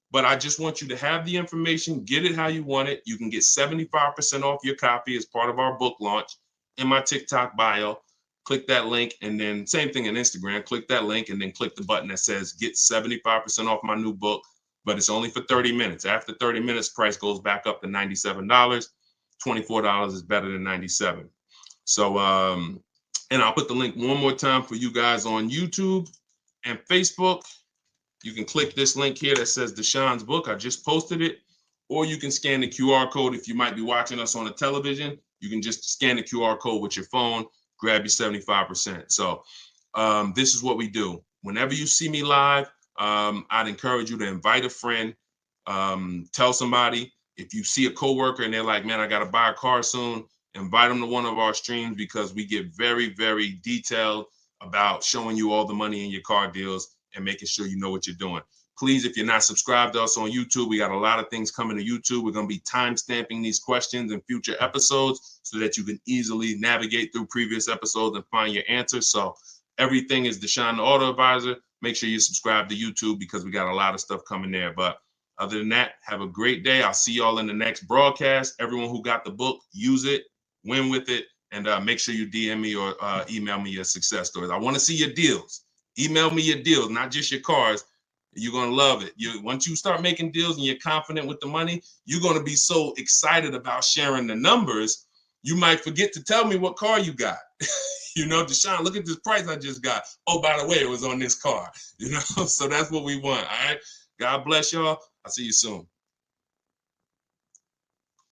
But I just want you to have the information, get it how you want it. You can get 75% off your copy as part of our book launch in my TikTok bio. Click that link, and then same thing in Instagram. Click that link and then click the button that says get 75% off my new book. But it's only for 30 minutes. After 30 minutes, price goes back up to $97. $24 is better than $97. So, and I'll put the link one more time for you guys on YouTube and Facebook. You can click this link here that says Deshone's book. I just posted it. Or you can scan the QR code. If you might be watching us on a television, you can just scan the QR code with your phone, grab your 75%. So this is what we do. Whenever you see me live, I'd encourage you to invite a friend, tell somebody. If you see a coworker and they're like, man, I got to buy a car soon, invite them to one of our streams, because we get very, very detailed about showing you all the money in your car deals. and making sure you know what you're doing. Please, if you're not subscribed to us on YouTube, we got a lot of things coming to YouTube. We're going to be time stamping these questions in future episodes so that you can easily navigate through previous episodes and find your answers. So everything is Deshone the Auto Advisor. Make sure you subscribe to YouTube because we got a lot of stuff coming there. But other than that, have a great day. I'll see y'all in the next broadcast. Everyone who got the book, use it, win with it, and make sure you DM me or email me your success stories. I want to see your deals. Email me your deals, not just your cars. You're going to love it. Once you start making deals and you're confident with the money, you're going to be so excited about sharing the numbers, you might forget to tell me what car you got. You know, Deshone, look at this price I just got. Oh, by the way, it was on this car. You know, so that's what we want. All right. God bless y'all. I'll see you soon.